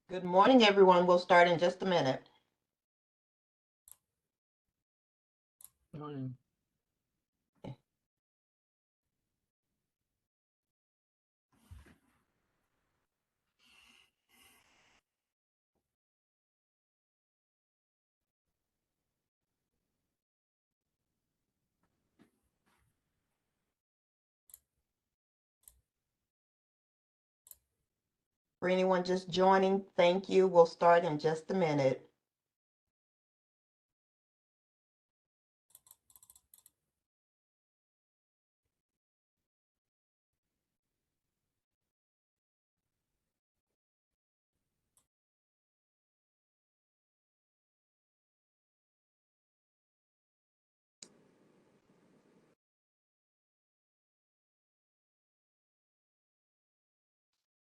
Good morning, everyone. We'll start in just a minute. Morning. For anyone just joining, thank you. We'll start in just a minute.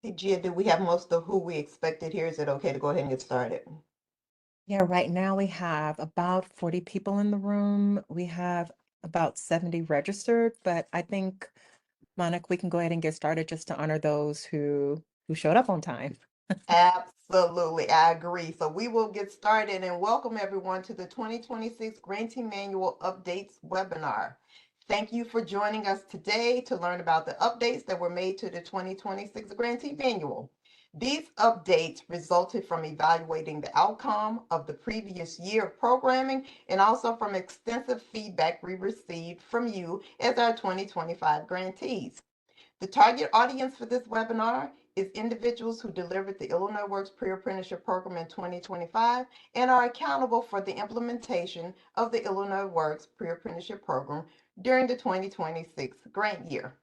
Hey, Gia, do we have most of who we expected here? Is it okay to go ahead and get started? Yeah, right now we have about 40 people in the room. We have about 70 registered, but I think, Monica, we can go ahead and get started just to honor those who showed up on time. Absolutely, I agree. So we will get started and welcome everyone to the 2026 Grantee Manual Updates webinar. Thank you for joining us today to learn about the updates that were made to the 2026 Grantee Manual. These updates resulted from evaluating the outcome of the previous year of programming and also from extensive feedback we received from you as our 2025 grantees. The target audience for this webinar is individuals who delivered the Illinois Works Pre-Apprenticeship Program in 2025 and are accountable for the implementation of the Illinois Works Pre-Apprenticeship Program during the 2026 grant year.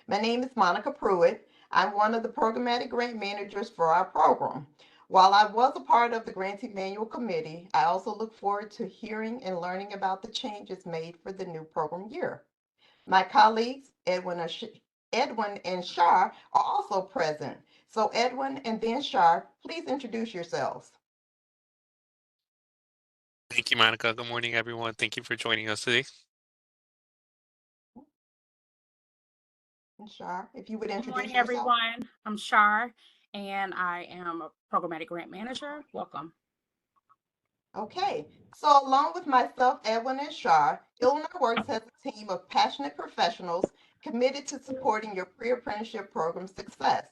My name is Monica Pruitt. I'm one of the programmatic grant managers for our program. While I was a part of the Grantee Manual Committee, I also look forward to hearing and learning about the changes made for the new program year. My colleagues, Edwin and Shar, are also present. So Edwin and then Shar, please introduce yourselves. Thank you, Monica. Good morning, everyone. Thank you for joining us today. And Shar, if you would Good introduce morning, yourself. everyone. I'm Shar, and I am a programmatic grant manager. Welcome. Okay, so along with myself, Edwin and Shar, Illinois Works has a team of passionate professionals committed to supporting your pre-apprenticeship program success.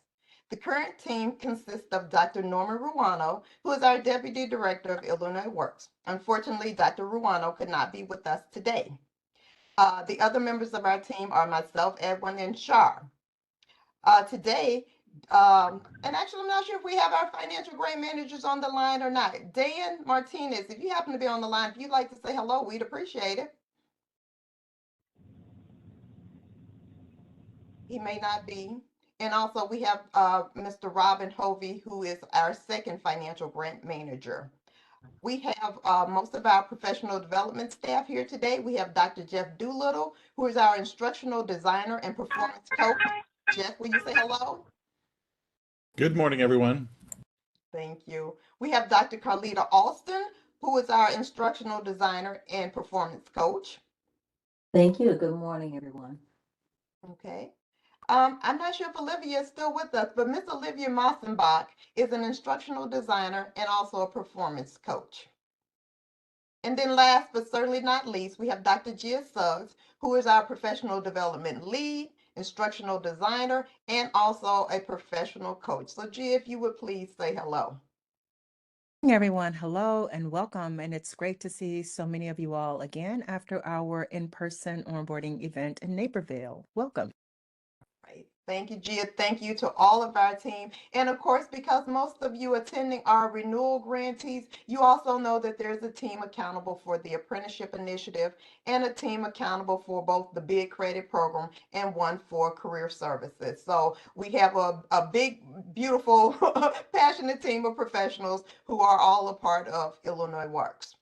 The current team consists of Dr. Norman Ruano, who is our Deputy Director of Illinois Works. Unfortunately, Dr. Ruano could not be with us today. The other members of our team are myself, Edwin, and Shar. Today, and actually, I'm not sure if we have our financial grant managers on the line or not. Dan Martinez, if you happen to be on the line, if you'd like to say hello, we'd appreciate it. He may not be. And also, we have Mr. Robin Hovey, who is our second financial grant manager. We have most of our professional development staff here today. We have Dr. Jeff Doolittle, who is our instructional designer and performance coach. Jeff, will you say hello? Good morning, everyone. Thank you. We have Dr. Carlita Alston, who is our instructional designer and performance coach. Thank you. Good morning, everyone. Okay. I'm not sure if Olivia is still with us, but Miss Olivia Mossenbach is an instructional designer and also a performance coach. And then last but certainly not least, we have Dr. Gia Suggs, who is our professional development lead, instructional designer, and also a professional coach. So Gia, if you would please say hello. Everyone, hello and welcome. And it's great to see so many of you all again after our in-person onboarding event in Naperville. Welcome. Right. Thank you, Gia. Thank you to all of our team. And of course, because most of you attending are renewal grantees, you also know that there's a team accountable for the apprenticeship initiative and a team accountable for both the bid credit program and one for career services. So we have a big, beautiful, passionate team of professionals who are all a part of Illinois Works.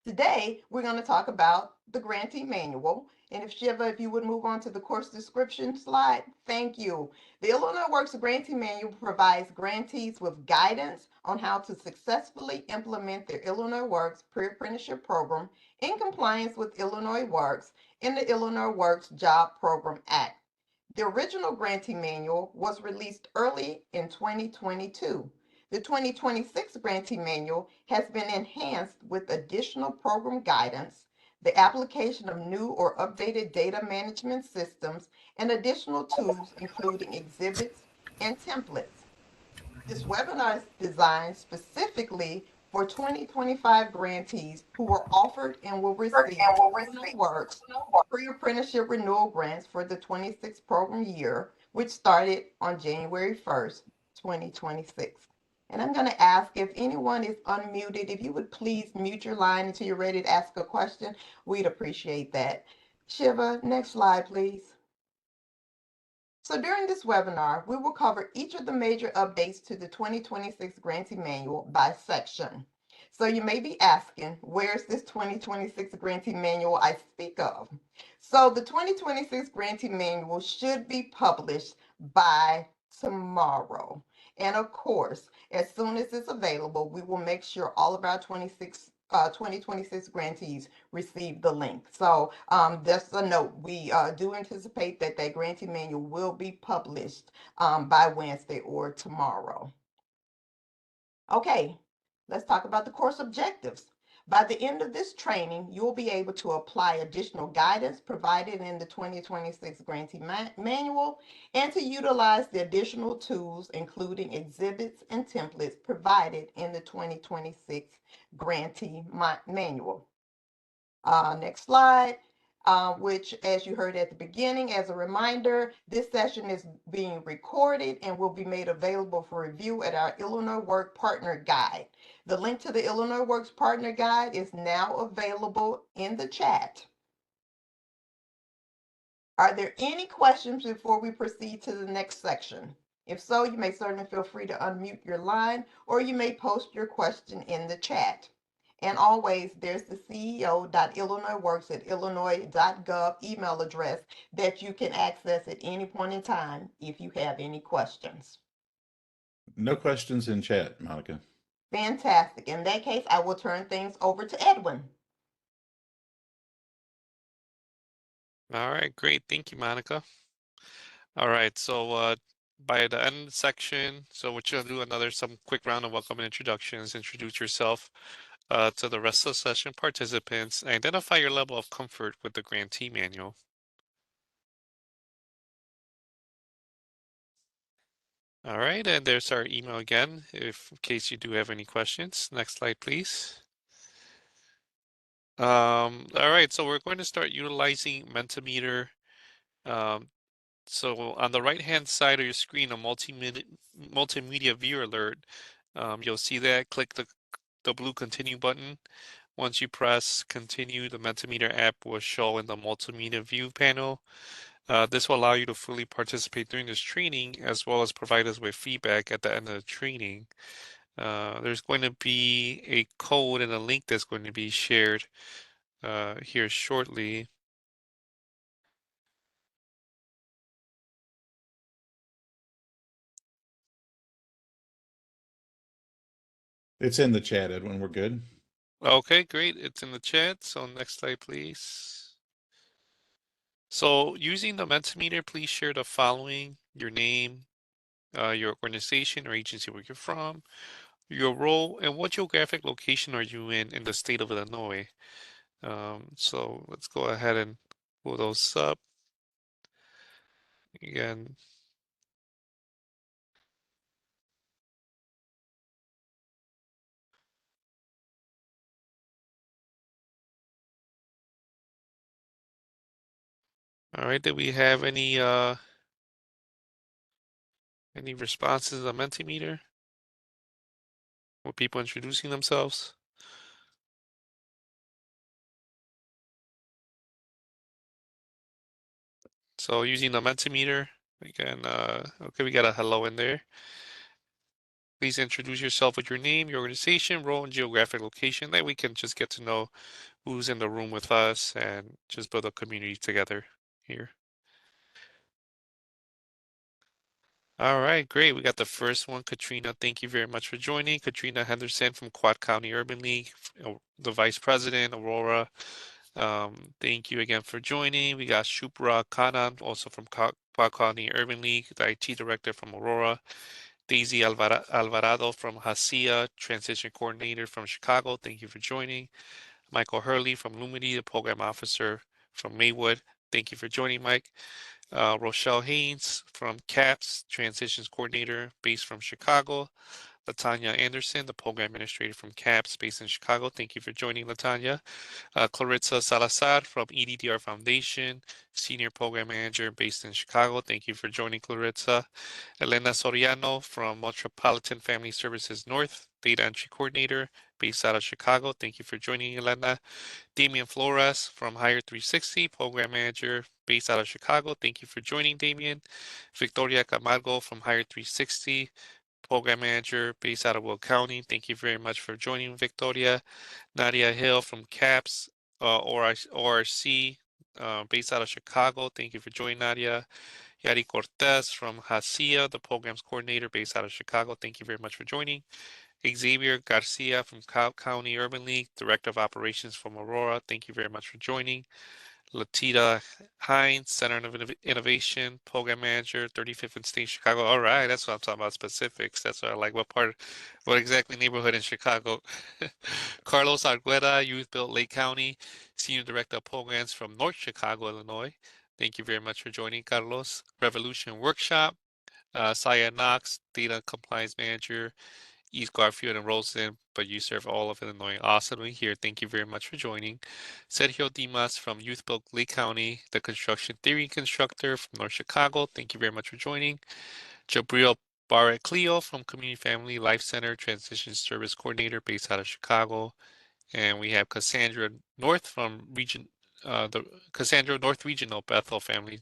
Today, we're going to talk about the grantee manual. And if Shiva, if you would move on to the course description slide, thank you. The Illinois Works Grantee Manual provides grantees with guidance on how to successfully implement their Illinois Works pre-apprenticeship program in compliance with Illinois Works and the Illinois Works Job Program Act. The original grantee manual was released early in 2022. The 2026 Grantee Manual has been enhanced with additional program guidance, the application of new or updated data management systems, and additional tools including exhibits and templates. This webinar is designed specifically for 2025 grantees who were offered and will receive Illinois Works pre-apprenticeship renewal grants for the 26 program year, which started on January 1st, 2026. And I'm going to ask if anyone is unmuted, if you would please mute your line until you're ready to ask a question. We'd appreciate that. Shiva, next slide, please. So during this webinar, we will cover each of the major updates to the 2026 Grantee Manual by section. So you may be asking, where's this 2026 Grantee Manual I speak of? So the 2026 Grantee Manual should be published by tomorrow. And of course, as soon as it's available, we will make sure all of our 2026 grantees receive the link. So just a note, we do anticipate that that grantee manual will be published by Wednesday or tomorrow. Okay, let's talk about the course objectives. By the end of this training, you'll be able to apply additional guidance provided in the 2026 Grantee Manual and to utilize the additional tools, including exhibits and templates provided in the 2026 Grantee Manual. Next slide. Which, as you heard at the beginning, as a reminder, this session is being recorded and will be made available for review at our Illinois Work Partner Guide. The link to the Illinois Works Partner Guide is now available in the chat. Are there any questions before we proceed to the next section? If so, you may certainly feel free to unmute your line, or you may post your question in the chat. And always, there's the ceo.illinoisworks@illinois.gov email address that you can access at any point in time if you have any questions. No questions in chat, Monica. Fantastic. In that case, I will turn things over to Edwin. All right, great. Thank you, Monica. All right, so by the end of the section, so we're going to do some quick round of welcome and introductions. Introduce yourself to the rest of the session participants. Identify your level of comfort with the Grantee Manual. All right, and there's our email again, in case you do have any questions. Next slide, please. All right, so we're going to start utilizing Mentimeter. So on the right-hand side of your screen, a multimedia view alert. You'll see that. Click the blue continue button. Once you press continue, the Mentimeter app will show in the multimedia view panel. This will allow you to fully participate during this training, as well as provide us with feedback at the end of the training. There's going to be a code and a link that's going to be shared here shortly. It's in the chat, Edwin. We're good. Okay, great. It's in the chat. So next slide, please. So using the Mentimeter, please share the following: your name, your organization or agency where you're from, your role, and what geographic location are you in the state of Illinois. So let's go ahead and pull those up. Again, all right, did we have any responses on Mentimeter? With people introducing themselves? So using the Mentimeter, again, okay, we got a hello in there. Please introduce yourself with your name, your organization, role, and geographic location. That we can just get to know who's in the room with us and just build a community together here. All right, great. We got the first one, Katrina. Thank you very much for joining. Katrina Henderson from Quad County Urban League, the Vice President, Aurora. Thank you again for joining. We got Shupra Kanan, also from Quad County Urban League, the IT Director from Aurora. Daisy Alvarado from Hacia, Transition Coordinator from Chicago. Thank you for joining. Michael Hurley from Lumity, the Program Officer from Maywood. Thank you for joining, Mike. Rochelle Haynes from CAPS, Transitions Coordinator, based from Chicago. Latanya Anderson, the Program Administrator from CAPS, based in Chicago. Thank you for joining, Latanya. Clarissa Salazar from EDDR Foundation, Senior Program Manager based in Chicago. Thank you for joining, Clarissa. Elena Soriano from Metropolitan Family Services North, Data Entry Coordinator based out of Chicago. Thank you for joining, Elena. Damian Flores from Hire 360, Program Manager based out of Chicago. Thank you for joining, Damian. Victoria Camargo from Hire 360, Program Manager based out of Will County. Thank you very much for joining, Victoria. Nadia Hill from CAPS, ORC, based out of Chicago. Thank you for joining, Nadia. Yari Cortez from Hacia, the Programs Coordinator based out of Chicago. Thank you very much for joining. Xavier Garcia from Cobb County Urban League, Director of Operations from Aurora. Thank you very much for joining. Latita Hines, Center of Innovation, Program Manager, 35th and State, Chicago. All right, that's what I'm talking about, specifics. That's what I like. What exactly neighborhood in Chicago? Carlos Argueta, Youth Built Lake County, Senior Director of Programs from North Chicago, Illinois. Thank you very much for joining, Carlos. Revolution Workshop, Saya Knox, Data Compliance Manager, East Garfield and Roseland, but you serve all of Illinois. Awesomely here. Thank you very much for joining. Sergio Dimas from Youth Built Lake County, the construction theory constructor from North Chicago. Thank you very much for joining. Jabril Barrett Cleo from Community Family Life Center, Transition Service Coordinator based out of Chicago. And we have Cassandra North from the Cassandra North Regional Bethel Family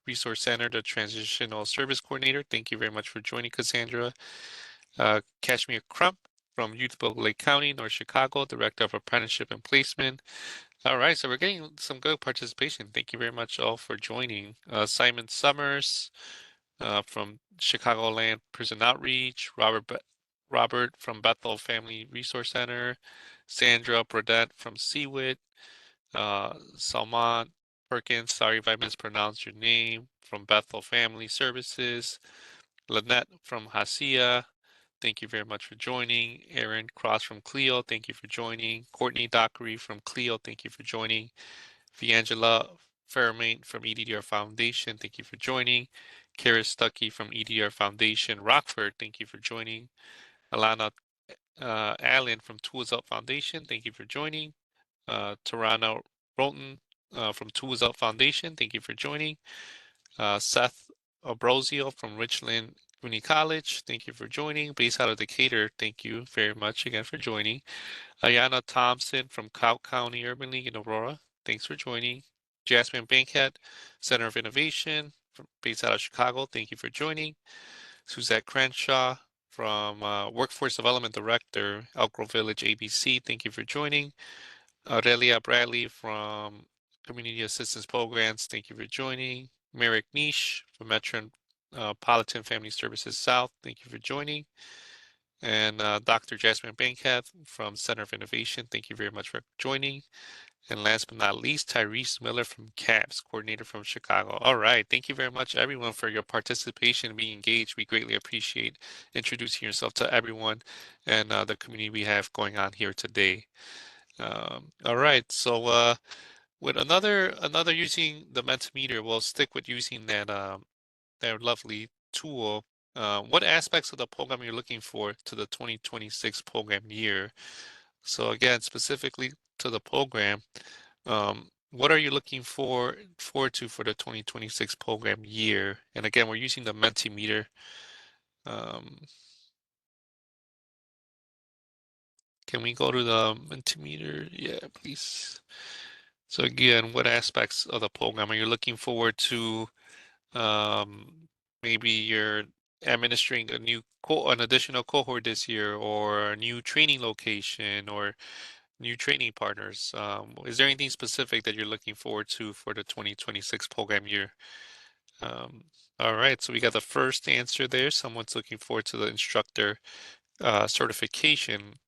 Resource Center, the Transitional Service Coordinator. Thank you very much for joining, Cassandra. Kashmir Crump from Youth Built Lake County, North Chicago, Director of Apprenticeship and Placement. All right, so we're getting some good participation. Thank you very much all for joining. Simon Summers from Chicagoland Prison Outreach, Robert from Bethel Family Resource Center, Sandra Burdett from Seawit, Salman Perkins, sorry if I mispronounced your name, from Bethel Family Services, Lynette from Hacia. Thank you very much for joining. Aaron Cross from Clio, thank you for joining. Courtney Dockery from Clio, thank you for joining. Viangela Fairmain from EDDR Foundation, thank you for joining. Kara Stuckey from EDDR Foundation, Rockford, thank you for joining. Alana Allen from Tools Up Foundation, thank you for joining. Tarana Broughton from Tools Up Foundation, thank you for joining. Seth Abrosio from Richland Community College, thank you for joining. Based out of Decatur, thank you very much again for joining. Ayana Thompson from Cobb County Urban League in Aurora, thanks for joining. Jasmine Bankhead, Center of Innovation, based out of Chicago, thank you for joining. Suzette Crenshaw from Workforce Development Director, Elk Grove Village ABC, thank you for joining. Aurelia Bradley from Community Assistance Programs, thank you for joining. Merrick Nish from Metropolitan Family Services South, thank you for joining. And Dr. Jasmine Bankhead from Center of Innovation, thank you very much for joining. And last but not least, Tyrese Miller from CAPS, coordinator from Chicago. All right, thank you very much, everyone, for your participation and being engaged. We greatly appreciate introducing yourself to everyone and the community we have going on here today. All right, so with another using the Mentimeter, we'll stick with using that that lovely tool. What aspects of the program you're looking for to the 2026 program year? So again, specifically to the program, what are you looking forward to for the 2026 program year? And again, we're using the Mentimeter. Can we go to the Mentimeter? Yeah, please. So again, what aspects of the program are you looking forward to? Maybe you're administering an additional cohort this year, or a new training location, or new training partners. Is there anything specific that you're looking forward to for the 2026 program year? All right, so we got the first answer there. Someone's looking forward to the instructor certification,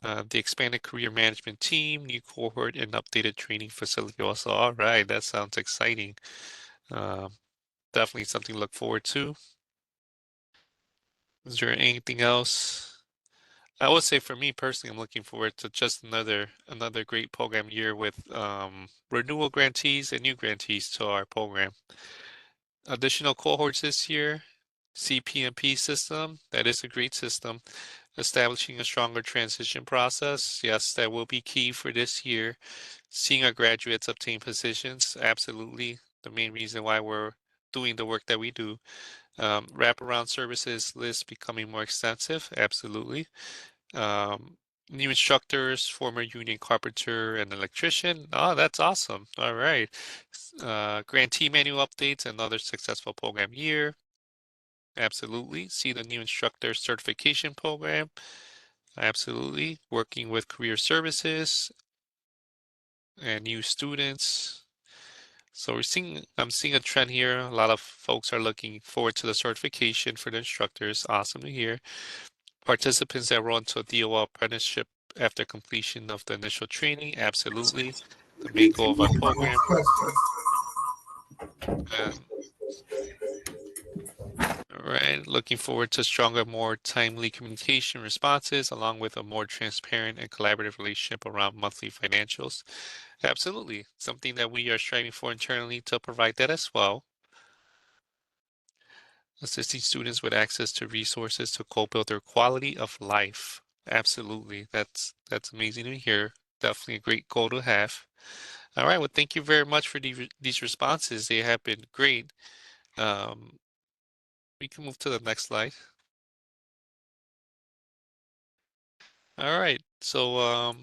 the expanded career management team, new cohort, and updated training facility also. All right, that sounds exciting. Definitely something to look forward to. Is there anything else? I would say for me personally, I'm looking forward to just another great program year with renewal grantees and new grantees to our program. Additional cohorts this year, CPMP system, that is a great system. Establishing a stronger transition process, yes, that will be key for this year. Seeing our graduates obtain positions, absolutely the main reason why we're doing the work that we do. Wraparound services list becoming more extensive, absolutely. New instructors, former union carpenter and electrician. Oh, that's awesome. All right. Grantee manual updates, another successful program year. Absolutely. See the new instructor certification program. Absolutely. Working with career services and new students. So I'm seeing a trend here. A lot of folks are looking forward to the certification for the instructors. Awesome to hear. Participants that run to a DOL apprenticeship after completion of the initial training, absolutely. The main goal of our program. And all right, looking forward to stronger, more timely communication responses, along with a more transparent and collaborative relationship around monthly financials. Absolutely, something that we are striving for internally to provide that as well. Assisting students with access to resources to co-build their quality of life. Absolutely, that's amazing to hear. Definitely a great goal to have. All right, well, thank you very much for these responses. They have been great. We can move to the next slide. All right, so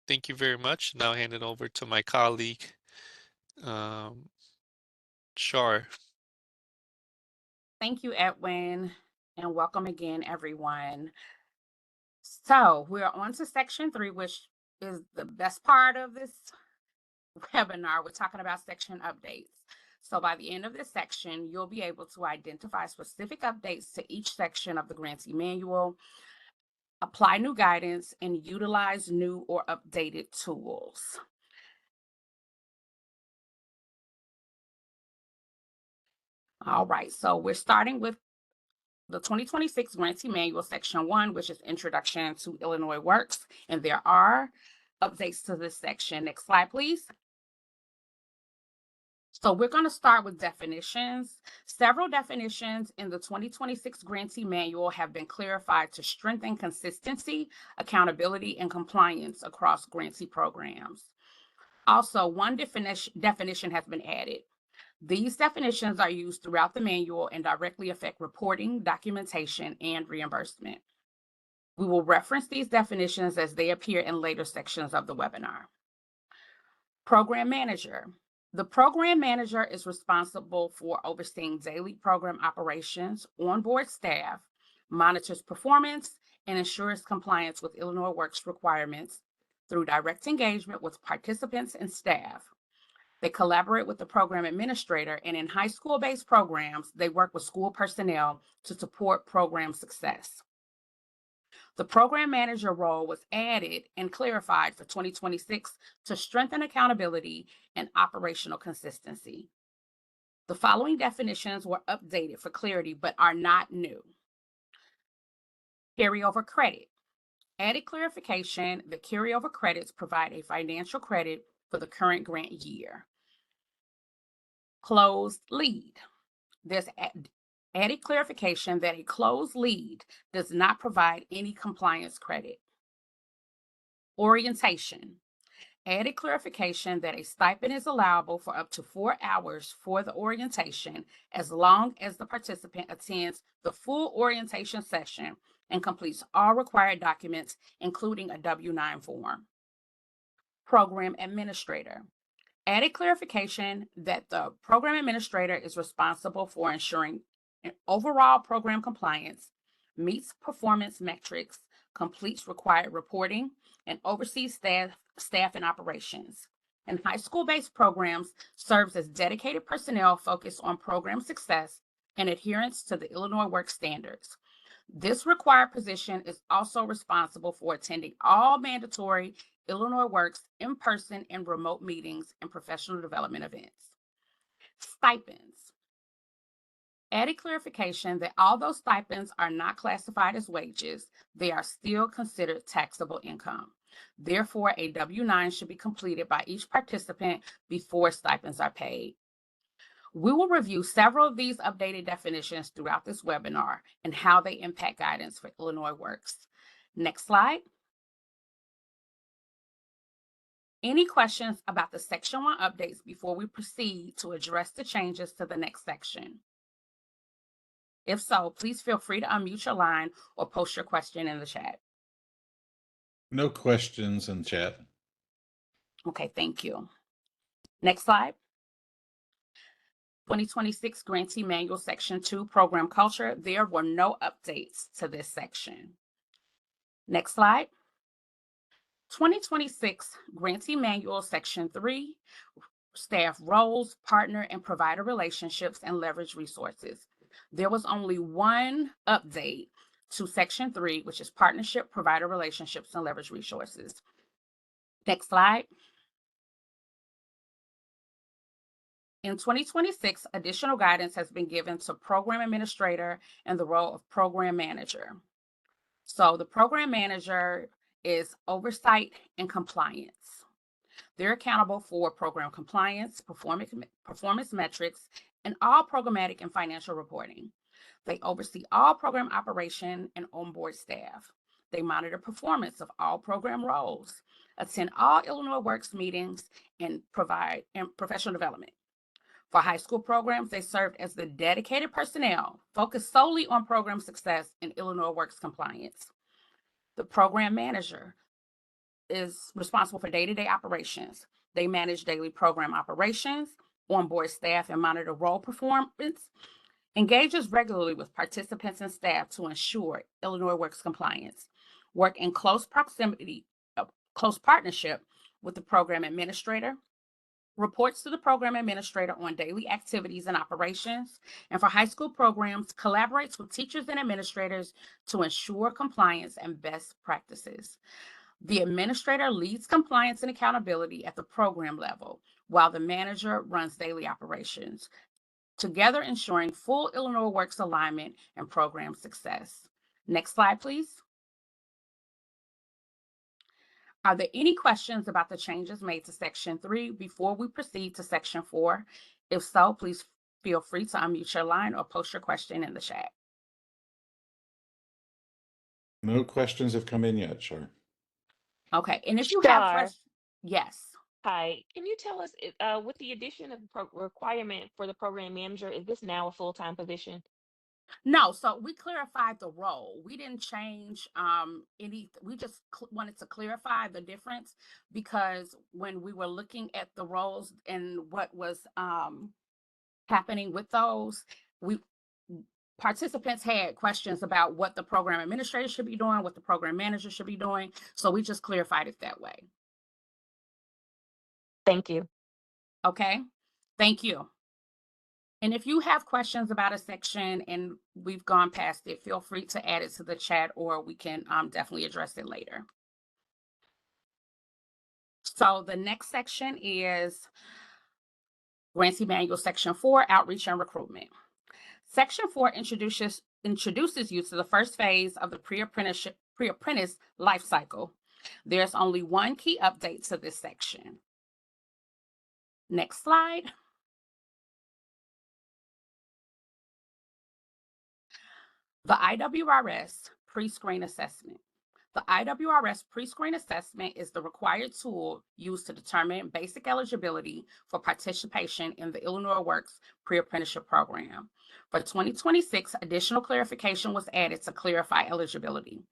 thank you very much. Now hand it over to my colleague, um, Shar. Thank you, Edwin, and welcome again, everyone. So we're on to section 3, which is the best part of this webinar. We're talking about section updates. So by the end of this section, you'll be able to identify specific updates to each section of the grantee manual, apply new guidance, and utilize new or updated tools. All right, so we're starting with the 2026 Grantee Manual, Section 1, which is Introduction to Illinois Works, and there are updates to this section. Next slide, please. So we're going to start with definitions. Several definitions in the 2026 Grantee Manual have been clarified to strengthen consistency, accountability, and compliance across grantee programs. Also, one definition has been added. These definitions are used throughout the manual and directly affect reporting, documentation, and reimbursement. We will reference these definitions as they appear in later sections of the webinar. Program manager. The program manager is responsible for overseeing daily program operations, onboard staff, monitors performance, and ensures compliance with Illinois Works requirements through direct engagement with participants and staff. They collaborate with the program administrator, and in high school-based programs, they work with school personnel to support program success. The program manager role was added and clarified for 2026 to strengthen accountability and operational consistency. The following definitions were updated for clarity but are not new. Carryover credit. Added clarification that carryover credits provide a financial credit for the current grant year. Closed lead. There's added clarification that a closed lead does not provide any compliance credit. Orientation. Added clarification that a stipend is allowable for up to 4 hours for the orientation as long as the participant attends the full orientation session and completes all required documents, including a W-9 form. Program administrator. Added clarification that the program administrator is responsible for ensuring overall program compliance, meets performance metrics, completes required reporting, and oversees staff and operations. In high school-based programs, serves as dedicated personnel focused on program success and adherence to the Illinois Work Standards. This required position is also responsible for attending all mandatory Illinois Works in-person and remote meetings and professional development events. Stipends. Added clarification that although stipends are not classified as wages, they are still considered taxable income. Therefore, a W-9 should be completed by each participant before stipends are paid. We will review several of these updated definitions throughout this webinar and how they impact guidance for Illinois Works. Next slide. Any questions about the Section 1 updates before we proceed to address the changes to the next section? If so, please feel free to unmute your line or post your question in the chat. No questions in chat. Okay, thank you. Next slide. 2026 Grantee Manual Section 2 Program Culture. There were no updates to this section. Next slide. 2026 Grantee Manual Section 3 Staff Roles, Partner and Provider Relationships, and Leverage Resources. There was only one update to Section 3, which is Partnership, Provider Relationships, and Leverage Resources. Next slide. In 2026, additional guidance has been given to Program Administrator and the role of Program Manager. So the Program Manager is oversight and compliance. They're accountable for program compliance, performance metrics, and all programmatic and financial reporting. They oversee all program operation and onboard staff. They monitor performance of all program roles, attend all Illinois Works meetings, and provide professional development. For high school programs, they served as the dedicated personnel focused solely on program success and Illinois Works compliance. The program manager is responsible for day-to-day operations. They manage daily program operations, onboard staff, and monitor role performance, engages regularly with participants and staff to ensure Illinois Works compliance, work in close partnership with the program administrator, reports to the program administrator on daily activities and operations, and for high school programs, collaborates with teachers and administrators to ensure compliance and best practices. The administrator leads compliance and accountability at the program level, while the manager runs daily operations, together ensuring full Illinois Works alignment and program success. Next slide, please. Are there any questions about the changes made to Section 3 before we proceed to Section 4? If so, please feel free to unmute your line or post your question in the chat. No questions have come in yet, Char. Okay, and if you have Star, questions, yes. hi. Can you tell us, with the addition of requirement for the program manager, is this now a full-time position? No, so we clarified the role. We didn't change any, we just wanted to clarify the difference, because when we were looking at the roles and what was happening with those, participants had questions about what the program administrator should be doing, what the program manager should be doing. So we just clarified it that way. Thank you. Okay, thank you. And if you have questions about a section and we've gone past it, feel free to add it to the chat, or we can definitely address it later. So the next section is Grantee Manual Section 4, Outreach and Recruitment. Section 4 introduces you to the first phase of the pre-apprentice life cycle. There's only one key update to this section. Next slide. The IWRS pre-screen assessment. The IWRS pre-screen assessment is the required tool used to determine basic eligibility for participation in the Illinois Works pre-apprenticeship program. For 2026, additional clarification was added to clarify eligibility.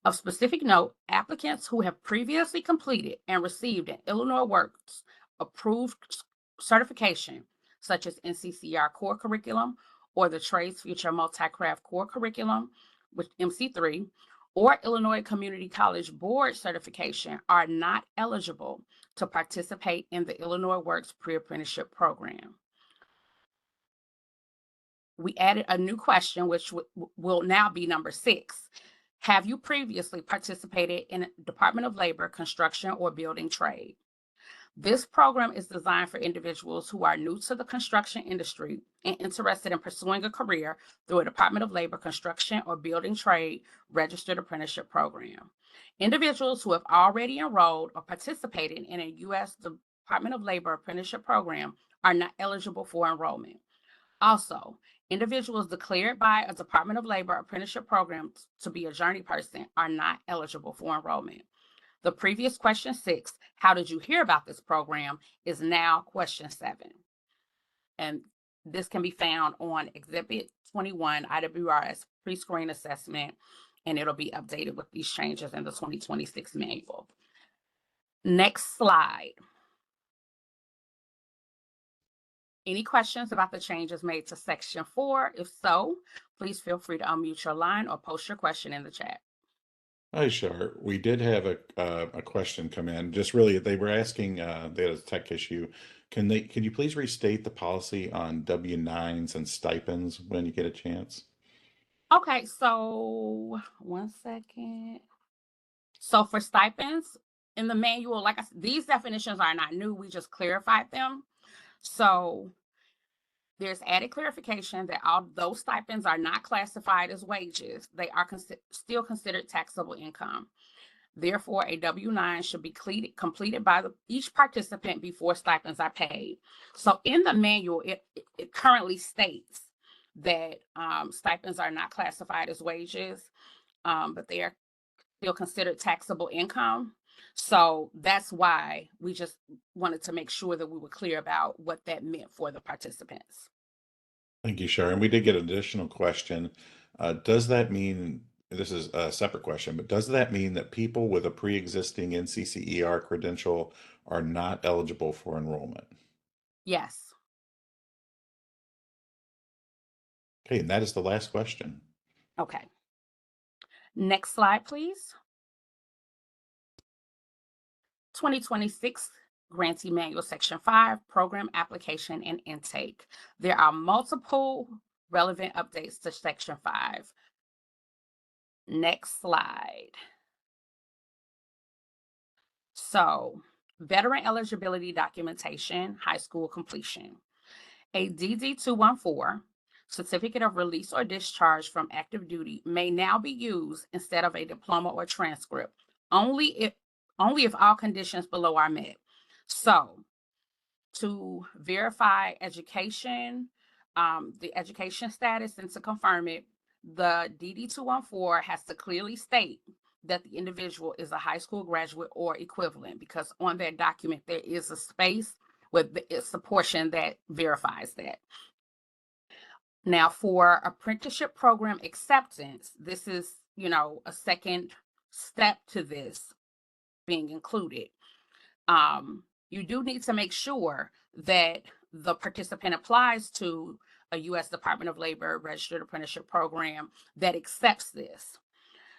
Of specific note, applicants who have previously completed and received an Illinois Works approved certification, such as NCCR core curriculum or the Trades Future Multi-Craft core curriculum, with MC3, or Illinois Community College Board certification, are not eligible to participate in the Illinois Works pre-apprenticeship program. We added a new question, which will now be number 6. Have you previously participated in Department of Labor, construction, or building trade? This program is designed for individuals who are new to the construction industry and interested in pursuing a career through a Department of Labor construction or building trade registered apprenticeship program. Individuals who have already enrolled or participated in a U.S. Department of Labor apprenticeship program are not eligible for enrollment. Also, individuals declared by a Department of Labor apprenticeship program to be a journey person are not eligible for enrollment. The previous question 6, how did you hear about this program, is now question 7. And this can be found on Exhibit 21, IWRS pre-screen assessment, and it'll be updated with these changes in the 2026 manual. Next slide. Any questions about the changes made to section 4? If so, please feel free to unmute your line or post your question in the chat. Hi, Shar. We did have a question come in. Just really, they were asking, they had a tech issue. Can you please restate the policy on W-9s and stipends when you get a chance? Okay, so 1 second. So for stipends in the manual, like I said, these definitions are not new. We just clarified them. So there's added clarification that although stipends are not classified as wages, they are still considered taxable income. Therefore, a W-9 should be completed by each participant before stipends are paid. So in the manual, it currently states that stipends are not classified as wages, but they are still considered taxable income. So that's why we just wanted to make sure that we were clear about what that meant for the participants. Thank you, Shar. And we did get an additional question. Does that mean, this is a separate question, but does that mean that people with a pre-existing NCCER credential are not eligible for enrollment? Yes. Okay, and that is the last question. Okay. Next slide, please. 2026 Grantee Manual Section 5, Program Application and Intake. There are multiple relevant updates to Section 5. Next slide. So, veteran eligibility documentation, high school completion. A DD-214, Certificate of Release or Discharge from Active Duty, may now be used instead of a diploma or transcript, only if all conditions below are met. So, to verify education, the education status, and to confirm it, the DD-214 has to clearly state that the individual is a high school graduate or equivalent, because on that document there is a space with it's a portion that verifies that. Now, for apprenticeship program acceptance, this is, a second step to this being included. You do need to make sure that the participant applies to a U.S. Department of Labor registered apprenticeship program that accepts this.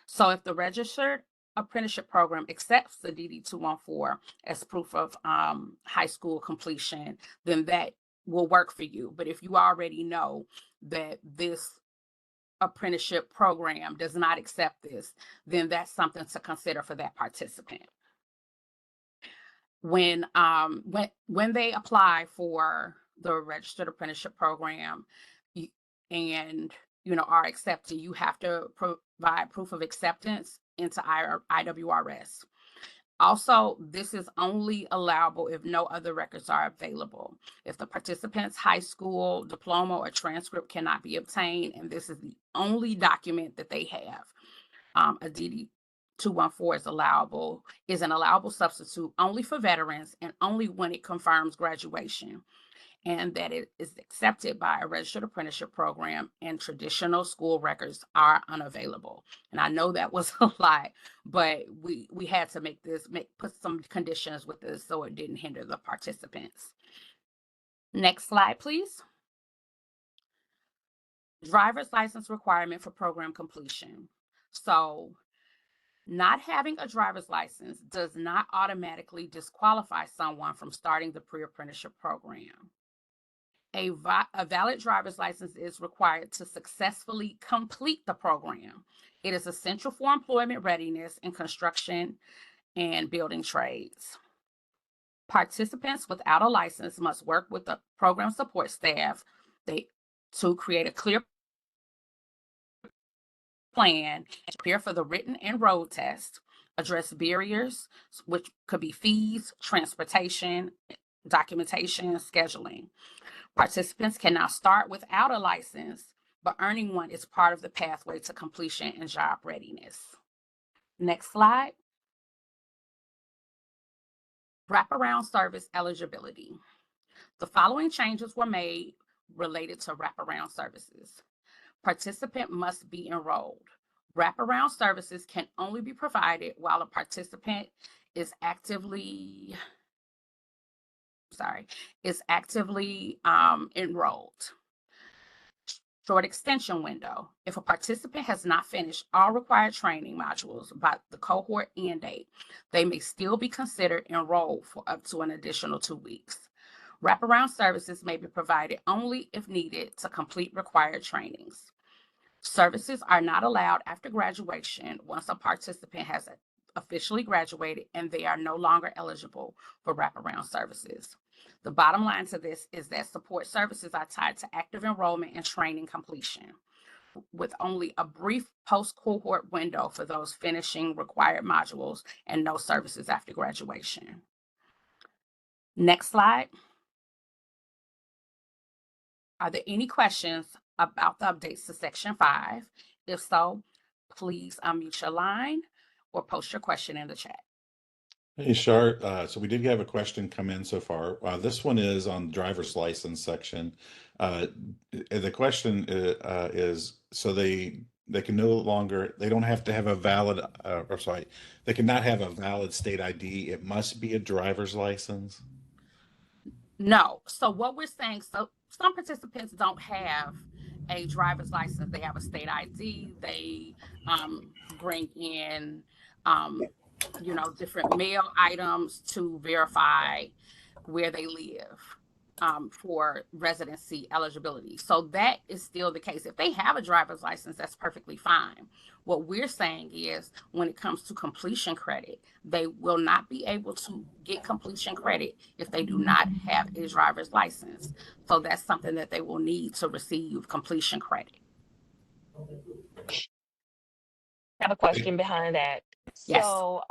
So if the registered apprenticeship program accepts the DD-214 as proof of high school completion, then that will work for you. But if you already know that this apprenticeship program does not accept this, then that's something to consider for that participant. When they apply for the registered apprenticeship program and are accepted, you have to provide proof of acceptance into IWRS. Also, this is only allowable if no other records are available. If the participant's high school diploma or transcript cannot be obtained, and this is the only document that they have, a DD-214 is an allowable substitute only for veterans and only when it confirms graduation, and that it is accepted by a registered apprenticeship program, and traditional school records are unavailable. And I know that was a lot, but we had to put some conditions with this so it didn't hinder the participants. Next slide, please. Driver's license requirement for program completion. So, not having a driver's license does not automatically disqualify someone from starting the pre-apprenticeship program. A valid driver's license is required to successfully complete the program. It is essential for employment readiness in construction and building trades. Participants without a license must work with the program support staff to create a clear plan, prepare for the written and road test, address barriers, which could be fees, transportation, documentation, scheduling. Participants can now start without a license, but earning one is part of the pathway to completion and job readiness. Next slide. Wraparound service eligibility. The following changes were made related to wraparound services. Participant must be enrolled. Wraparound services can only be provided while a participant is actively enrolled. Short extension window. If a participant has not finished all required training modules by the cohort end date, they may still be considered enrolled for up to an additional 2 weeks. Wraparound services may be provided only if needed to complete required trainings. Services are not allowed after graduation once a participant has officially graduated and they are no longer eligible for wraparound services. The bottom line to this is that support services are tied to active enrollment and training completion, with only a brief post-cohort window for those finishing required modules and no services after graduation. Next slide. Are there any questions about the updates to Section 5? If so, please unmute your line or post your question in the chat. Hey, Shar. So we did have a question come in so far. This one is on driver's license section. The question is, so they can no longer, they don't have to have a valid, they cannot have a valid state ID. It must be a driver's license. No. So what we're saying, so some participants don't have a driver's license. They have a state ID. They bring in, different mail items to verify where they live for residency eligibility. So that is still the case. If they have a driver's license, that's perfectly fine. What we're saying is when it comes to completion credit, they will not be able to get completion credit if they do not have a driver's license. So that's something that they will need to receive completion credit. I have a question behind that. Yes. So,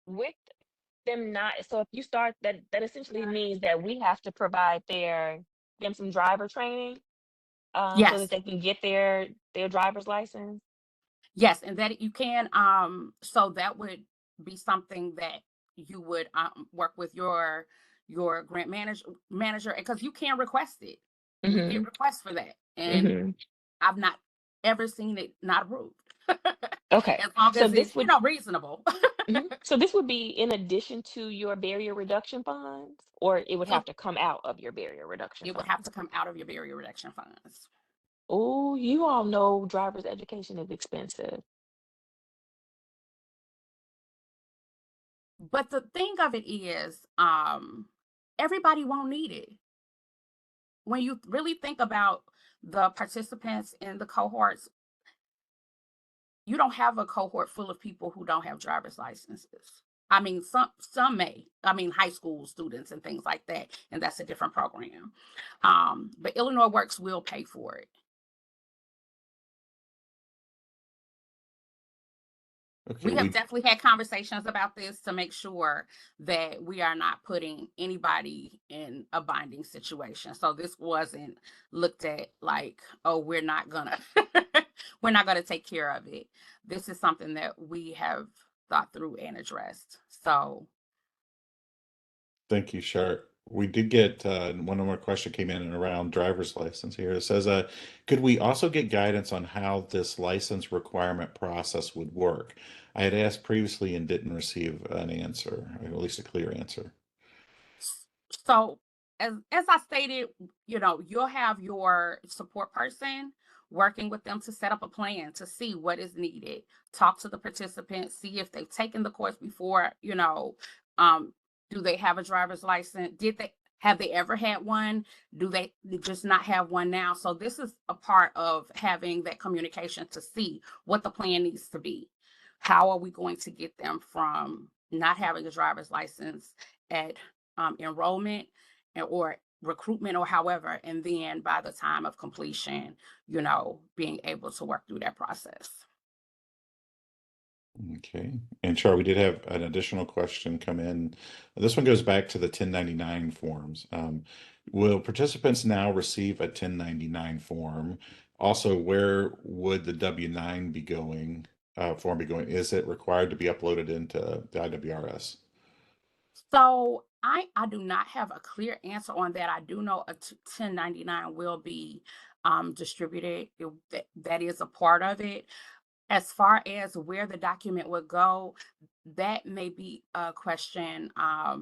with them not, so if you start that, that essentially means that we have to provide them some driver training, so Yes. that they can get their driver's license. Yes, and that you can, so that would be something that you would work with your grant manager, because you can request it. We get Mm-hmm. requests for that, and Mm-hmm. I've not ever seen it not approved. Okay. As long So as this it's would reasonable. So this would be in addition to your barrier reduction funds, or it would have So to come out of your barrier reduction it would funds? have to come out of your barrier reduction funds. Oh, you all know driver's education is expensive. But the thing of it is, everybody won't need it. When you really think about the participants in the cohorts, you don't have a cohort full of people who don't have driver's licenses. I mean, some may. I mean, high school students and things like that, and that's a different program. But Illinois Works will pay for it. Okay, We have definitely had conversations about this to make sure that we are not putting anybody in a binding situation. So this wasn't looked at like, oh, we're not gonna take care of it. This is something that we have thought through and addressed. So thank you, Shar. We did get one more question came in and around driver's license here. It says, could we also get guidance on how this license requirement process would work? I had asked previously and didn't receive an answer, or at least a clear answer. So as I stated, you'll have your support person working with them to set up a plan to see what is needed, talk to the participants, see if they've taken the course before, do they have a driver's license? Have they ever had one? Do they just not have one now? So this is a part of having that communication to see what the plan needs to be. How are we going to get them from not having a driver's license at enrollment or recruitment or however, and then by the time of completion, being able to work through that process. Okay. And Char, we did have an additional question come in. This one goes back to the 1099 forms. Will participants now receive a 1099 form? Also, where would the W-9 be going, form be going? Is it required to be uploaded into the IWRS? So I do not have a clear answer on that. I do know a 1099 will be distributed. That is a part of it. As far as where the document would go, that may be a question that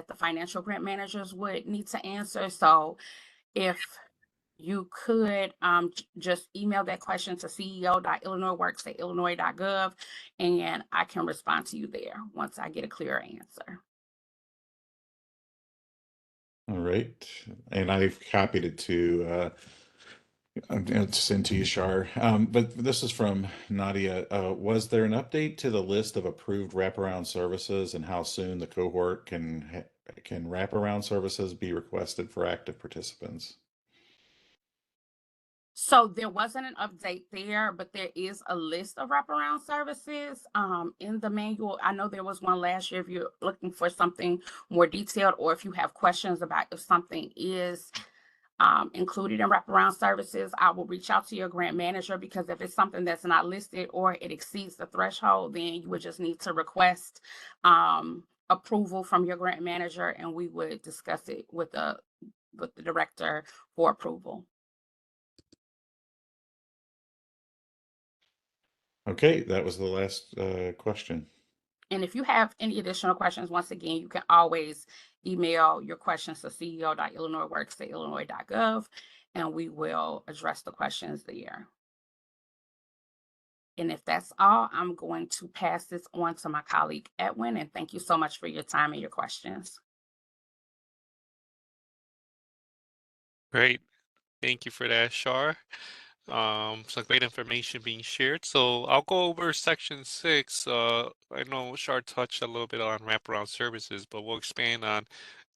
the financial grant managers would need to answer. So if you could just email that question to ceo.illinoisworks@illinois.gov, and I can respond to you there once I get a clearer answer. All right. And I've copied it to it's sent to you, Shar. But this is from Nadia. Was there an update to the list of approved wraparound services and how soon the cohort can wraparound services be requested for active participants? So there wasn't an update there, but there is a list of wraparound services in the manual. I know there was one last year. If you're looking for something more detailed, or if you have questions about if something is included in wraparound services, I will reach out to your grant manager, because if it's something that's not listed or it exceeds the threshold, then you would just need to request approval from your grant manager, and we would discuss it with the director for approval. Okay, that was the last question. And if you have any additional questions, once again, you can always email your questions to ceo.illinoisworks@illinois.gov, and we will address the questions there. And if that's all, I'm going to pass this on to my colleague, Edwin, and thank you so much for your time and your questions. Great. Thank you for that, Shar. Some great information being shared. So I'll go over section 6. I know Shar touched a little bit on wraparound services, but we'll expand on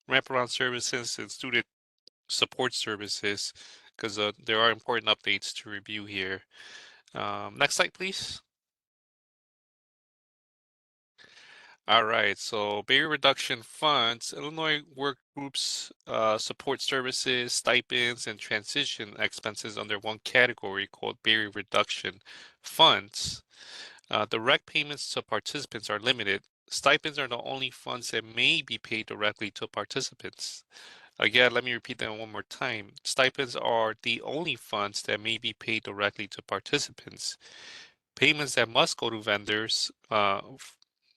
wraparound services and student support services, because there are important updates to review here. Next slide, please. All right, so barrier reduction funds, Illinois work groups support services, stipends, and transition expenses under one category called barrier reduction funds. Direct payments to participants are limited. Stipends are the only funds that may be paid directly to participants. Again, let me repeat that one more time. Stipends are the only funds that may be paid directly to participants. Payments that must go to vendors,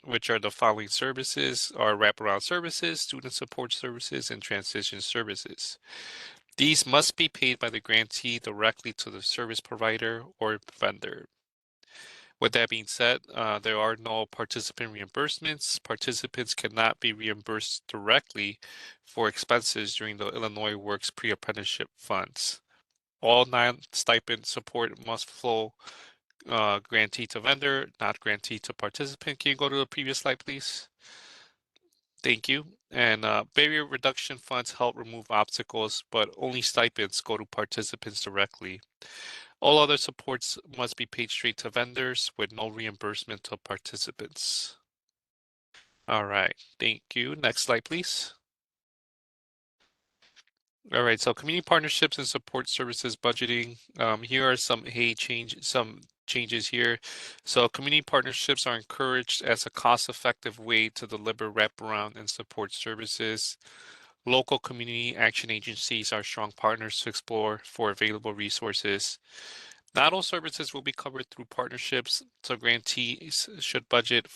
which are the following services, are wraparound services, student support services, and transition services. These must be paid by the grantee directly to the service provider or vendor. With that being said, there are no participant reimbursements. Participants cannot be reimbursed directly for expenses during the Illinois Works pre-apprenticeship funds. All non-stipend support must flow grantee to vendor, not grantee to participant. Can you go to the previous slide, please? Thank you. And barrier reduction funds help remove obstacles, but only stipends go to participants directly. All other supports must be paid straight to vendors with no reimbursement to participants. All right, thank you. Next slide, please. All right, so community partnerships and support services budgeting. Here are some changes here. So community partnerships are encouraged as a cost-effective way to deliver wraparound and support services. Local community action agencies are strong partners to explore for available resources. Not all services will be covered through partnerships, so grantees should budget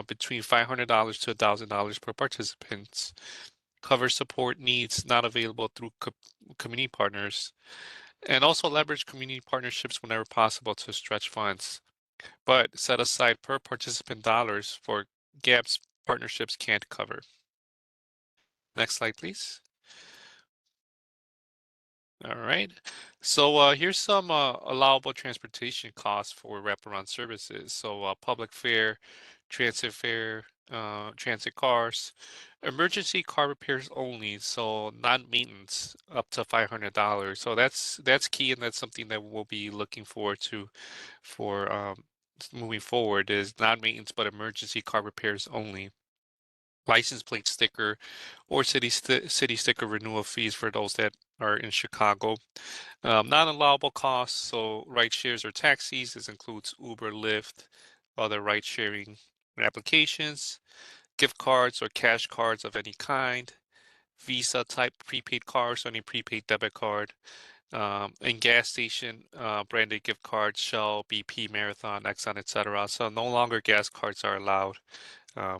between $500 to $1,000 per participant. Cover support needs not available through community partners, and also leverage community partnerships whenever possible to stretch funds, but set aside per participant dollars for gaps partnerships can't cover. Next slide, please. All right. So here's some allowable transportation costs for wraparound services. So public fare transit fare, transit cars, emergency car repairs only, so non-maintenance up to $500. So that's key, and that's something that we'll be looking forward to for moving forward is non-maintenance but emergency car repairs only. License plate sticker or city sticker renewal fees for those that are in Chicago. Non-allowable costs, so ride shares or taxis. This includes Uber, Lyft, other ride sharing applications, gift cards or cash cards of any kind, Visa type prepaid cards or any prepaid debit card, and gas station branded gift cards, Shell, BP, Marathon, Exxon, etc. So no longer gas cards are allowed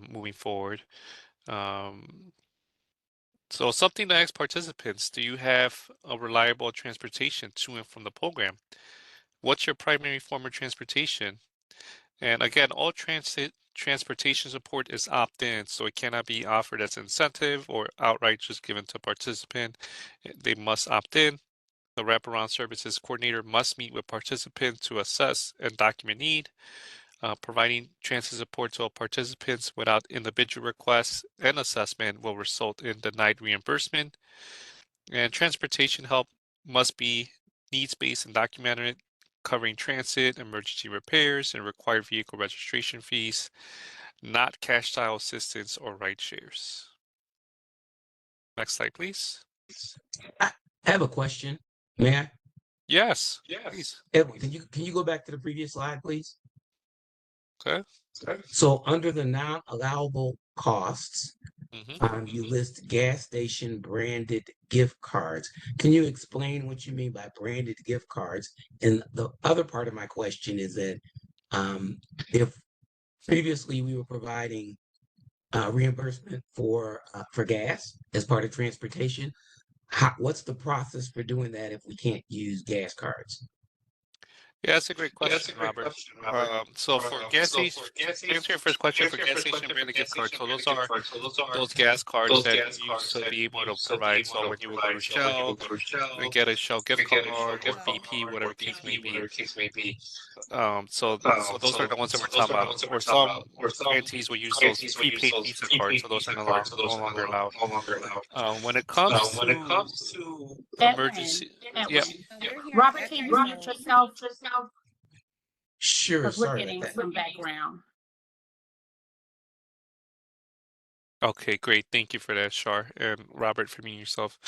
moving forward. So something to ask participants, do you have a reliable transportation to and from the program? What's your primary form of transportation? And again, all transportation support is opt-in, so it cannot be offered as incentive or outright just given to participant. They must opt in. The wraparound services coordinator must meet with participants to assess and document need. Providing transit support to all participants without individual requests and assessment will result in denied reimbursement. And transportation help must be needs-based and documented, covering transit, emergency repairs, and required vehicle registration fees, not cash style assistance or ride shares. Next slide, please. I have a question. May I? Yes, please. Can you go back to the previous slide, please? Okay. So under the non-allowable costs, Mm-hmm. you list gas station branded gift cards. Can you explain what you mean by branded gift cards? And the other part of my question is that if previously we were providing reimbursement for gas as part of transportation, what's the process for doing that if we can't use gas cards? Yeah, that's a great question, Robert. So for gas station, to answer your first question, for gas station branded gift cards, so those are those gas cards that you used to be able to provide. So when you would go to Shell and get a Shell gift card or BP, whatever case may be. So those are the ones that we're talking about. Or some grantees will use those prepaid Visa cards, so those are no longer allowed. When it comes to Edwin, emergency, yeah, Edwin. Robert, can you mute yourself? Sure, Because we're sorry about getting that. some background. okay, great. Thank you for that, Shar, and Robert for meeting yourself.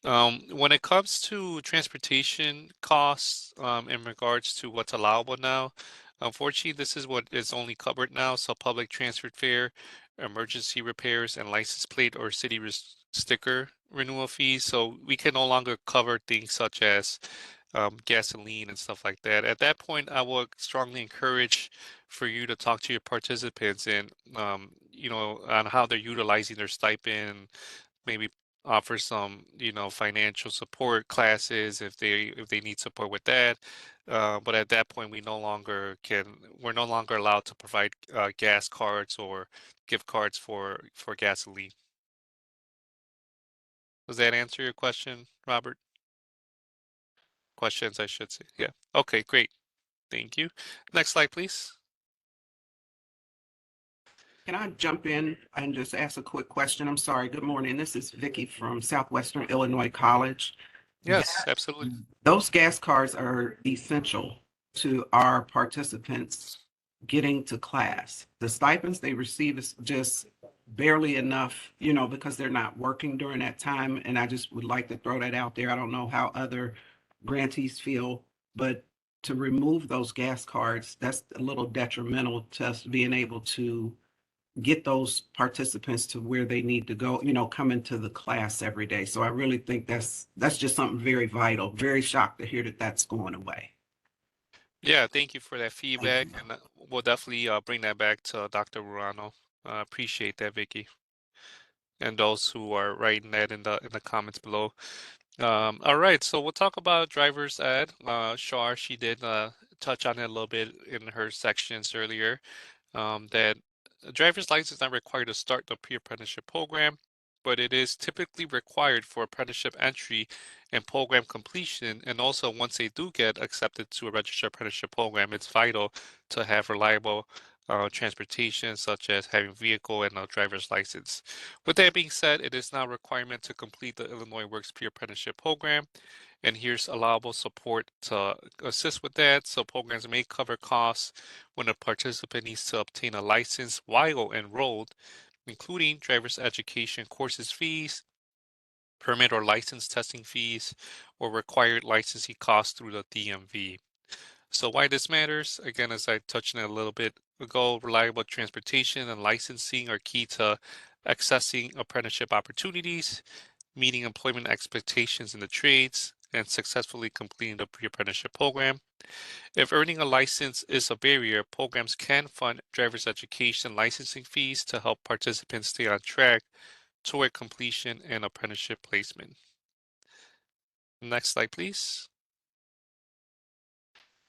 When it comes to transportation costs, in regards to what's allowable now, unfortunately, this is what is only covered now. So public transit fare, emergency repairs, and license plate or city sticker renewal fees. So we can no longer cover things such as gasoline and stuff like that. At that point, I would strongly encourage for you to talk to your participants and on how they're utilizing their stipend, maybe offer some financial support classes if they need support with that. But at that point, we're no longer allowed to provide gas cards or gift cards for gasoline. Does that answer your question, Robert? Questions, I should say. Yeah. Okay, great. Thank you. Next slide, please. Can I jump in and just ask a quick question? I'm sorry. Good morning. This is Vicky from Southwestern Illinois College. Yes, absolutely. Those gas cards are essential to our participants getting to class. The stipends they receive is just barely enough, because they're not working during that time. And I just would like to throw that out there. I don't know how other grantees feel, but to remove those gas cards, that's a little detrimental to us being able to get those participants to where they need to go, come into the class every day. So I really think that's just something very vital. Very shocked to hear that that's going away. Yeah, thank you for that feedback, and we'll definitely bring that back to Dr. Rurano. Appreciate that, Vicky, and those who are writing that in the comments below. All right, so we'll talk about driver's ed. Shar, she did touch on it a little bit in her sections earlier. That a driver's license is not required to start the pre-apprenticeship program, but it is typically required for apprenticeship entry and program completion. And also, once they do get accepted to a registered apprenticeship program, it's vital to have reliable transportation, such as having vehicle and a driver's license. With that being said, it is now a requirement to complete the Illinois Works Peer Apprenticeship Program, and here's allowable support to assist with that. So programs may cover costs when a participant needs to obtain a license while enrolled, including driver's education courses fees, permit or license testing fees, or required licensing costs through the DMV. So why this matters, again, as I touched on it a little bit ago, reliable transportation and licensing are key to accessing apprenticeship opportunities, meeting employment expectations in the trades, and successfully completing the pre-apprenticeship program. If earning a license is a barrier, programs can fund driver's education licensing fees to help participants stay on track toward completion and apprenticeship placement. Next slide, please.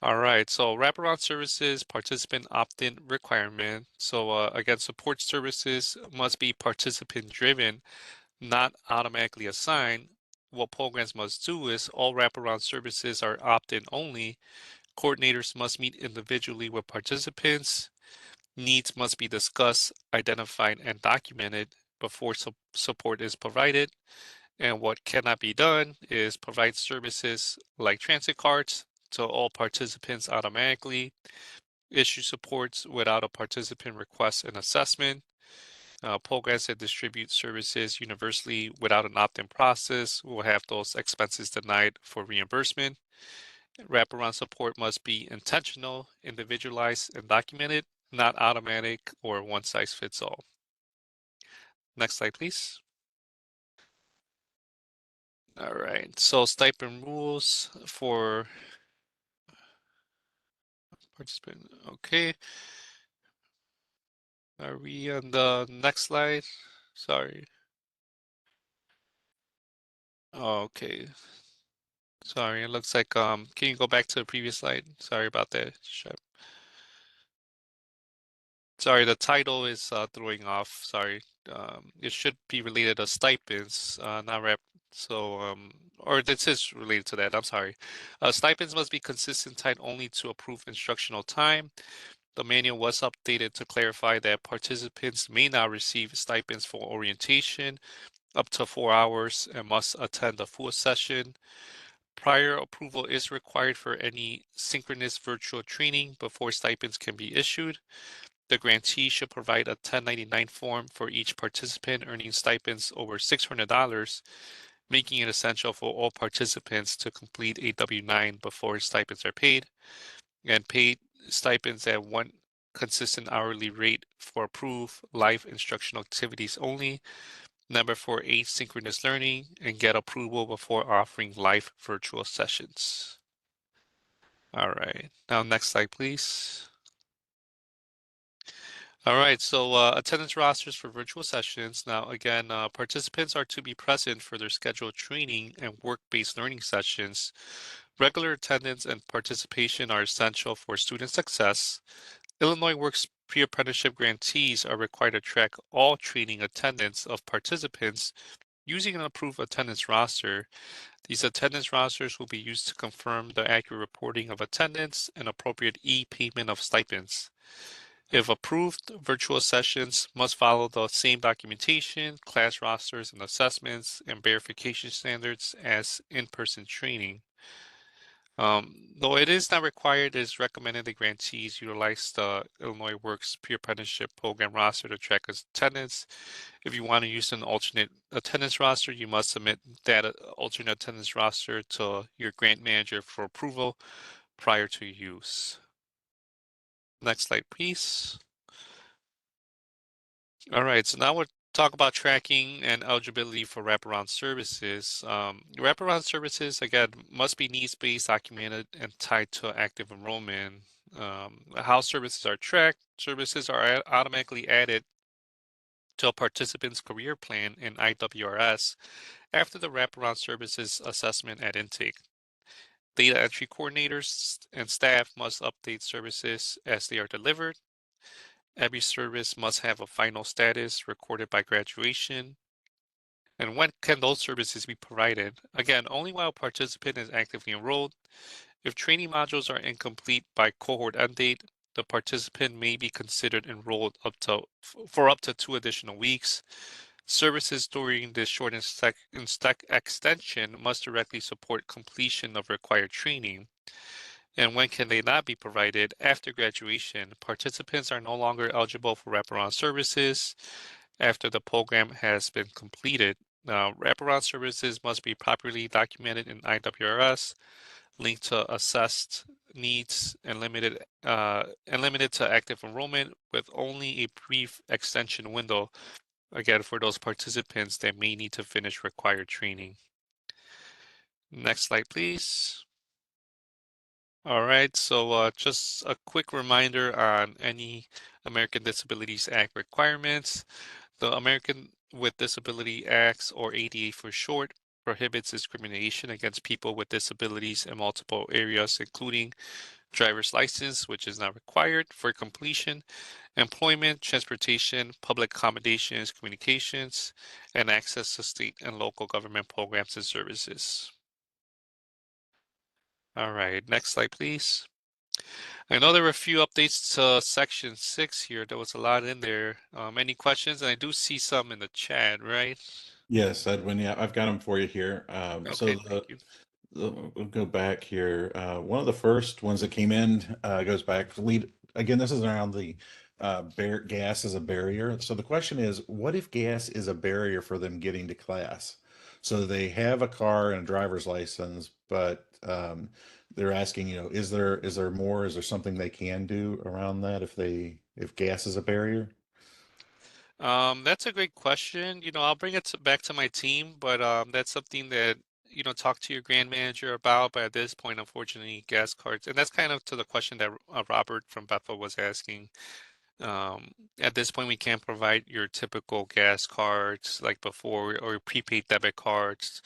All right, so wraparound services, participant opt-in requirement. So again, support services must be participant-driven, not automatically assigned. What programs must do is all wraparound services are opt-in only. Coordinators must meet individually with participants. Needs must be discussed, identified, and documented before support is provided. And what cannot be done is provide services like transit cards to all participants automatically, issue supports without a participant request an assessment. Programs that distribute services universally without an opt-in process will have those expenses denied for reimbursement. Wraparound support must be intentional, individualized, and documented, not automatic or one size fits all. Next slide, please. All right, so stipend rules for participant. Okay, are we on the next slide? Sorry. Okay, sorry, it looks like, can you go back to the previous slide? Sorry about that. Sorry, the title is throwing off. Sorry. It should be related to stipends, not rep. So, or this is related to that. I'm sorry. Stipends must be consistent, tied only to approved instructional time. The manual was updated to clarify that participants may not receive stipends for orientation up to 4 hours and must attend a full session. Prior approval is required for any synchronous virtual training before stipends can be issued. The grantee should provide a 1099 form for each participant earning stipends over $600, making it essential for all participants to complete a W-9 before stipends are paid, and paid stipends at one consistent hourly rate for approved live instructional activities only, never for asynchronous learning, and get approval before offering live virtual sessions. All right, now next slide, please. All right, so attendance rosters for virtual sessions. Now, again, participants are to be present for their scheduled training and work-based learning sessions. Regular attendance and participation are essential for student success. Illinois Works pre-apprenticeship grantees are required to track all training attendance of participants using an approved attendance roster. These attendance rosters will be used to confirm the accurate reporting of attendance and appropriate e-payment of stipends. If approved, virtual sessions must follow the same documentation, class rosters, and assessments and verification standards as in-person training. Though it is not required, it is recommended the grantees utilize the Illinois Works Peer Apprenticeship Program roster to track attendance. If you want to use an alternate attendance roster, you must submit that alternate attendance roster to your grant manager for approval prior to use. Next slide, please. All right, so now we'll talk about tracking and eligibility for wraparound services. Wraparound services, again, must be needs-based, documented, and tied to active enrollment. How services are tracked, services are automatically added to a participant's career plan in IWRS after the wraparound services assessment at intake. Data entry coordinators and staff must update services as they are delivered. Every service must have a final status recorded by graduation. And when can those services be provided? Again, only while a participant is actively enrolled. If training modules are incomplete by cohort end date, the participant may be considered enrolled for up to 2 additional weeks. Services during this short extension must directly support completion of required training. And when can they not be provided? After graduation, participants are no longer eligible for wraparound services after the program has been completed. Now, wraparound services must be properly documented in IWRS, linked to assessed needs, and limited to active enrollment, with only a brief extension window, again, for those participants that may need to finish required training. Next slide, please. All right, so just a quick reminder on any American Disabilities Act requirements. The American with Disability Acts, or ADA for short, prohibits discrimination against people with disabilities in multiple areas, including driver's license, which is not required for completion, employment, transportation, public accommodations, communications, and access to state and local government programs and services. All right, next slide, please. I know there were a few updates to section 6 here. There was a lot in there. Any questions? And I do see some in the chat, right? Yes, Edwin. Yeah, I've got them for you here. Okay, thank you. We'll go back here. One of the first ones that came in goes back to lead. Again, this is around the gas as a barrier. So the question is, what if gas is a barrier for them getting to class? So they have a car and a driver's license, but they're asking, is there more? Is there something they can do around that if gas is a barrier? That's a great question. I'll bring it back to my team, but that's something that, talk to your grand manager about. But at this point, unfortunately, gas cards, and that's kind of to the question that Robert from Bethel was asking. Um, at this point, we can't provide your typical gas cards like before, or prepaid debit cards,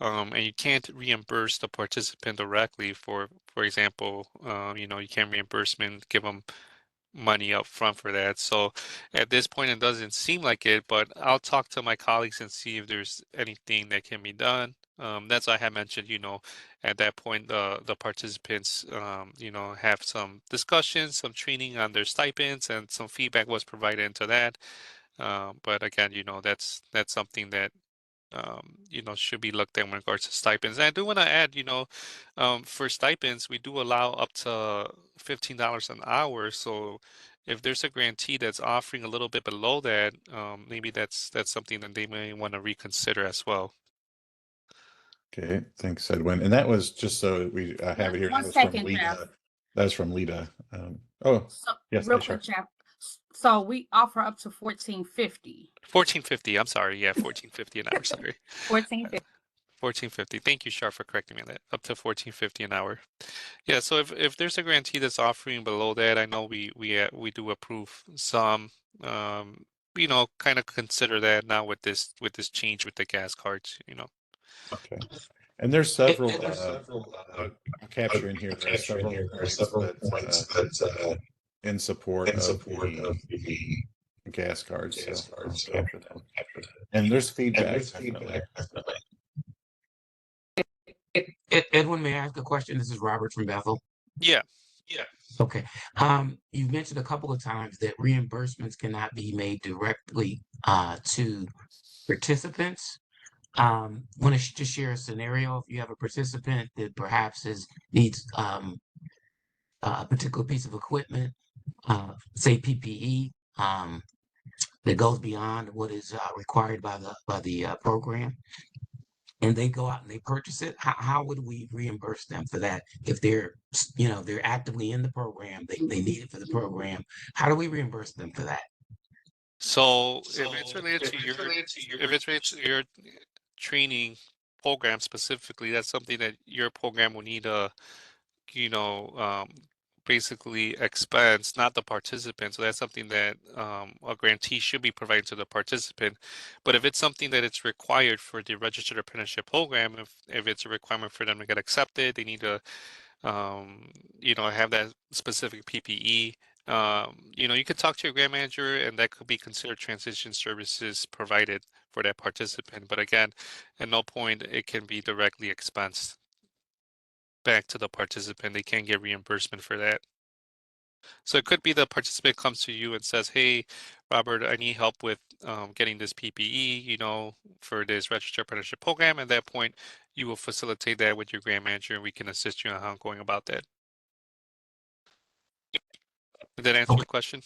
and you can't reimburse the participant directly for example, you can't reimbursement, give them money up front for that. So at this point, it doesn't seem like it, but I'll talk to my colleagues and see if there's anything that can be done. That's why I had mentioned, at that point, the participants, have some discussions, some training on their stipends, and some feedback was provided into that. But again, that's something that should be looked at in regards to stipends. And I do want to add, for stipends, we do allow up to $15 an hour. So if there's a grantee that's offering a little bit below that, maybe that's something that they may want to reconsider as well. Okay, thanks, Edwin. And that was just so we have it here. One That was from second, Lita. Jeff. That was from Lita. So Yes, real hey, sure. quick, Jeff. So we offer up to $14.50. $14.50. I'm sorry. Yeah, $14.50 an hour. Sorry. $14.50. $14.50. Thank you, Shar, for correcting me on that. Up to $14.50 an hour. Yeah. So if there's a grantee that's offering below that, I know we do approve some. Kind of consider that now with this change with the gas cards. Okay. And there's several, There's I'll capture in here, there are several points that in support of the gas cards. So I'll capture that. And there's feedback, definitely. Edwin, may I ask a question? This is Robert from Bethel. Yeah. Okay. You've mentioned a couple of times that reimbursements cannot be made directly to participants. Want to just share a scenario? If you have a participant that perhaps needs a particular piece of equipment, say PPE, that goes beyond what is required by the program, and they go out and they purchase it, how would we reimburse them for that? If they're actively in the program, they need it for the program, how do we reimburse them for that? So if it's related to your training program specifically, that's something that your program will need to, you know, basically expense, not the participant. So that's something that a grantee should be providing to the participant. But if it's something that it's required for the registered apprenticeship program, if it's a requirement for them to get accepted, they need to have that specific PPE. You could talk to your grant manager, and that could be considered transition services provided for that participant. But again, at no point it can be directly expensed back to the participant. They can't get reimbursement for that. So it could be the participant comes to you and says, "Hey, Robert, I need help with getting this PPE, for this registered apprenticeship program." At that point, you will facilitate that with your grant manager, and we can assist you on how going about that. Did that answer Okay. your question?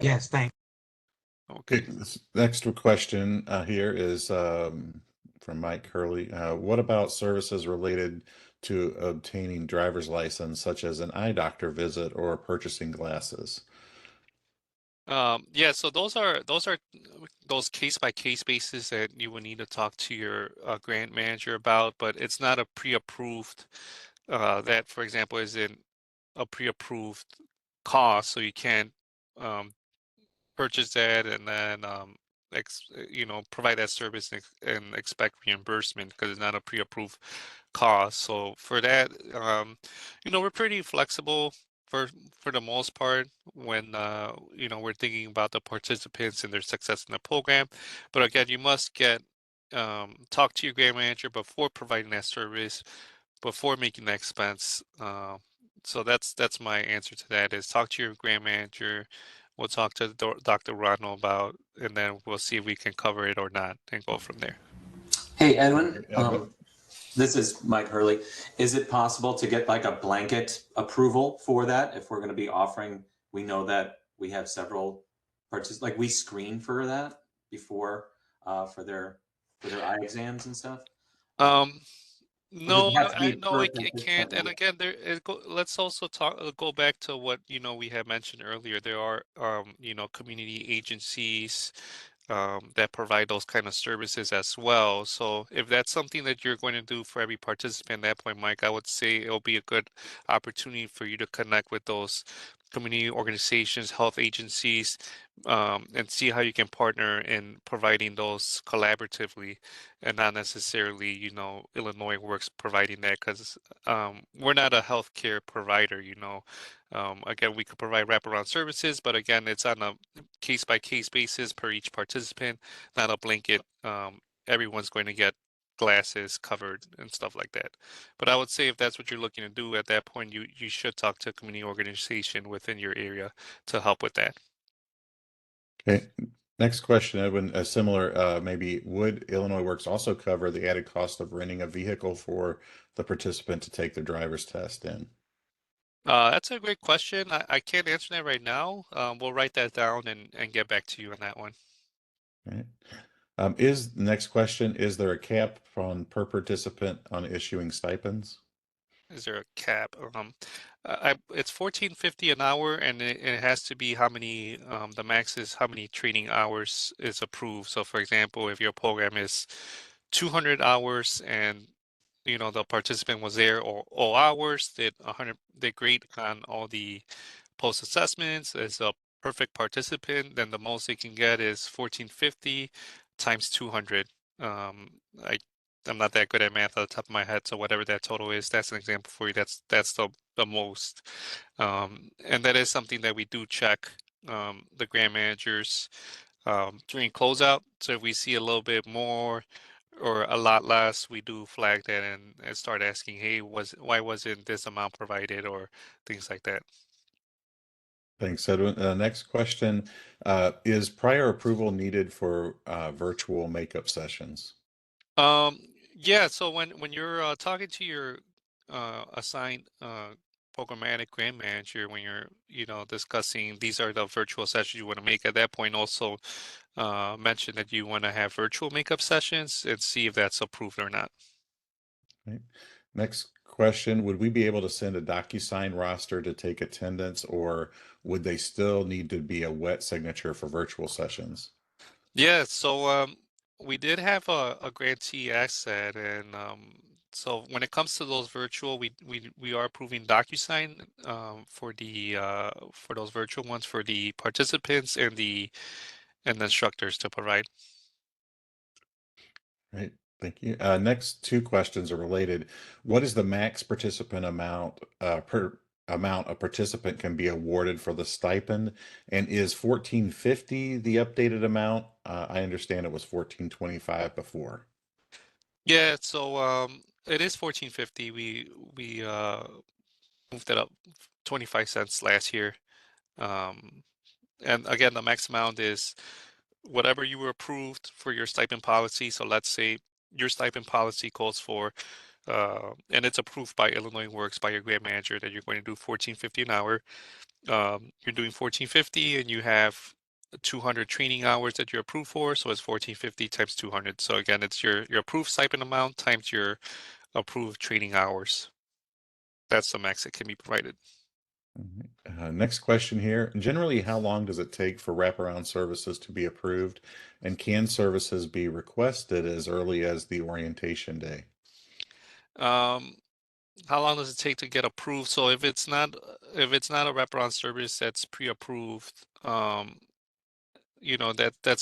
Yes, thank. Okay. This next question here is from Mike Hurley. What about services related to obtaining driver's license, such as an eye doctor visit or purchasing glasses? Yeah, so those case by case basis that you would need to talk to your grant manager about, but it's not a pre-approved that, for example, isn't a pre-approved cost, so you can't um, purchase that and then provide that service and expect reimbursement because it's not a pre-approved cost. So for that, we're pretty flexible for for the most part when we're thinking about the participants and their success in the program. But again, you must get talk to your grant manager before providing that service, before making the expense. So that's my answer to that is talk to your grant manager. We'll talk to Dr. Ronald about, and then we'll see if we can cover it or not and go from there. Hey, Edwin, Edwin? this is Mike Hurley. Is it possible to get like a blanket approval for that if we're going to be offering? We know that we have several participants, like we screen for that before for their eye exams and stuff. No, I know first it can't. And again, let's also go back to what we had mentioned earlier. There are community agencies that provide those kind of services as well. So if that's something that you're going to do for every participant at that point, Mike, I would say it'll be a good opportunity for you to connect with those community organizations, health agencies, and see how you can partner in providing those collaboratively and not necessarily, Illinois Works providing that because we're not a healthcare provider, Again, we could provide wraparound services, but again, it's on a case by case basis per each participant, not a blanket. Everyone's going to get glasses covered and stuff like that. But I would say if that's what you're looking to do at that point, you should talk to a community organization within your area to help with that. Okay. Next question, Edwin, similar, maybe would Illinois Works also cover the added cost of renting a vehicle for the participant to take their driver's test in? That's a great question. I can't answer that right now. We'll write that down and get back to you on that one. Right. Next question, is there a cap on per participant on issuing stipends? Is there a cap? It's $14.50 an hour, and it has to be how many. The max is how many training hours is approved. So, for example, if your program is 200 hours, and the participant was there all hours, did great on all the post assessments, is a perfect participant, then the most they can get is 1450 times 200. Um, I I'm not that good at math at the top of my head, so whatever that total is, that's an example for you. That's the most, and that is something that we do check the grant managers during closeout. So if we see a little bit more or a lot less, we do flag that and start asking, hey, why wasn't this amount provided or things like that. Thanks, Edwin. Next question, is prior approval needed for virtual makeup sessions? Yeah, so when you're talking to your assigned programmatic grant manager, when you're discussing these are the virtual sessions you want to make, at that point also mention that you want to have virtual makeup sessions and see if that's approved or not. Right. Next question, would we be able to send a DocuSign roster to take attendance, or would they still need to be a wet signature for virtual sessions? Yeah, so we did have a grantee asset, and so when it comes to those virtual, we are approving DocuSign for those virtual ones for the participants and the instructors to provide. Right, thank you. Next two questions are related. What is the max participant amount per amount a participant can be awarded for the stipend? And is 1450 the updated amount? I understand it was 1425 before. Yeah, so it is 1450. We moved it up 25 cents last year. And again, the max amount is whatever you were approved for your stipend policy. So let's say your stipend policy calls for, and it's approved by Illinois Works by your grant manager that you're going to do $14.50 an hour. You're doing $14.50 and you have 200 training hours that you're approved for. So it's $14.50 times 200. So again, it's your approved stipend amount times your approved training hours. That's the max that can be provided. Next question here. Generally, how long does it take for wraparound services to be approved? And can services be requested as early as the orientation day? How long does it take to get approved? So if it's not a wraparound service that's pre-approved, that's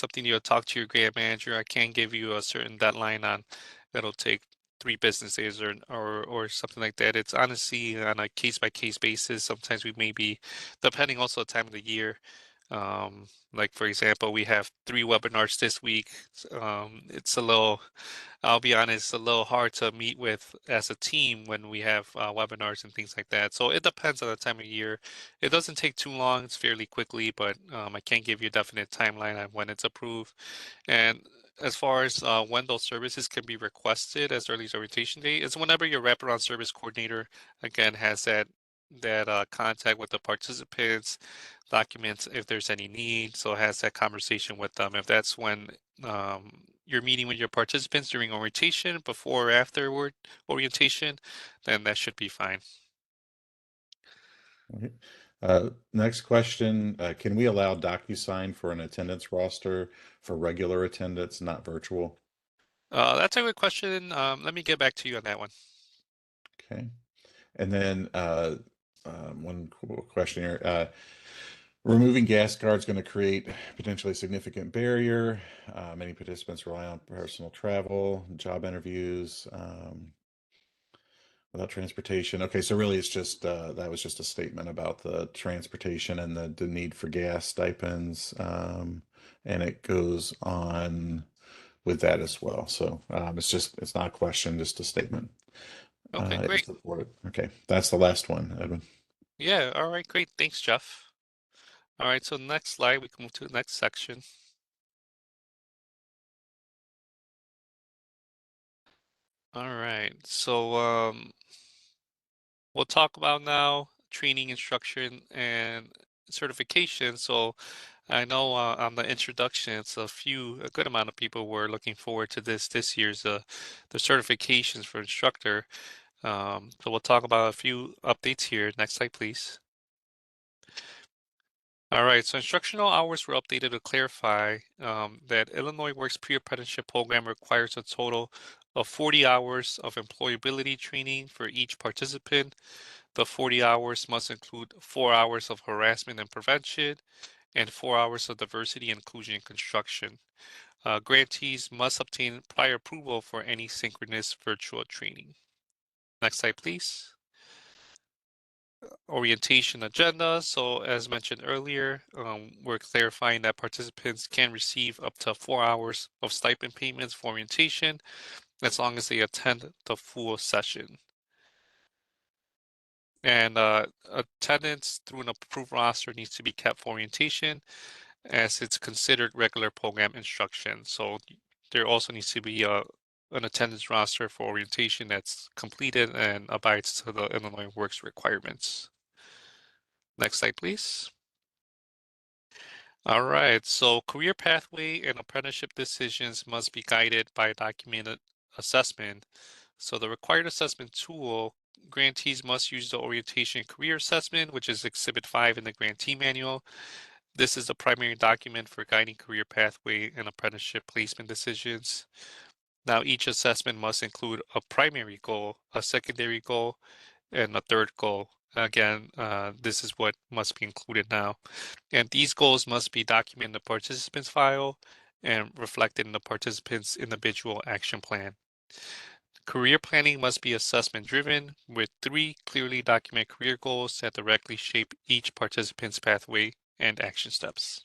something you'll talk to your grant manager. I can't give you a certain deadline on that'll take 3 business days or something like that. It's honestly on a case by case basis. Sometimes we may be, depending also the time of the year. Like for example, we have 3 webinars this week. It's a little, I'll be honest, a little hard to meet with as a team when we have webinars and things like that. So it depends on the time of year. It doesn't take too long. It's fairly quickly, but I can't give you a definite timeline on when it's approved. And as far as when those services can be requested as early as orientation day, is whenever your wraparound service coordinator, again, has that contact with the participants, documents if there's any need, so has that conversation with them. If that's when you're meeting with your participants during orientation, before or afterward orientation, then that should be fine. Okay. Next question. Can we allow DocuSign for an attendance roster for regular attendance, not virtual? That's a good question. Let me get back to you on that one. Okay. And then one question here. Removing gas cards going to create potentially significant barrier. Many participants rely on personal travel, job interviews, without transportation. Okay, so really it's just that was just a statement about the transportation and the need for gas stipends. And it goes on with that as well. So it's not a question, just a statement. Okay, It's great. supported. Okay, that's the last one, Edwin. Yeah, all right, great. Thanks, Jeff. All right, so next slide, we can move to the next section. All right, so we'll talk about now training, instruction, and certification. So I know on the introductions, a good amount of people were looking forward to this year's the certifications for instructor. So we'll talk about a few updates here. Next slide, please. All right, so instructional hours were updated to clarify that Illinois Works pre-apprenticeship program requires a total of 40 hours of employability training for each participant. The 40 hours must include 4 hours of harassment and prevention and 4 hours of diversity, inclusion, and construction. Grantees must obtain prior approval for any synchronous virtual training. Next slide, please. Orientation agenda. So as mentioned earlier, we're clarifying that participants can receive up to 4 hours of stipend payments for orientation as long as they attend the full session. And attendance through an approved roster needs to be kept for orientation as it's considered regular program instruction. So there also needs to be an attendance roster for orientation that's completed and abides to the Illinois Works requirements. Next slide, please. All right, so career pathway and apprenticeship decisions must be guided by a documented assessment. So the required assessment tool, grantees must use the orientation career assessment, which is Exhibit 5 in the grantee manual. This is the primary document for guiding career pathway and apprenticeship placement decisions. Now, each assessment must include a primary goal, a secondary goal, and a third goal. Again, this is what must be included now. And these goals must be documented in the participant's file and reflected in the participant's individual action plan. Career planning must be assessment driven with 3 clearly documented career goals that directly shape each participant's pathway and action steps.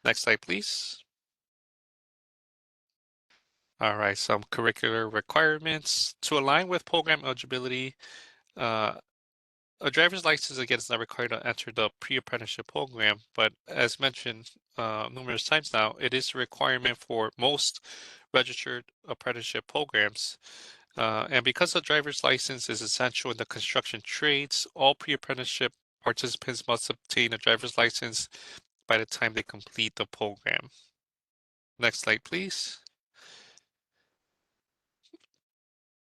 Next slide, please. All right, some curricular requirements. To align with program eligibility, A driver's license, again, is not required to enter the pre-apprenticeship program, but as mentioned numerous times now, it is a requirement for most registered apprenticeship programs. And because a driver's license is essential in the construction trades, all pre-apprenticeship participants must obtain a driver's license by the time they complete the program. Next slide, please.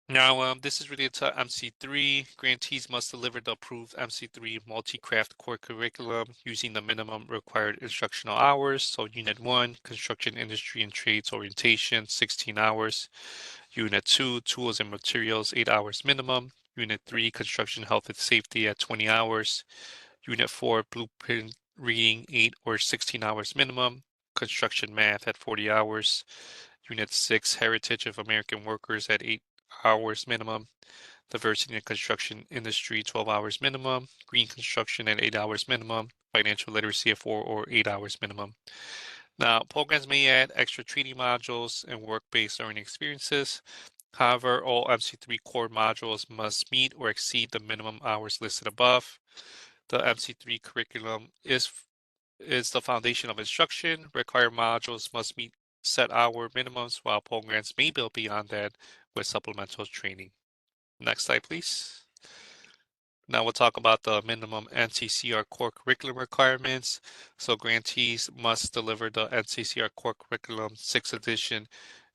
Now, this is related to MC3. Grantees must deliver the approved MC3 multi-craft core curriculum using the minimum required instructional hours. So Unit 1, Construction Industry and Trades Orientation, 16 hours. Unit 2, Tools and Materials, 8 hours minimum. Unit 3, Construction Health and Safety at 20 hours. Unit 4, Blueprint Reading, 8 or 16 hours minimum. Construction Math at 40 hours. Unit 6, Heritage of American Workers at 8 hours minimum. Diversity in construction industry, 12 hours minimum. Green construction at 8 hours minimum. Financial literacy at 4 or 8 hours minimum. Now, programs may add extra training modules and work-based learning experiences. However, all MC3 core modules must meet or exceed the minimum hours listed above. The MC3 curriculum is the foundation of instruction. Required modules must meet set hour minimums, while programs may build beyond that with supplemental training. Next slide, please. Now we'll talk about the minimum NCCR core curriculum requirements. So grantees must deliver the NCCR core curriculum 6th edition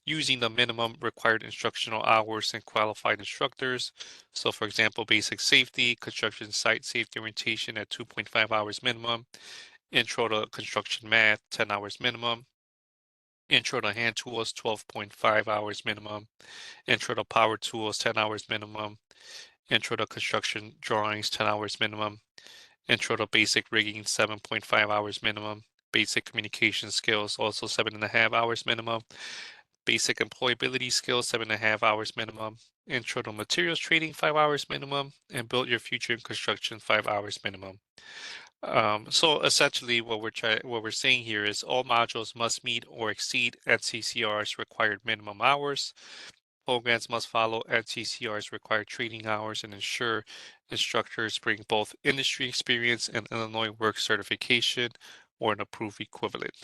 using the minimum required instructional hours and qualified instructors. So for example, basic safety, construction site safety orientation at 2.5 hours minimum, intro to construction math, 10 hours minimum, intro to hand tools, 12.5 hours minimum, intro to power tools, 10 hours minimum, intro to construction drawings, 10 hours minimum, intro to basic rigging, 7.5 hours minimum, basic communication skills, also 7.5 hours minimum, basic employability skills, 7.5 hours minimum, intro to materials trading, 5 hours minimum, and build your future in construction, 5 hours minimum. So essentially what we're saying here is all modules must meet or exceed NCCR's required minimum hours. Programs must follow NCCR's required training hours and ensure instructors bring both industry experience and Illinois Work certification or an approved equivalent.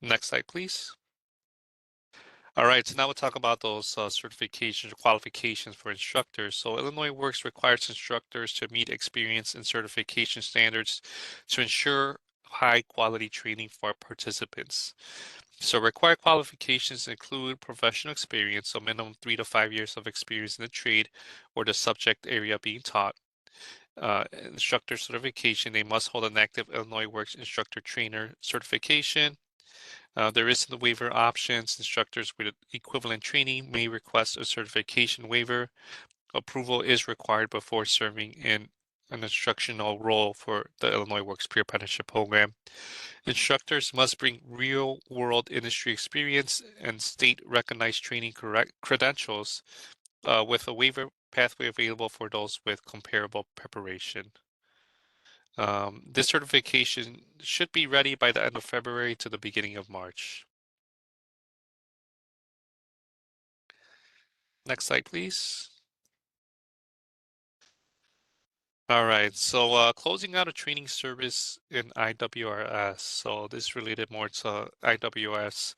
Next slide, please. All right, so now we'll talk about those certifications or qualifications for instructors. So Illinois Works requires instructors to meet experience and certification standards to ensure high quality training for our participants. So required qualifications include professional experience, so minimum 3 to 5 years of experience in the trade or the subject area being taught. Instructor certification, they must hold an active Illinois Works instructor trainer certification. There is the waiver options. Instructors with equivalent training may request a certification waiver. Approval is required before serving in an instructional role for the Illinois Works Peer Apprenticeship Program. Instructors must bring real-world industry experience and state-recognized training credentials with a waiver pathway available for those with comparable preparation. This certification should be ready by the end of February to the beginning of March. Next slide, please. All right, so closing out a training service in IWRS. So this is related more to IWS.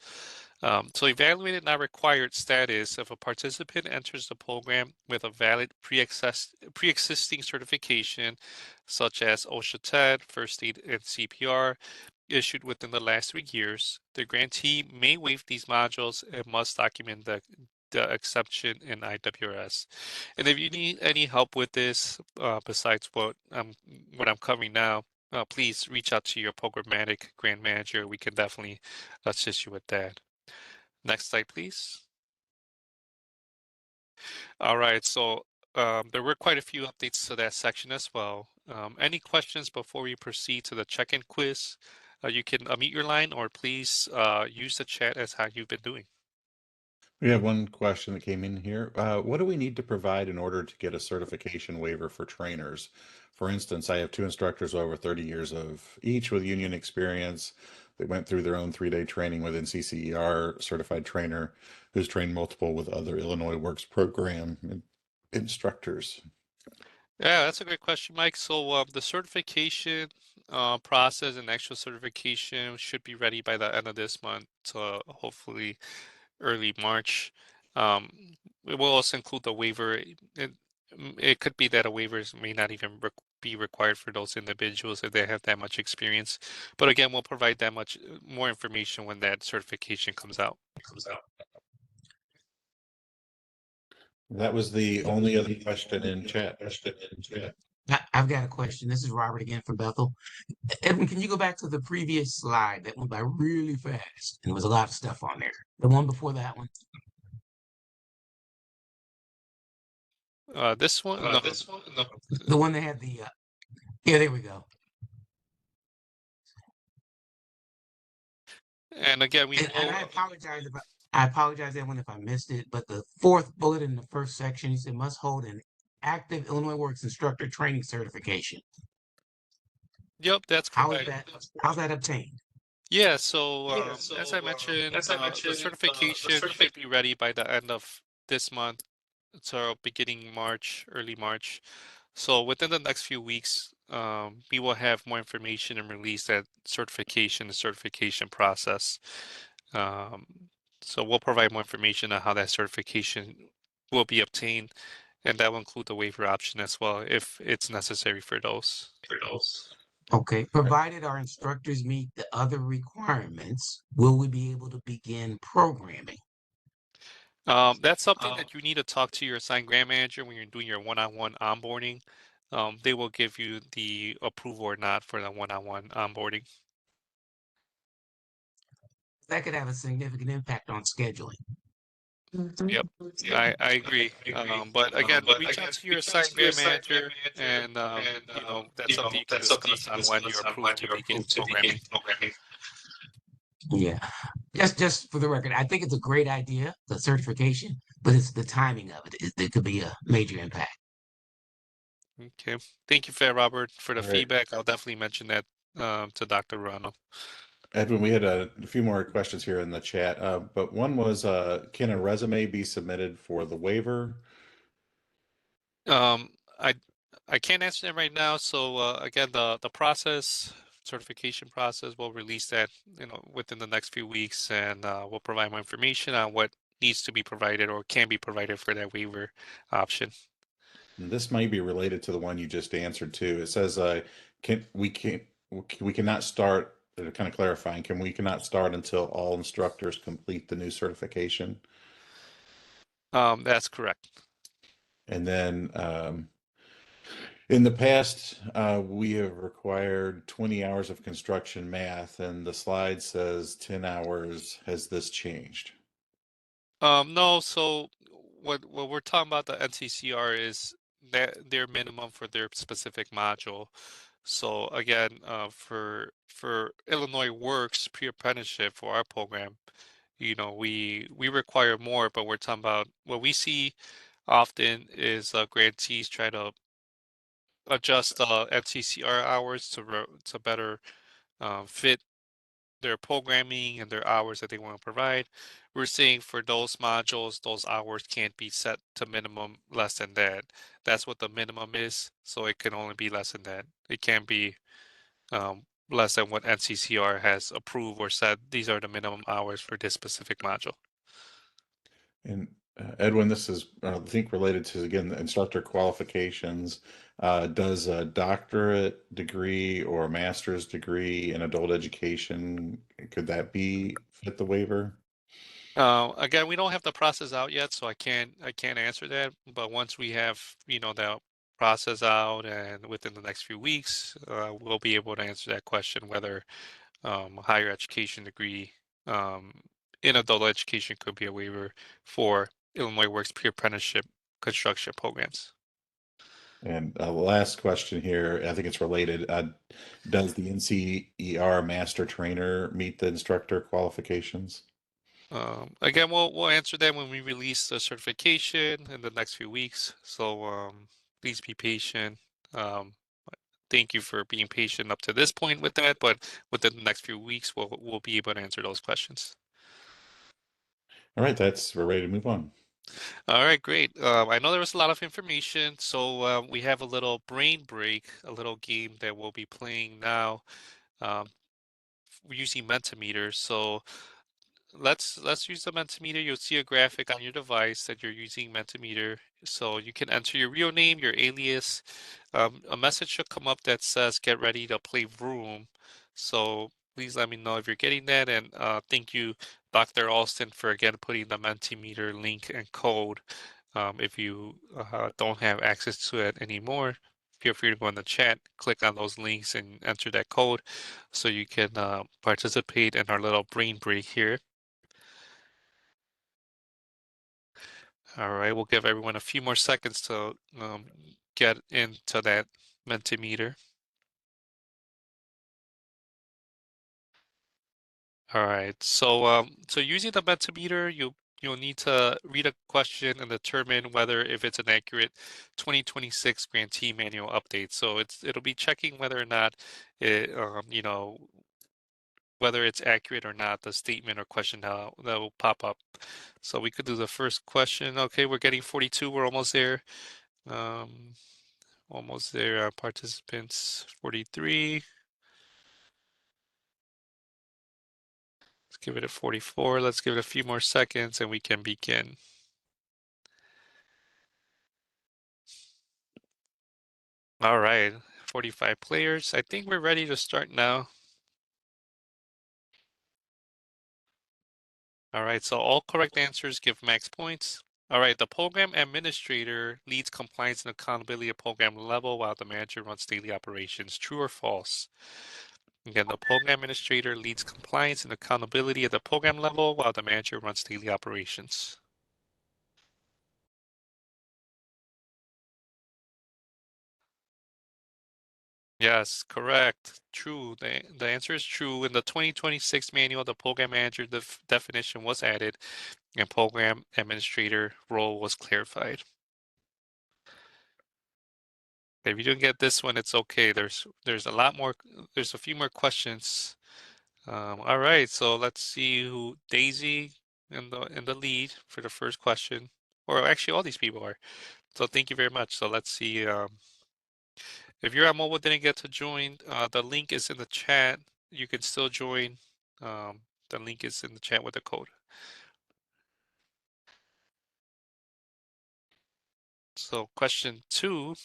So evaluated not required status, if a participant enters the program with a valid pre-existing certification, such as OSHA 10, First Aid and CPR, issued within the last 3 years, the grantee may waive these modules and must document the exception in IWRS. And if you need any help with this, besides what I'm covering now, please reach out to your programmatic grant manager. We can definitely assist you with that. Next slide, please. All right, so there were quite a few updates to that section as well. Any questions before we proceed to the check-in quiz? You can unmute your line or please use the chat as how you've been doing. We have one question that came in here. What do we need to provide in order to get a certification waiver for trainers? For instance, I have 2 instructors with over 30 years of each with union experience. They went through their own 3-day training with NCCER certified trainer who's trained multiple with other Illinois Works program instructors. Yeah, that's a great question, Mike. So the certification process and actual certification should be ready by the end of this month, hopefully early March. Um, it will also include the waiver. It could be that a waiver may not even be required for those individuals if they have that much experience. But again, we'll provide that much more information when that certification comes out. That was the only other question in chat. I've got a question. This is Robert again from Bethel. Edwin, can you go back to the previous slide that went by really fast? And there was a lot of stuff on there. The one before that one. This one, no. The one that had the yeah, there we go. And again, we And will. I apologize, Edwin, if I missed it, but the fourth bullet in the first section, he said must hold an active Illinois Works instructor training certification. Yep, that's correct. How's that obtained? Yeah, so as I mentioned, the certification should be ready by the end of this month, so beginning March, early March. So within the next few weeks, we will have more information and release that certification, the certification process. Um, so we'll provide more information on how that certification will be obtained, and that will include the waiver option as well if it's necessary for those. Okay, provided our instructors meet the other requirements, will we be able to begin programming? That's something that you need to talk to your assigned grant manager when you're doing your one-on-one onboarding. They will give you the approval or not for the one-on-one onboarding. That could have a significant impact on scheduling. Yep, I agree. But again, reach out to your assigned grant manager, and that's something you can discuss on when you're approved to begin programming. Yeah, just for the record, I think it's a great idea, the certification, but it's the timing of it. It could be a major impact. Okay, thank you for that, Robert, for the All right. feedback. I'll definitely mention that to Dr. Rano. Edwin, we had a few more questions here in the chat, but one was, can a resume be submitted for the waiver? Um, I I can't answer that right now. So again, the process, certification process, we'll release that within the next few weeks, and we'll provide more information on what needs to be provided or can be provided for that waiver option. And this might be related to the one you just answered too. It says, we cannot start, kind of clarifying, we cannot start until all instructors complete the new certification? That's correct. And then, in the past, we have required 20 hours of construction math, and the slide says 10 hours. Has this changed? No, so what we're talking about, the NCCR, is that their minimum for their specific module. So again, for Illinois Works pre-apprenticeship for our program, we require more, but we're talking about what we see often is grantees try to adjust NCCR hours to better fit their programming and their hours that they want to provide. We're saying for those modules, those hours can't be set to minimum less than that. That's what the minimum is, so it can only be less than that. It can't be less than what NCCR has approved or said these are the minimum hours for this specific module. And Edwin, this is, I think, related to, again, the instructor qualifications. Does a doctorate degree or a master's degree in adult education, could that be fit the waiver? Again, we don't have the process out yet, so I can't answer that. But once we have, the process out and within the next few weeks, we'll be able to answer that question whether a higher education degree in adult education could be a waiver for Illinois Works peer apprenticeship construction programs. And last question here, I think it's related. Does the NCER master trainer meet the instructor qualifications? Again, we'll answer that when we release the certification in the next few weeks. So please be patient. Thank you for being patient up to this point with that, but within the next few weeks, we'll be able to answer those questions. All right, we're ready to move on. All right, great. I know there was a lot of information, so we have a little brain break, a little game that we'll be playing now, um, using Mentimeter. So let's use the Mentimeter. You'll see a graphic on your device that you're using Mentimeter. So you can enter your real name, your alias. A message should come up that says "Get ready to play Vroom." So please let me know if you're getting that. And thank you, Dr. Alston, for again putting the Mentimeter link and code. If you don't have access to it anymore, feel free to go in the chat, click on those links, and enter that code so you can participate in our little brain break here. All right, we'll give everyone a few more seconds to get into that Mentimeter. All right, so using the Mentimeter, you'll need to read a question and determine whether if it's an accurate 2026 Grantee manual update. So it'll be checking whether or not it whether it's accurate or not, the statement or question that will pop up. So we could do the first question. Okay, we're getting 42. We're almost there. Um, Almost there. Participants 43. Let's give it a 44. Let's give it a few more seconds and we can begin. All right, 45 players. I think we're ready to start now. All right, so all correct answers give max points. All right, the program administrator leads compliance and accountability at program level while the manager runs daily operations. True or false? Again, the program administrator leads compliance and accountability at the program level while the manager runs daily operations. Yes, correct. True. The answer is true. In the 2026 manual, the program manager definition was added and program administrator role was clarified. If you didn't get this one, it's okay. There's a lot more. There's a few more questions. All right, so let's see who Daisy in the lead for the first question, or actually all these people are. So thank you very much. So let's see. If you're on mobile, didn't get to join, the link is in the chat. You can still join. The link is in the chat with the code. So question 2.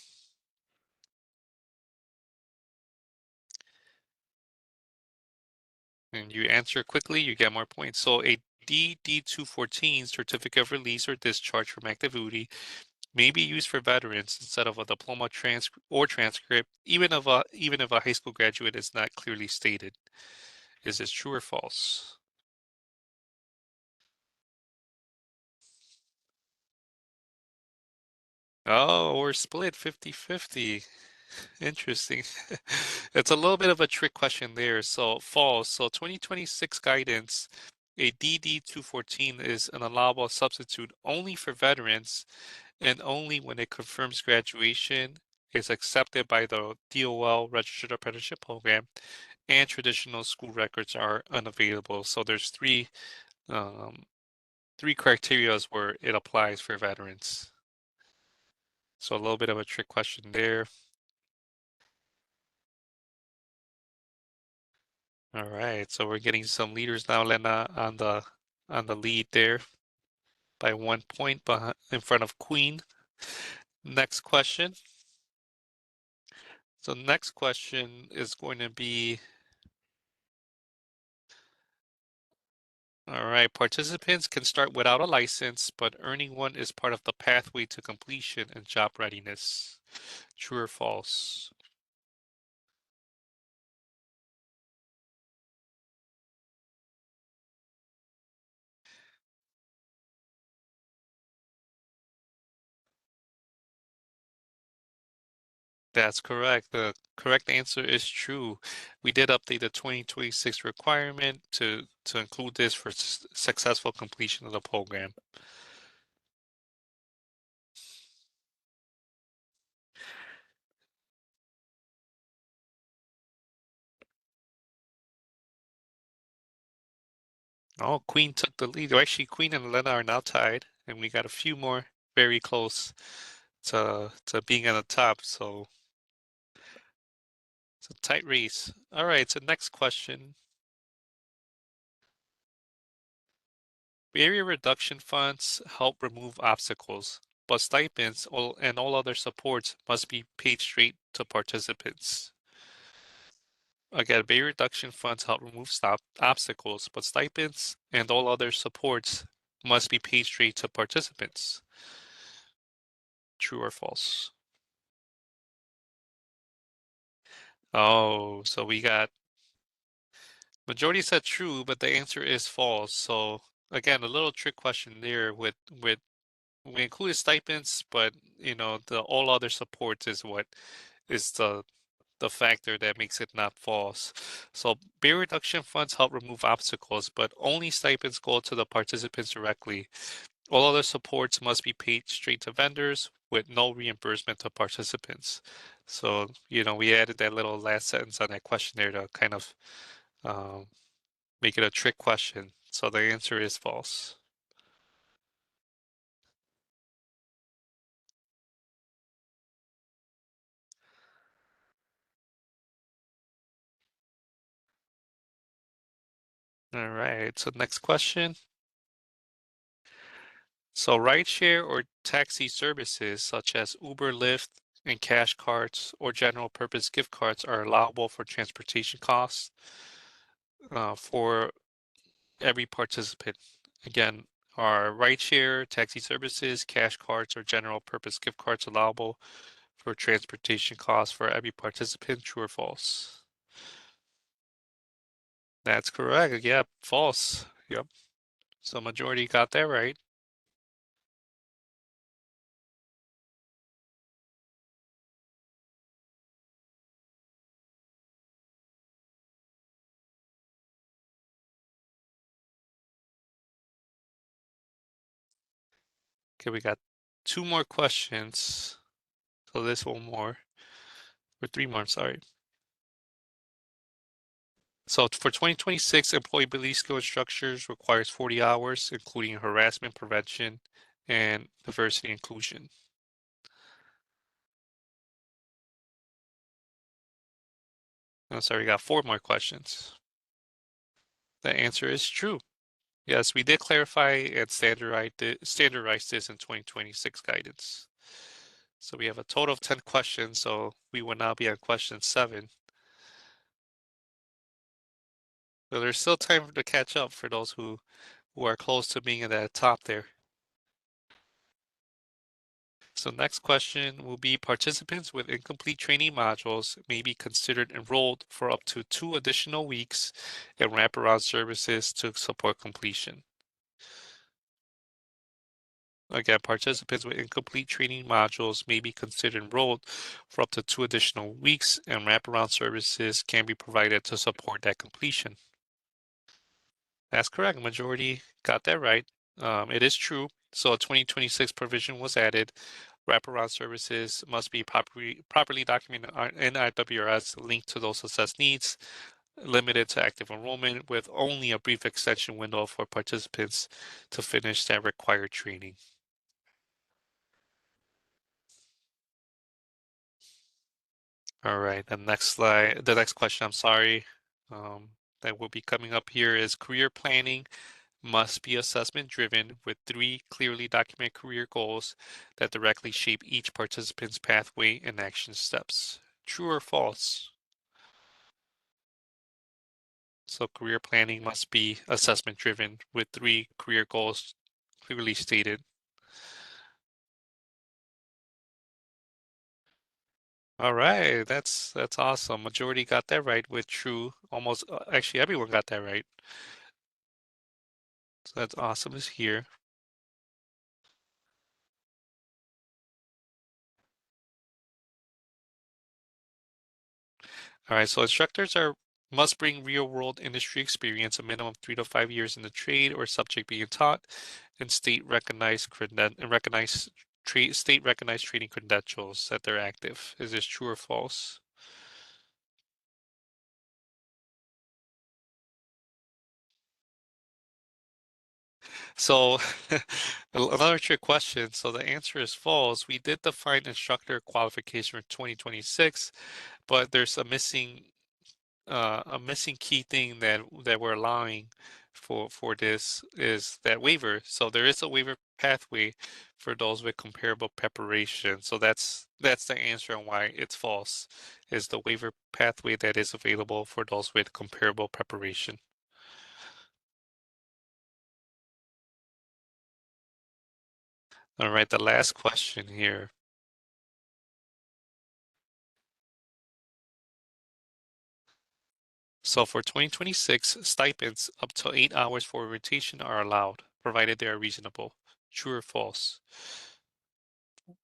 And you answer quickly, you get more points. So a DD-214 certificate of release or discharge from active duty may be used for veterans instead of a diploma transcript, even if a high school graduate is not clearly stated. Is this true or false? Oh, we're split 50-50. Interesting. It's a little bit of a trick question there. So false. So 2026 guidance, a DD-214 is an allowable substitute only for veterans and only when it confirms graduation, is accepted by the DOL Registered Apprenticeship Program, and traditional school records are unavailable. So there's um, three criterias where it applies for veterans. So a little bit of a trick question there. All right, so we're getting some leaders now, Lena, on the lead there by 1 point behind, in front of Queen. Next question. So next question is going to be, all right, participants can start without a license, but earning one is part of the pathway to completion and job readiness. True or false? That's correct. The correct answer is true. We did update the 2026 requirement to include this for successful completion of the program. Oh, Queen took the lead. Actually, Queen and Lena are now tied and we got a few more very close to being at the top. So it's a tight race. All right, so next question. Barrier reduction funds help remove obstacles, but stipends and all other supports must be paid straight to participants. Again, barrier reduction funds help remove obstacles, but stipends and all other supports must be paid straight to participants. True or false? Oh, so we got majority said true, but the answer is false. So again, a little trick question there with we included stipends, but you know the all other supports is what is the factor that makes it not false. So barrier reduction funds help remove obstacles, but only stipends go to the participants directly. All other supports must be paid straight to vendors with no reimbursement to participants. So, you know, we added that little last sentence on that question there to kind of um, make it a trick question. So the answer is false. All right, so next question. So rideshare or taxi services such as Uber, Lyft, and cash cards or general purpose gift cards are allowable for transportation costs for every participant. Again, are rideshare, taxi services, cash cards, or general purpose gift cards allowable for transportation costs for every participant? True or false? That's correct. Yep, false. Yep. So majority got that right. Okay, we got two more questions. So this one more, or three more, I'm sorry. So for 2026, employability skill instructors requires 40 hours, including harassment prevention and diversity inclusion. I'm sorry, we got four more questions. The answer is true. Yes, we did clarify and standardize this in 2026 guidance. So we have a total of 10 questions, so we will now be on question 7. So there's still time to catch up for those who are close to being at that top there. So next question will be participants with incomplete training modules may be considered enrolled for up to 2 additional weeks in wraparound services to support completion. Again, participants with incomplete training modules may be considered enrolled for up to 2 additional weeks, and wraparound services can be provided to support that completion. That's correct. Majority got that right. It is true. So a 2026 provision was added. Wraparound services must be properly documented in IWRS, linked to those assessed needs, limited to active enrollment, with only a brief extension window for participants to finish that required training. All right, the next question, I'm sorry, that will be coming up here is career planning must be assessment driven with 3 clearly documented career goals that directly shape each participant's pathway and action steps. True or false? So career planning must be assessment driven with 3 career goals clearly stated. All right, that's awesome. Majority got that right with true. Almost actually everyone got that right. So that's awesome is here. All right, so instructors must bring real world industry experience, a minimum 3 to 5 years in the trade or subject being taught, and state recognized state recognized training credentials that they're active. Is this true or false? So another trick question. So the answer is false. We did define instructor qualification for 2026, but there's a missing key thing that we're allowing for this is that waiver. So there is a waiver pathway for those with comparable preparation. So that's the answer on why it's false, is the waiver pathway that is available for those with comparable preparation. All right, the last question here. So for 2026, stipends up to 8 hours for rotation are allowed, provided they are reasonable. True or false?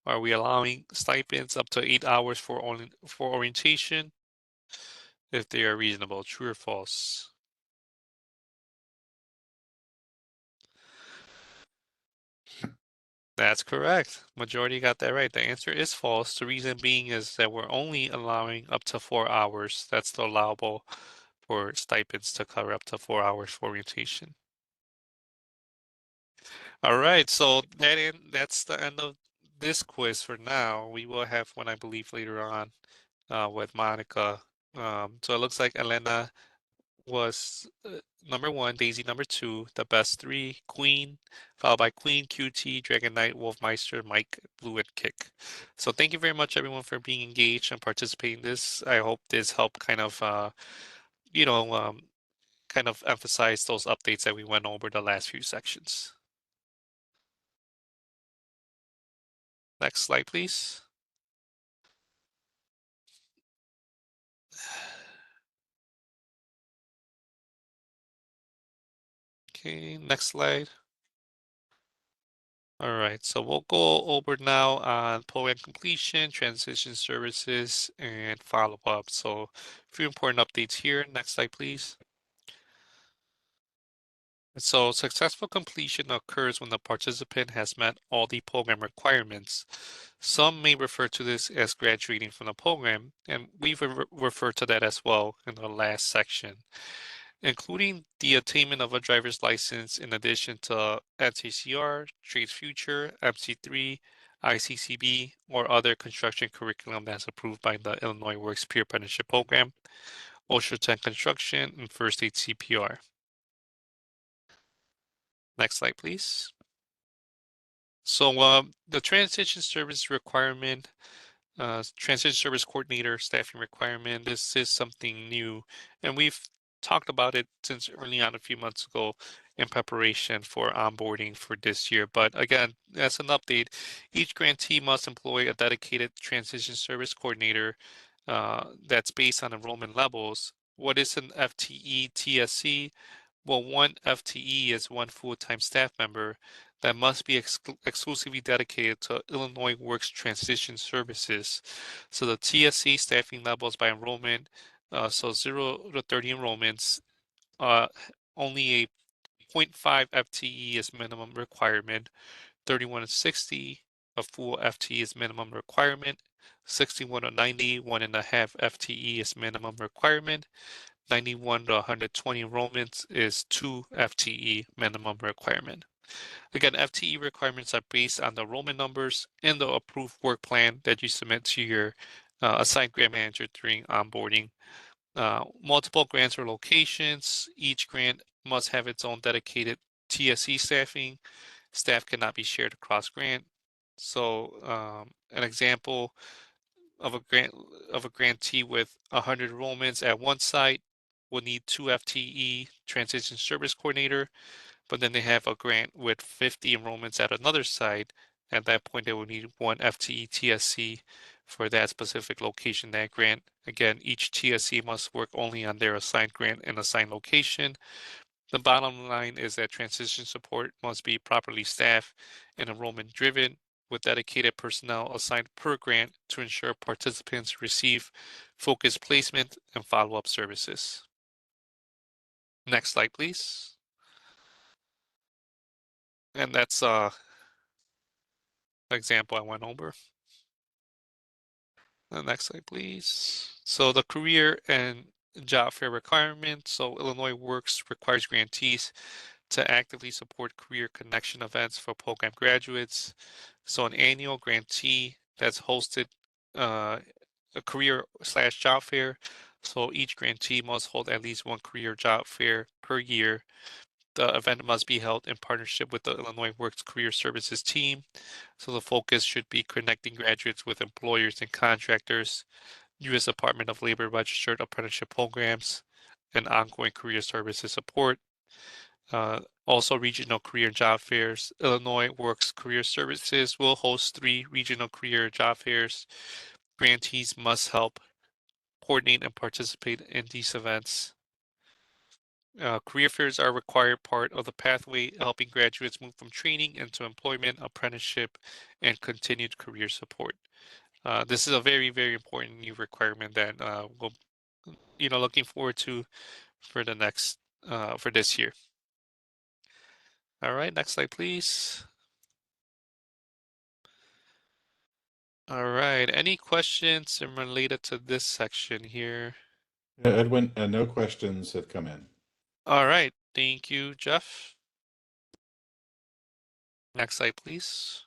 Are we allowing stipends up to 8 hours for orientation if they are reasonable? True or false? That's correct. Majority got that right. The answer is false. The reason being is that we're only allowing up to 4 hours. That's the allowable for stipends to cover up to 4 hours for orientation. All right, so that's the end of this quiz for now. We will have one, I believe, later on with Monica. So it looks like Elena was number one, Daisy number two, the best three, Queen, followed by Queen, QT, Dragon Knight, Wolfmeister, Mike, Blue, and Kick. So thank you very much, everyone, for being engaged and participating in this. I hope this helped kind of, you know, kind of emphasize those updates that we went over the last few sections. Next slide, please. Okay, next slide. All right, so we'll go over now on program completion, transition services, and follow-up. So a few important updates here. Next slide, please. So successful completion occurs when the participant has met all the program requirements. Some may refer to this as graduating from the program, and we've referred to that as well in the last section, including the attainment of a driver's license in addition to NCCR, Trades Future, MC3, ICCB, or other construction curriculum that's approved by the Illinois Works Peer Apprenticeship Program, OSHA 10 Construction, and First Aid CPR. Next slide, please. So the transition service requirement, transition service coordinator staffing requirement, this is something new, and we've talked about it since early on a few months ago in preparation for onboarding for this year. But again, as an update, each grantee must employ a dedicated transition service coordinator that's based on enrollment levels. What is an FTE TSC? Well, one FTE is one full-time staff member that must be exclusively dedicated to Illinois Works Transition Services. So the TSC staffing levels by enrollment, so 0 to 30 enrollments, only a 0.5 FTE is minimum requirement, 31 to 60, a full FTE is minimum requirement, 61 to 90, 1.5 FTE is minimum requirement, 91 to 120 enrollments is 2 FTE minimum requirement. Again, FTE requirements are based on the enrollment numbers and the approved work plan that you submit to your assigned grant manager during onboarding. Multiple grants or locations. Each grant must have its own dedicated TSC staffing. Staff cannot be shared across grant. So an example of a grantee with 100 enrollments at one site will need 2 FTE transition service coordinator, but then they have a grant with 50 enrollments at another site. At that point, they will need 1 FTE TSC for that specific location, that grant. Again, each TSC must work only on their assigned grant and assigned location. The bottom line is that transition support must be properly staffed and enrollment driven with dedicated personnel assigned per grant to ensure participants receive focused placement and follow-up services. Next slide, please. And that's example I went over. The next slide, please. So the career and job fair requirement. So Illinois Works requires grantees to actively support career connection events for program graduates. So an annual grantee that's hosted a career/job fair. So each grantee must hold at least one career job fair per year. The event must be held in partnership with the Illinois Works Career Services team. So the focus should be connecting graduates with employers and contractors, U.S. Department of Labor registered apprenticeship programs, and ongoing career services support. Also, regional career job fairs. Illinois Works Career Services will host 3 regional career job fairs. Grantees must help coordinate and participate in these events. Career fairs are a required part of the pathway, helping graduates move from training into employment, apprenticeship, and continued career support. This is a very, very important new requirement that we'll, looking forward to for the next for this year. All right, next slide, please. All right, any questions related to this section here? Yeah, Edwin, no questions have come in. All right, thank you, Jeff. Next slide, please.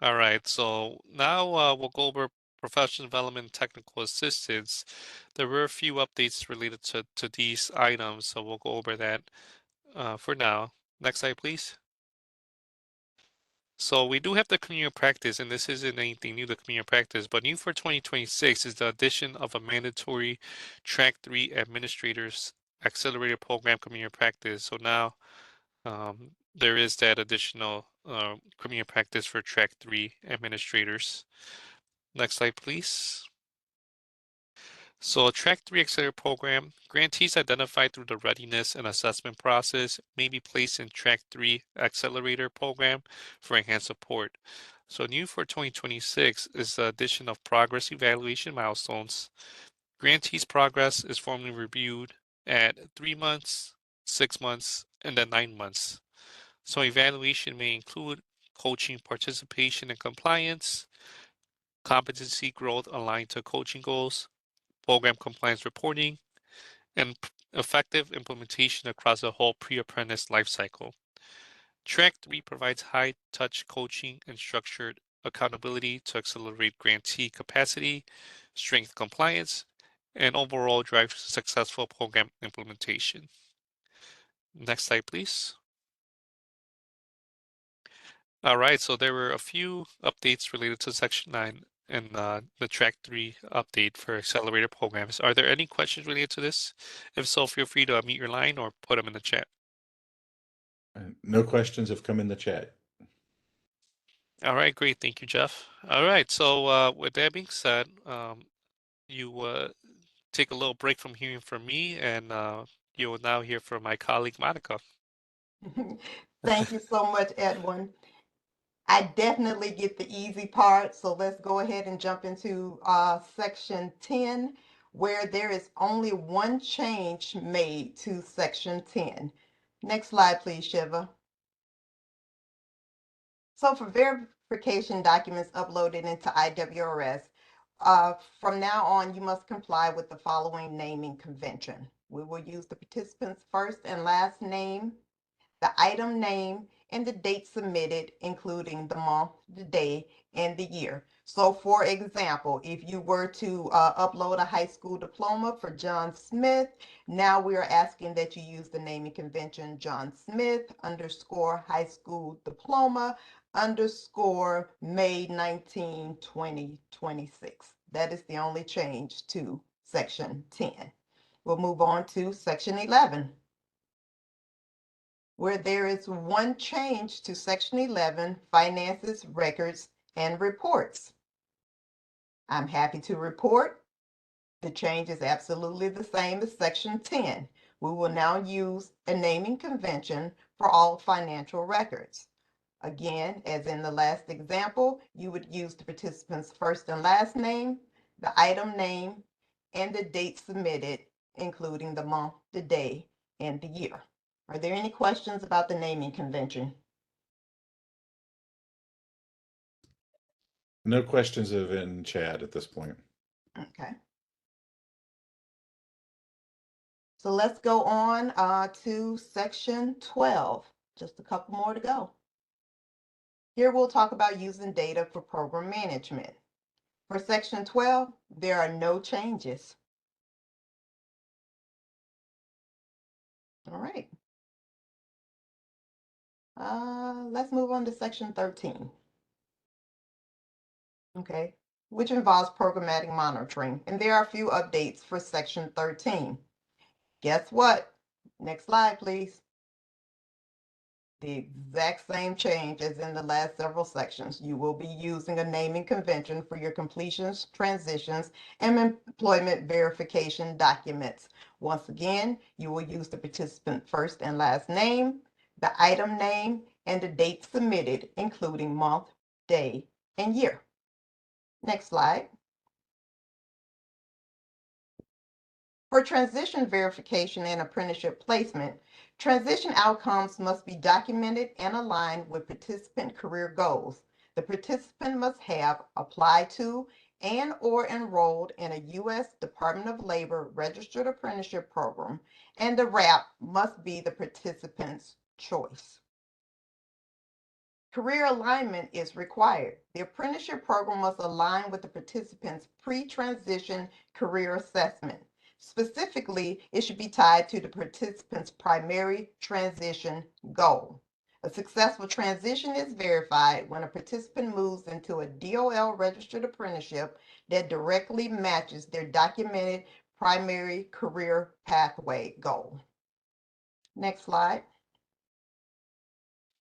All right, so now we'll go over professional development technical assistance. There were a few updates related to these items, so we'll go over that for now. Next slide, please. So we do have the community practice, and this isn't anything new, the community practice, but new for 2026 is the addition of a mandatory Track 3 Administrators Accelerator Program community practice. So now there is that additional community practice for Track 3 administrators. Next slide, please. So a Track 3 Accelerator program, grantees identified through the readiness and assessment process may be placed in Track 3 Accelerator program for enhanced support. So new for 2026 is the addition of progress evaluation milestones. Grantees' progress is formally reviewed at 3 months, 6 months, and then 9 months. So evaluation may include coaching participation and compliance, competency growth aligned to coaching goals, program compliance reporting, and effective implementation across the whole pre-apprentice lifecycle. Track 3 provides high-touch coaching and structured accountability to accelerate grantee capacity, strengthen compliance, and overall drive successful program implementation. Next slide, please. All right, so there were a few updates related to Section 9 and the Track 3 update for accelerator programs. Are there any questions related to this? If so, feel free to unmute your line or put them in the chat. No questions have come in the chat. All right, great. Thank you, Jeff. All right, so with that being said, you take a little break from hearing from me, and you will now hear from my colleague, Monica. Thank you so much, Edwin. I definitely get the easy part, so let's go ahead and jump into section 10, where there is only one change made to section 10. Next slide, please, Shiva. So for verification documents uploaded into IWRS, from now on, you must comply with the following naming convention. We will use the participant's first and last name, the item name, and the date submitted, including the month, the day, and the year. So for example, if you were to upload a high school diploma for John Smith, now we are asking that you use the naming convention John Smith _ high school diploma _ May 19, 2026. That is the only change to section 10. We'll move on to section 11, where there is one change to section 11, finances, records, and reports. I'm happy to report the change is absolutely the same as section 10. We will now use a naming convention for all financial records. Again, as in the last example, you would use the participant's first and last name, the item name, and the date submitted, including the month, the day, and the year. Are there any questions about the naming convention? No questions have been in chat at this point. Okay. So let's go on to section 12. Just a couple more to go. Here we'll talk about using data for program management. For section 12, there are no changes. All right. Let's move on to section 13. Okay, which involves programmatic monitoring. And there are a few updates for section 13. Guess what? Next slide, please. The exact same change as in the last several sections. You will be using a naming convention for your completions, transitions, and employment verification documents. Once again, you will use the participant first and last name, the item name, and the date submitted, including month, day, and year. Next slide. For transition verification and apprenticeship placement, transition outcomes must be documented and aligned with participant career goals. The participant must have applied to and/or enrolled in a U.S. Department of Labor registered apprenticeship program, and the RAP must be the participant's choice. Career alignment is required. The apprenticeship program must align with the participant's pre-transition career assessment. Specifically, it should be tied to the participant's primary transition goal. A successful transition is verified when a participant moves into a DOL registered apprenticeship that directly matches their documented primary career pathway goal. Next slide.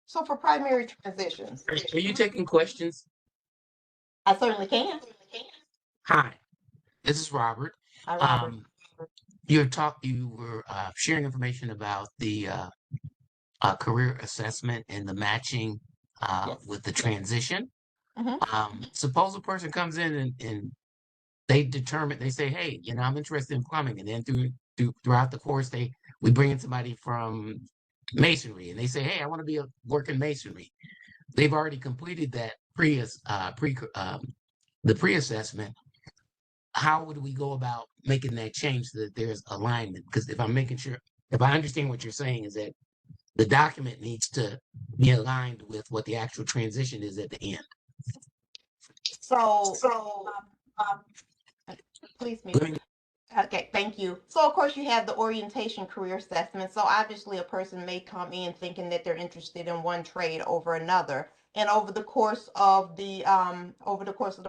So for primary transitions, Are you taking questions? I certainly can. Hi, this is Robert. Hi, Robert. You were sharing information about the career assessment and the matching Yes. with the transition. Mhm. Suppose a person comes in and they say, hey, I'm interested in plumbing, and then throughout the course we bring in somebody from masonry, and they say, hey, I want to work in masonry. They've already completed that the pre-assessment. How would we go about making that change so that there's alignment? Because if I understand what you're saying is that the document needs to be aligned with what the actual transition is at the end. So, please mute. Okay, thank you. So of course you have the orientation career assessment. So obviously a person may come in thinking that they're interested in one trade over another. And over the course of the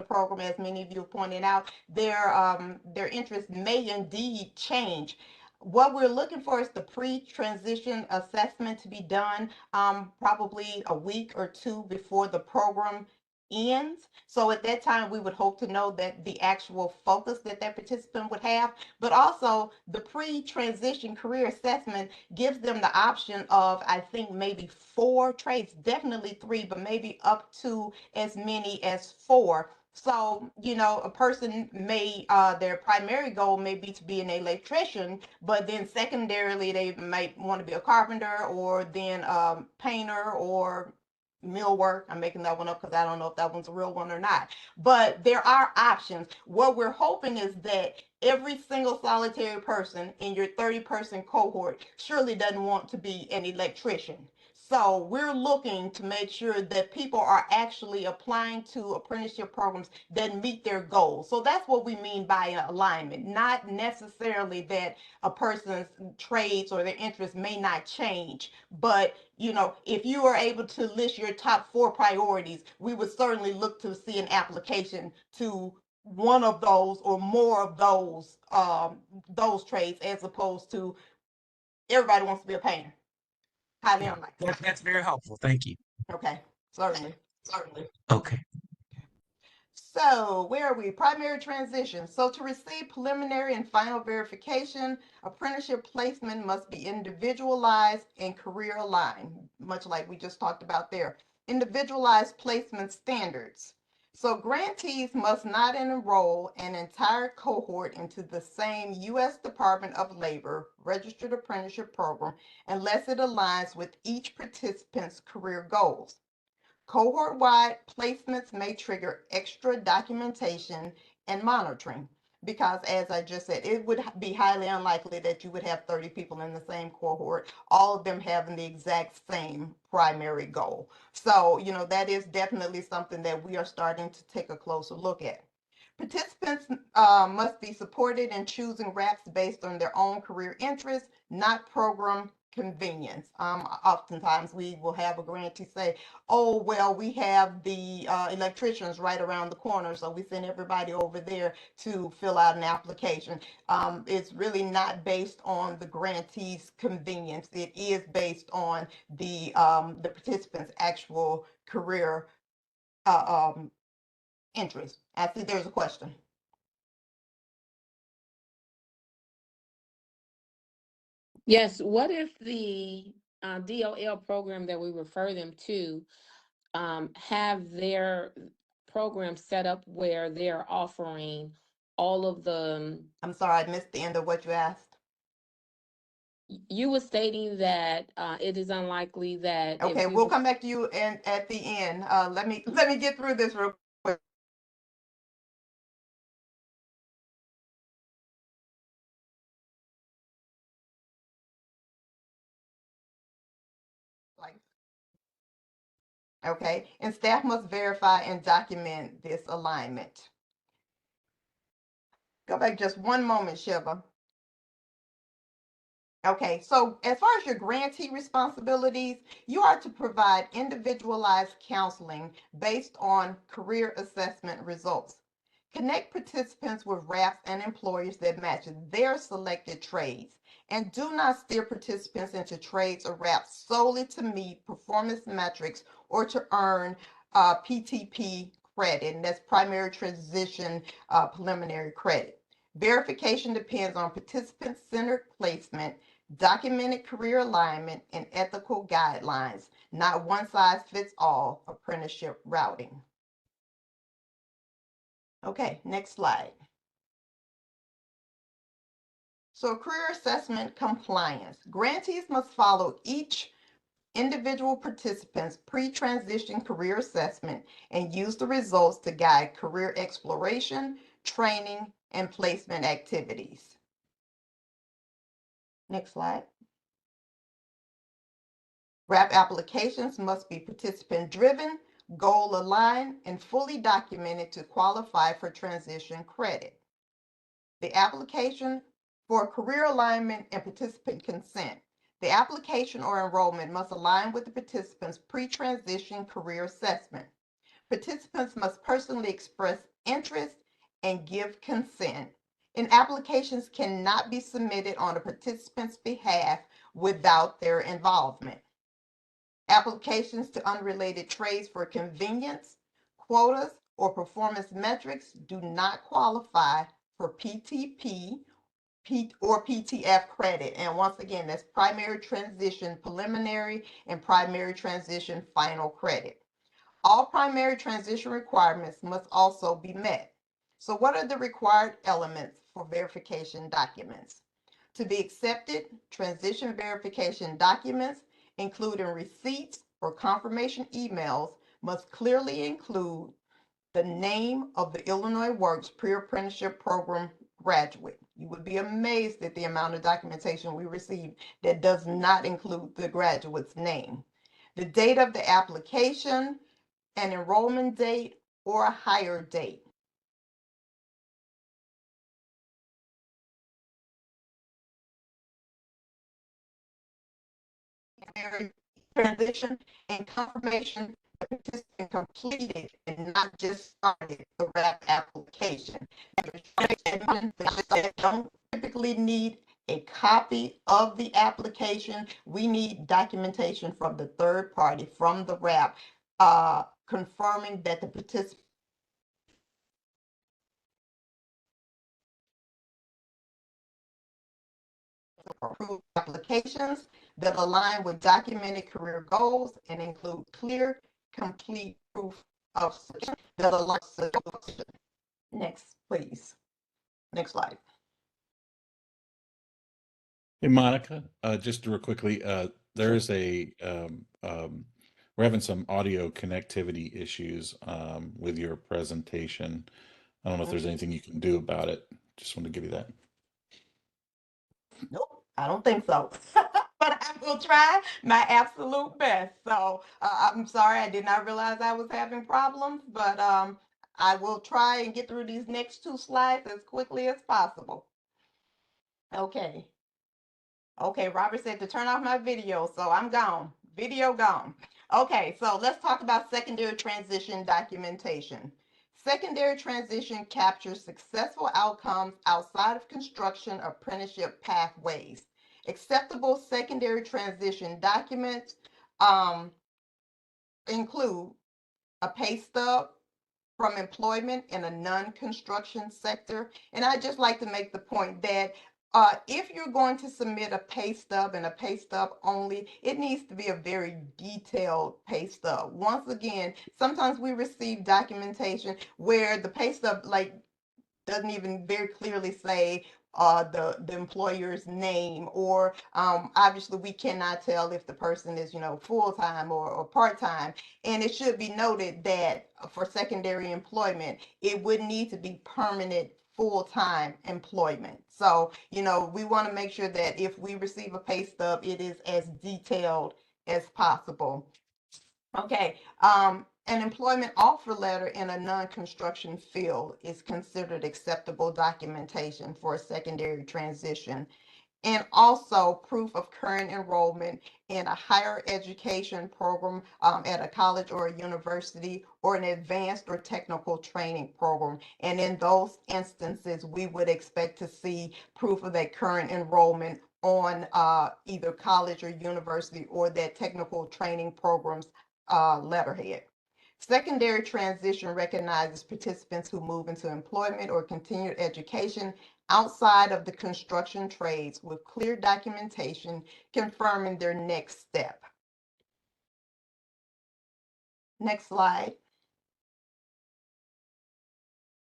program, as many of you have pointed out, their interests may indeed change. What we're looking for is the pre-transition assessment to be done probably a week or two before the program ends. So at that time, we would hope to know that the actual focus that participant would have, but also the pre-transition career assessment gives them the option of, I think, maybe 4 trades, definitely 3, but maybe up to as many as 4. So, a person may, their primary goal may be to be an electrician, but then secondarily, they might want to be a carpenter or then painter or millwork. I'm making that one up because I don't know if that one's a real one or not. But there are options. What we're hoping is that every single solitary person in your 30-person cohort surely doesn't want to be an electrician. So we're looking to make sure that people are actually applying to apprenticeship programs that meet their goals. So that's what we mean by alignment, not necessarily that a person's trades or their interests may not change, but if you are able to list your top 4 priorities, we would certainly look to see an application to one of those or more of those trades, as opposed to everybody wants to be a painter. Highly unlikely. That's very helpful. Thank you. Okay, certainly. Okay. So where are we? Primary transition. So to receive preliminary and final verification, apprenticeship placement must be individualized and career aligned, much like we just talked about there. Individualized placement standards. So grantees must not enroll an entire cohort into the same U.S. Department of Labor registered apprenticeship program unless it aligns with each participant's career goals. Cohort-wide placements may trigger extra documentation and monitoring. because as I just said, it would be highly unlikely that you would have 30 people in the same cohort, all of them having the exact same primary goal. So, that is definitely something that we are starting to take a closer look at. Participants must be supported in choosing RAPs based on their own career interests, not program convenience. Oftentimes we will have a grantee say, oh, well, we have the electricians right around the corner, so we send everybody over there to fill out an application. It's really not based on the grantee's convenience. It is based on the participant's actual career interest. I see there's a question. Yes, what if the DOL program that we refer them to have their program set up where they're offering all of the, I'm sorry, I missed the end of what you asked. you were stating that it is unlikely that if Okay, we we'll were, come back to you and at the end. Let me get through this real quick. Okay, and staff must verify and document this alignment. Go back just one moment, Shiva. Okay, so as far as your grantee responsibilities, you are to provide individualized counseling based on career assessment results. Connect participants with RAPs and employers that match their selected trades, and do not steer participants into trades or RAPs solely to meet performance metrics or to earn PTP credit, and that's primary transition preliminary credit. Verification depends on participant-centered placement, documented career alignment, and ethical guidelines, not one-size-fits-all apprenticeship routing. Okay, next slide. So career assessment compliance. Grantees must follow each individual participant's pre-transition career assessment and use the results to guide career exploration, training, and placement activities. Next slide. RAP applications must be participant-driven, goal-aligned, and fully documented to qualify for transition credit. The application for career alignment and participant consent. The application or enrollment must align with the participant's pre-transition career assessment. Participants must personally express interest and give consent, and applications cannot be submitted on a participant's behalf without their involvement. Applications to unrelated trades for convenience, quotas, or performance metrics do not qualify for PTP or PTF credit. And once again, that's primary transition preliminary and primary transition final credit. All primary transition requirements must also be met. So what are the required elements for verification documents? To be accepted, transition verification documents, including receipts or confirmation emails, must clearly include the name of the Illinois Works Pre-Apprenticeship Program graduate. You would be amazed at the amount of documentation we receive that does not include the graduate's name. The date of the application, an enrollment date, or a hire date. Transition and confirmation the participant completed and not just started the RAP application. That don't typically need a copy of the application. We need documentation from the third party, from the RAP, confirming that the participant approved applications that align with documented career goals and include clear, complete proof of selection that aligns with the goals. Next, please. Next slide. Hey, Monica, just real quickly, there Sure. is we're having some audio connectivity issues with your presentation. I don't know if there's anything you can do about it Just want to give you that. Nope, I don't think so. But I will try my absolute best. So I'm sorry, I did not realize I was having problems, but I will try and get through these next two slides as quickly as possible. Okay. Okay, Robert said to turn off my video, so I'm gone. Video gone. Okay, so let's talk about secondary transition documentation. Secondary transition captures successful outcomes outside of construction apprenticeship pathways. Acceptable secondary transition documents include a pay stub from employment in a non-construction sector. And I just like to make the point that if you're going to submit a pay stub and a pay stub only, it needs to be a very detailed pay stub. Once again, sometimes we receive documentation where the pay stub doesn't even very clearly say the employer's name, or obviously we cannot tell if the person is full-time or part-time. And it should be noted that for secondary employment it would need to be permanent full-time employment. So we want to make sure that if we receive a pay stub, it is as detailed as possible. Okay, an employment offer letter in a non-construction field is considered acceptable documentation for a secondary transition. And also proof of current enrollment in a higher education program at a college or a university, or an advanced or technical training program. And in those instances, we would expect to see proof of that current enrollment on either college or university or that technical training program's letterhead. Secondary transition recognizes participants who move into employment or continued education outside of the construction trades with clear documentation confirming their next step. Next slide.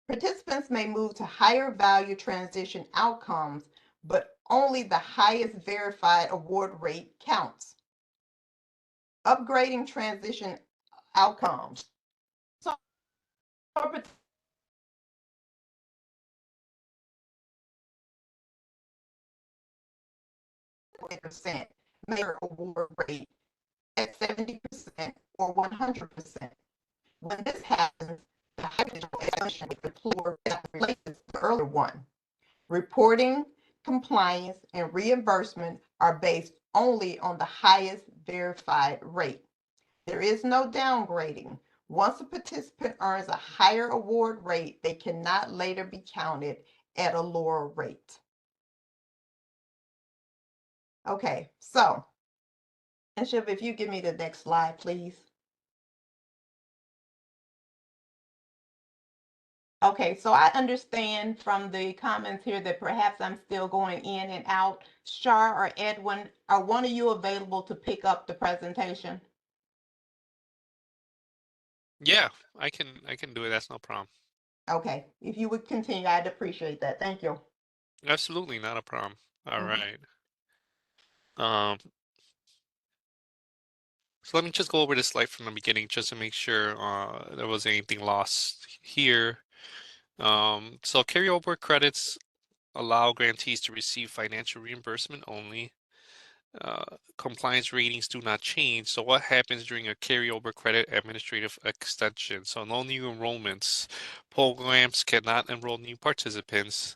Participants may move to higher value transition outcomes, but only the highest verified award rate counts. Upgrading transition outcomes. So percent measure award rate at 70% or 100%. When this happens, the hydrogen expansion with the floor replaces the earlier one. Reporting, compliance, and reimbursement are based only on the highest verified rate. There is no downgrading. Once a participant earns a higher award rate, they cannot later be counted at a lower rate. Okay, so, and Shiv, if you give me the next slide, please. Okay, so I understand from the comments here that perhaps I'm still going in and out. Shar or Edwin, are one of you available to pick up the presentation? Yeah, I can do it. That's no problem. Okay, if you would continue, I'd appreciate that. Thank you. Absolutely not a problem. All Mhm. right. So let me just go over this slide from the beginning just to make sure there was anything lost here. So carryover credits allow grantees to receive financial reimbursement only. Compliance ratings do not change. So what happens during a carryover credit administrative extension? So no new enrollments. Programs cannot enroll new participants.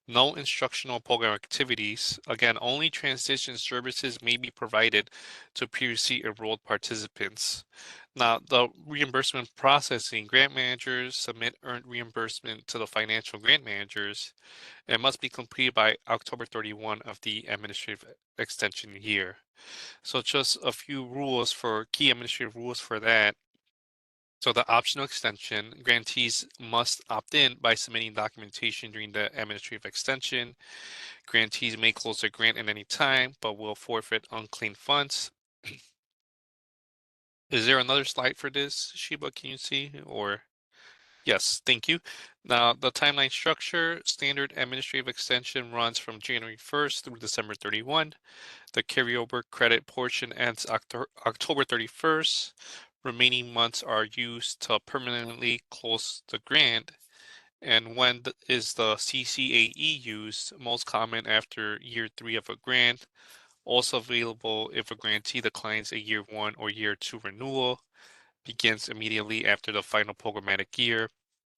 No instructional program activities. Again, only transition services may be provided to previously enrolled participants. Now, the reimbursement processing, grant managers submit earned reimbursement to the financial grant managers. It must be completed by October 31 of the administrative extension year. So just a few rules for key administrative rules for that. So the optional extension, grantees must opt in by submitting documentation during the administrative extension. Grantees may close their grant at any time, but will forfeit unclaimed funds. Is there another slide for this, Sheba? Can you see? Or yes, thank you. Now the timeline structure, standard administrative extension runs from January 1st through December 31. The carryover credit portion ends October 31st. Remaining months are used to permanently close the grant, And when is the CCAE used? Most common after year 3 of a grant. Also available if a grantee declines a year 1 or year 2 renewal. Begins immediately after the final programmatic year.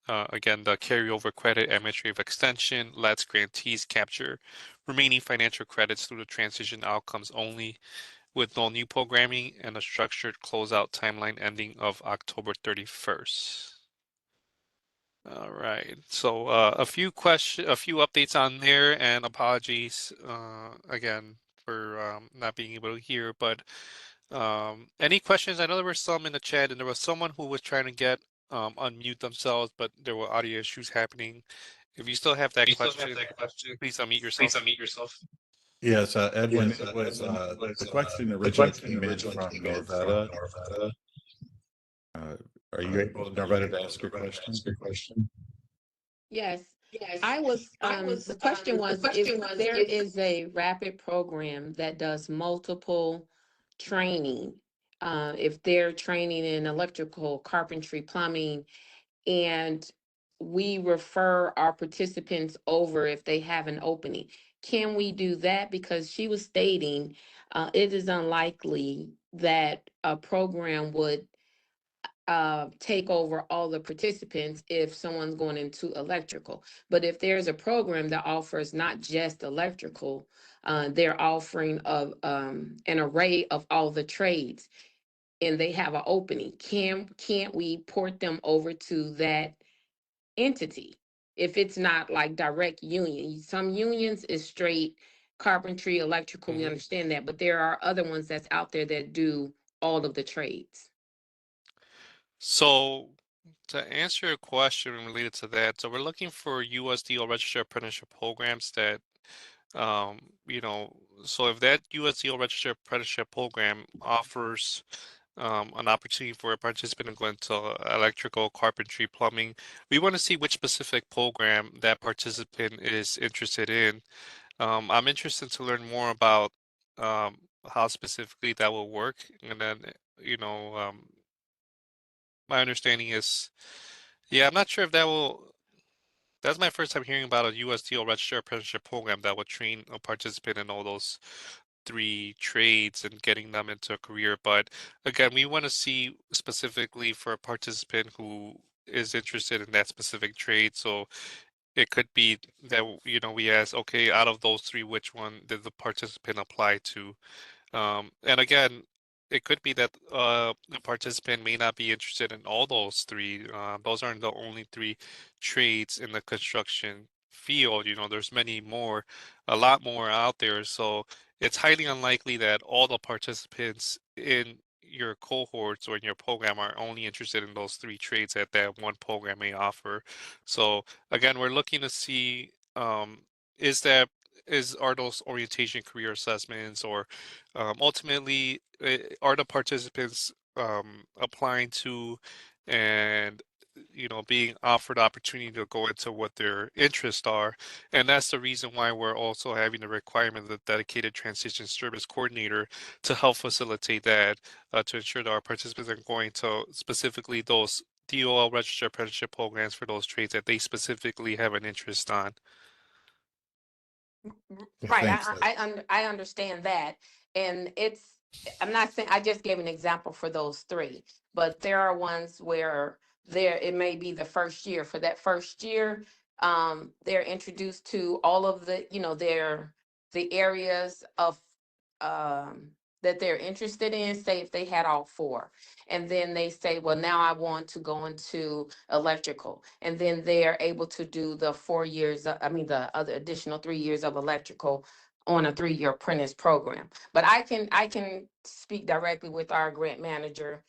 Again, the carryover credit administrative extension lets grantees capture remaining financial credits through the transition outcomes only, with no new programming and a structured closeout timeline ending of October 31st. All right. So a few updates on there, and apologies again for not being able to hear. But any questions? I know there were some in the chat, and there was someone who was trying to get unmute themselves, but there were audio issues happening. If you still have that question, please unmute yourself. Yes, Edwin, it was the question originally came in from Norvetta. Are you able, Norvetta, to ask your question? Yes, I was, the question was if there is a rapid program that does multiple training, if they're training in electrical, carpentry, plumbing, and we refer our participants over if they have an opening. Can we do that? Because she was stating, it is unlikely that a program would take over all the participants if someone's going into electrical. But if there's a program that offers not just electrical, they're offering of an array of all the trades, and they have an opening. Can't we port them over to that entity if it's not like direct union? Some unions is straight carpentry, electrical, we understand that, but there are other ones that's out there that do all of the trades. So to answer your question related to that, so we're looking for USDO registered apprenticeship programs that, you know, so if that USDO registered apprenticeship program offers an opportunity for a participant to go into electrical, carpentry, plumbing, we want to see which specific program that participant is interested in. I'm interested to learn more about how specifically that will work, and then, you know, my understanding is, yeah, I'm not sure if that will. That's my first time hearing about a USDO registered apprenticeship program that would train a participant in all those 3 trades and getting them into a career. But again, we want to see specifically for a participant who is interested in that specific trade. So it could be that, you know, we ask, okay, out of those 3, which one did the participant apply to? And again, it could be that the participant may not be interested in all those 3. Those aren't the only 3 trades in the construction field. You know, there's many more, a lot more out there. So it's highly unlikely that all the participants in your cohorts or in your program are only interested in those 3 trades that that one program may offer. So again, we're looking to see, is that are those orientation career assessments, or ultimately, are the participants applying to and, you know, being offered opportunity to go into what their interests are? And that's the reason why we're also having the requirement of the dedicated transition service coordinator to help facilitate that, to ensure that our participants are going to specifically those DOL registered apprenticeship programs for those trades that they specifically have an interest on. Right, Thanks. I understand that, and I'm not saying, I just gave an example for those 3, but there are ones where it may be the first year. For that first year, they're introduced to all of the, you know, the areas of, that they're interested in, say if they had all 4. And then they say, well, now I want to go into electrical. And then they are able to do the 4 years, the other additional 3 years of electrical on a 3-year apprentice program. But I can speak directly with our grant manager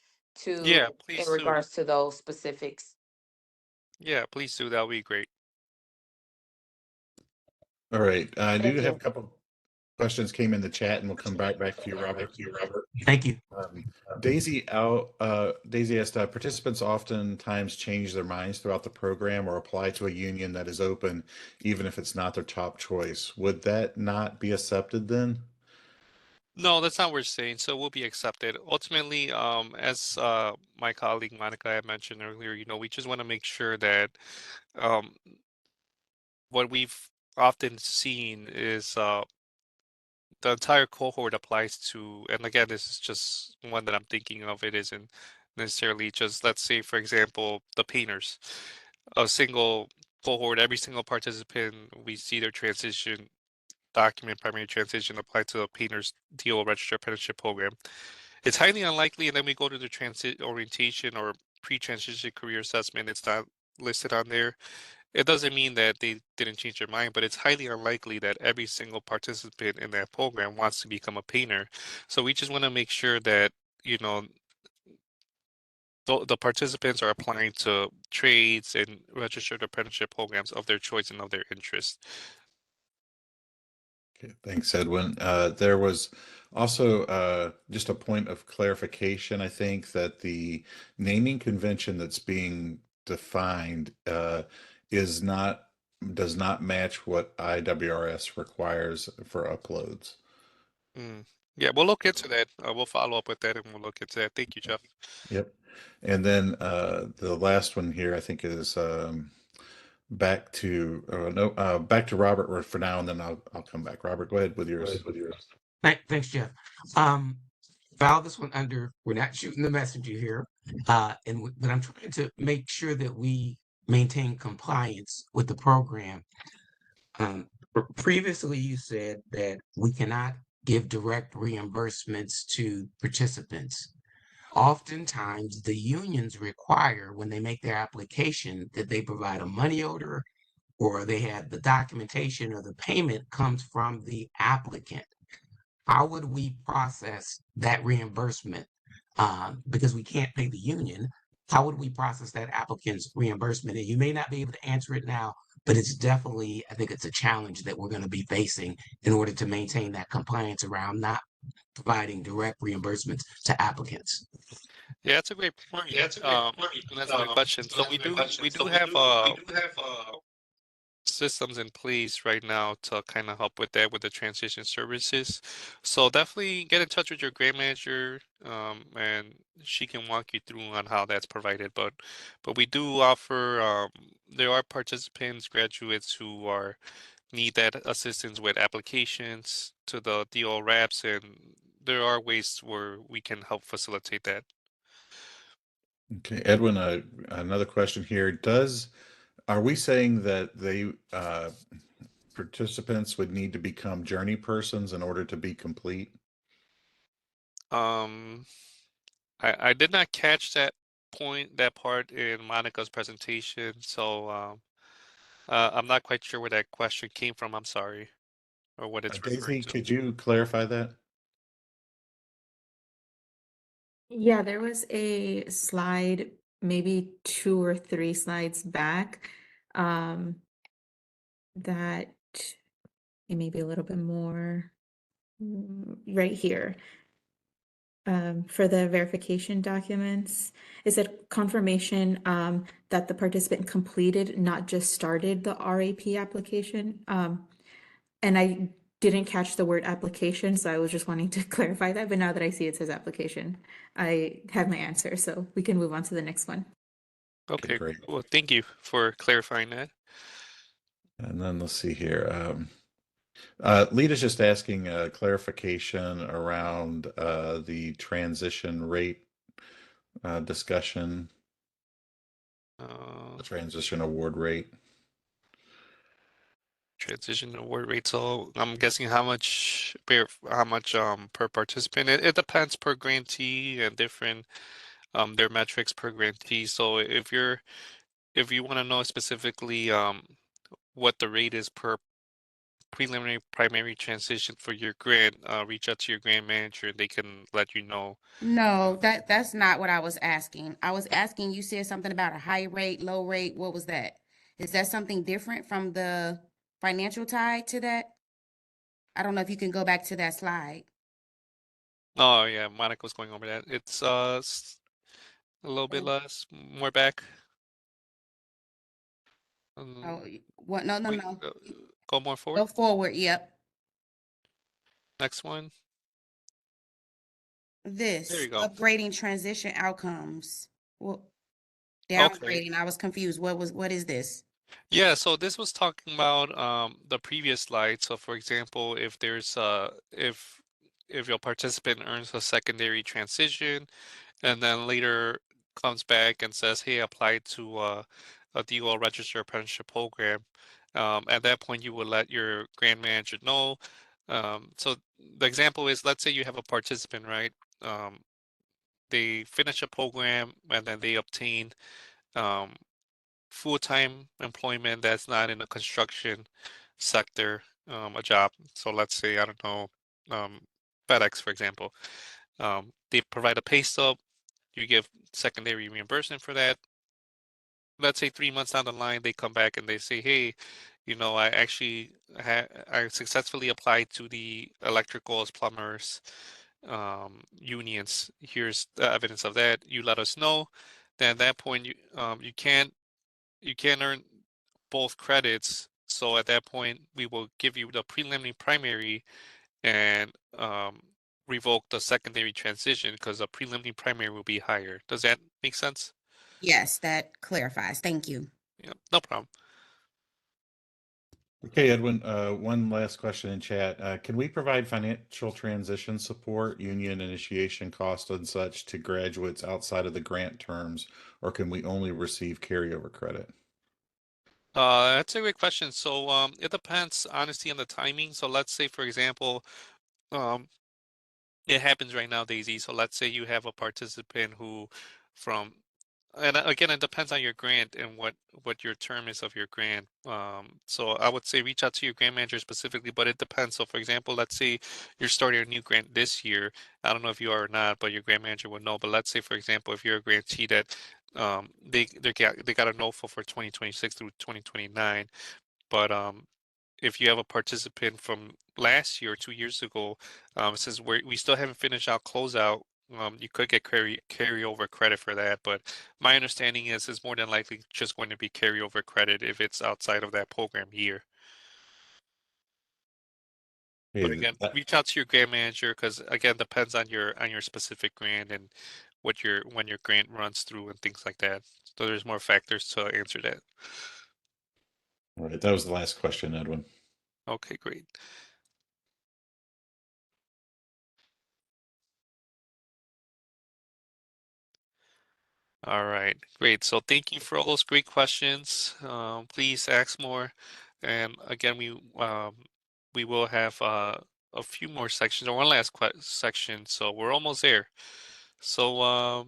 Yeah, in please do. regards to those specifics. Yeah, please do. That would be great. All right. I do Thank have you. a couple questions came in the chat, and we'll come back to you, Robert. Thank you. Daisy asked, participants oftentimes change their minds throughout the program or apply to a union that is open, even if it's not their top choice. Would that not be accepted then? No, that's not what we're saying. So we'll be accepted. Ultimately, as my colleague Monica had mentioned earlier, we just want to make sure that um, what we've often seen is the entire cohort applies to, and again, this is just one that I'm thinking of. It isn't necessarily just, let's say, for example, the painters, a single cohort, every single participant, we see their transition document, primary transition apply to the painters DO register apprenticeship program. It's highly unlikely, and then we go to the transit orientation or pre-transition career assessment. It's not listed on there. It doesn't mean that they didn't change their mind, but it's highly unlikely that every single participant in that program wants to become a painter. So we just want to make sure that, you know, the participants are applying to trades and registered apprenticeship programs of their choice and of their interest. Okay, thanks, Edwin. There was also just a point of clarification. I think that the naming convention that's being defined is not does not match what IWRS requires for uploads. Mm. Yeah, we'll look into that. We'll follow up with that and we'll look into that. Thank you, Jeff. Yep. And then the last one here, I think, is back to no back to Robert for now, and then I'll come back. Robert, go ahead with yours. Thanks, Jeff. File this one under, we're not shooting the messenger here, but I'm trying to make sure that we maintain compliance with the program. Previously, you said that we cannot give direct reimbursements to participants. Oftentimes, the unions require when they make their application that they provide a money order or they have the documentation or the payment comes from the applicant. How would we process that reimbursement? Because we can't pay the union. How would we process that applicant's reimbursement? And you may not be able to answer it now, but it's definitely, I think it's a challenge that we're going to be facing in order to maintain that compliance around not providing direct reimbursements to applicants. Yeah, that's a great point. And that's a good question. So we do have systems in place right now to kind of help with that with the transition services. So definitely get in touch with your grant manager, and she can walk you through on how that's provided. But we do offer there are participants, graduates who are need that assistance with applications to the DO RAPs, and there are ways where we can help facilitate that. Okay, Edwin, another question here. Are we saying that participants would need to become journey persons in order to be complete? Um, I did not catch that part in Monica's presentation, so I'm not quite sure where that question came from. I'm sorry, or what it's referring Daisy, to. could you clarify that? Yeah, there was a slide, maybe 2 or 3 slides back, that it may be a little bit more right here. For the verification documents, it said confirmation that the participant completed, not just started the RAP application. And I didn't catch the word application, so I was just wanting to clarify that. But now that I see it says application, I have my answer, so we can move on to the next one. Okay, Okay, great. well, thank you for clarifying that. And then let's see here. Lita's just asking clarification around the transition rate discussion, Uh, the transition award rate. Transition award rate. So I'm guessing how much per participant. It depends per grantee and different their metrics per grantee. So if you want to know specifically what the rate is per preliminary primary transition for your grant, reach out to your grant manager. They can let you know. No, that's not what I was asking. I was asking, you said something about a high rate, low rate. What was that? Is that something different from the financial tie to that? I don't know if you can go back to that slide. Oh yeah, Monica was going over that. It's a little bit Oh, less, more back. Um, oh, what? No, no, we no. go more forward. Go forward. Yep. Next one. There This you go. upgrading transition outcomes. Well, Okay. downgrading. I was confused. What is this? Yeah, so this was talking about the previous slide. So for example, if your participant earns a secondary transition and then later comes back and says, "Hey, I applied to a DOL registered apprenticeship program," at that point you will let your grant manager know. So the example is, let's say you have a participant, right? Um, they finish a program and then they obtain um, full-time employment that's not in the construction sector, a job. So let's say, I don't know, um, FedEx, for example. They provide a pay stub, you give secondary reimbursement for that. Let's say 3 months down the line, they come back and they say, "Hey, I actually I successfully applied to the electricals, plumbers, unions. Here's the evidence of that. You let us know." Then at that point, you can't earn both credits. So at that point, we will give you the preliminary primary and revoke the secondary transition because the preliminary primary will be higher. Does that make sense? Yes, that clarifies. Thank you. Yeah, no problem. Okay, Edwin, one last question in chat. Can we provide financial transition support, union initiation cost and such to graduates outside of the grant terms, or can we only receive carryover credit? That's a great question. So it depends, honestly, on the timing. So let's say, for example, um, it happens right now, Daisy. So let's say you have a participant who from and again, it depends on your grant and what your term is of your grant. So I would say reach out to your grant manager specifically, but it depends. So for example, let's say you're starting a new grant this year. I don't know if you are or not, but your grant manager would know. But let's say, for example, if you're a grantee that they got a NOFA for 2026 through 2029, but if you have a participant from last year or 2 years ago, since we still haven't finished our closeout, you could get carryover credit for that. But my understanding is it's more than likely just going to be carryover credit if it's outside of that program year. But Okay, again, reach out to your grant manager because again, depends on your specific grant and when your grant runs through and things like that. So there's more factors to answer that. all right, that was the last question, Edwin. Okay, great. All right, great. So thank you for all those great questions. Please ask more. And again, we will have a few more sections or one last section. So we're almost there. So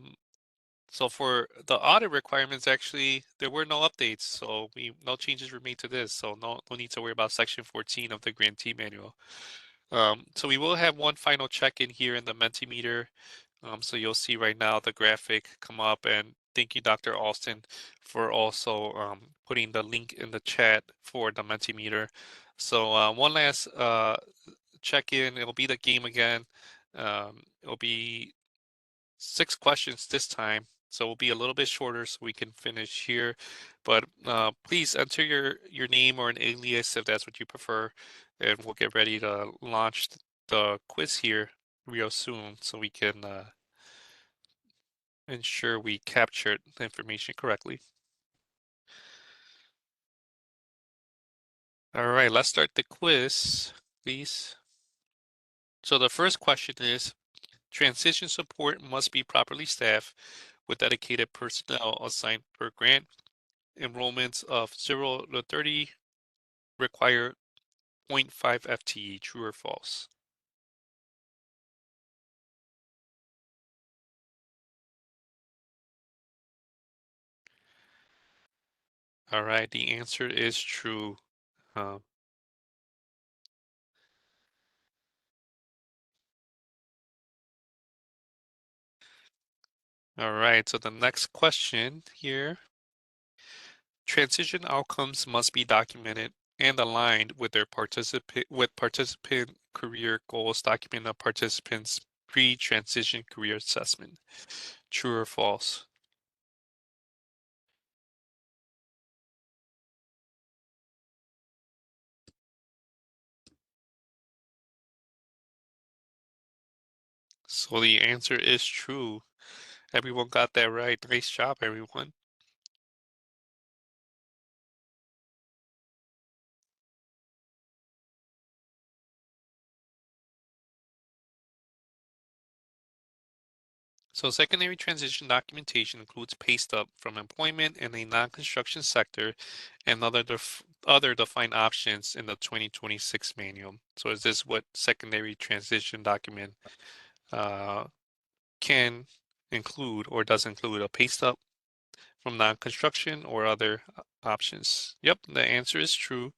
so for the audit requirements, actually, there were no updates. So no changes were made to this. So no need to worry about section 14 of the grantee manual. So we will have one final check-in here in the Mentimeter. So you'll see right now the graphic come up, and thank you, Dr. Alston, for also putting the link in the chat for the Mentimeter. So one last check-in, it'll be the game again. It'll be 6 questions this time, so we'll be a little bit shorter so we can finish here. But please enter your name or an alias if that's what you prefer, and we'll get ready to launch the quiz here real soon so we can ensure we captured the information correctly. All right, let's start the quiz, please. So the first question is, transition support must be properly staffed with dedicated personnel assigned per grant. Enrollments of 0 to 30 require 0.5 FTE, true or false? All right, the answer is true. Um, all right, so the next question here. Transition outcomes must be documented and aligned with participant career goals. Document a participant's pre-transition career assessment. True or false? So the answer is true. Everyone got that right. Nice job, everyone. So secondary transition documentation includes pay stub from employment in a non-construction sector and other defined options in the 2026 manual. So is this what secondary transition document uh, can include or does include a pay stub from non-construction or other options? Yep, the answer is true.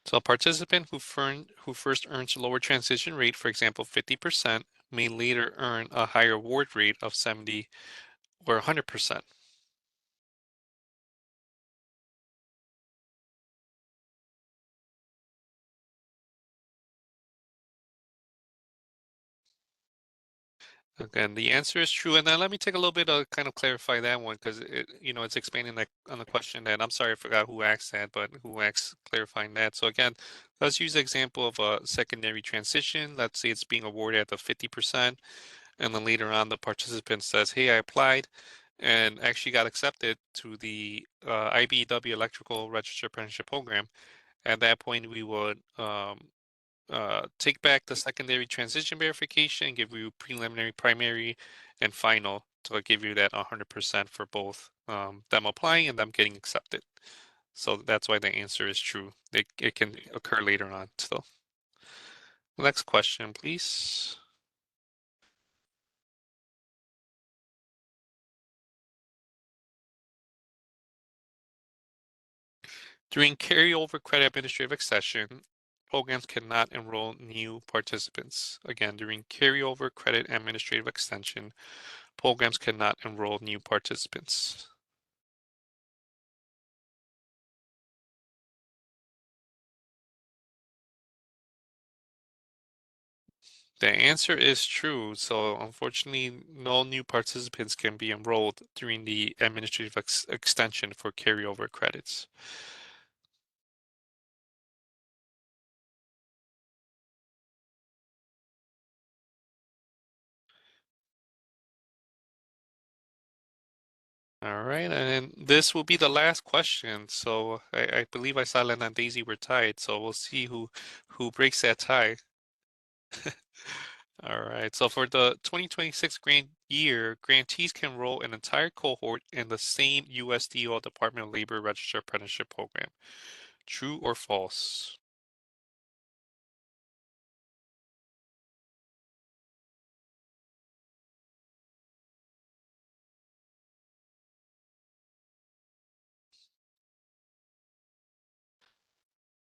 So a participant who first earns a lower transition rate, for example, 50%, may later earn a higher award rate of 70 or 100%. Again, the answer is true. And then let me take a little bit of kind of clarify that one because it's expanding that on the question that I'm sorry I forgot who asked that, but who asked clarifying that. So again, let's use the example of a secondary transition. Let's say it's being awarded at the 50%, and then later on the participant says, "Hey, I applied and actually got accepted to the IBEW Electrical Register Apprenticeship Program." At that point, we would take back the secondary transition verification, give you preliminary, primary, and final to give you that 100% for both them applying and them getting accepted. So that's why the answer is true. It can occur later on still. Next question, please. During carryover credit administrative accession, programs cannot enroll new participants. Again, during carryover credit administrative extension, programs cannot enroll new participants. The answer is true. So unfortunately, no new participants can be enrolled during the administrative extension for carryover credits. All right, and this will be the last question. So I believe I saw Lena and Daisy were tied. So we'll see who breaks that tie. All right, so for the 2026 grant year, grantees can enroll an entire cohort in the same USDO Department of Labor Register Apprenticeship Program. True or false?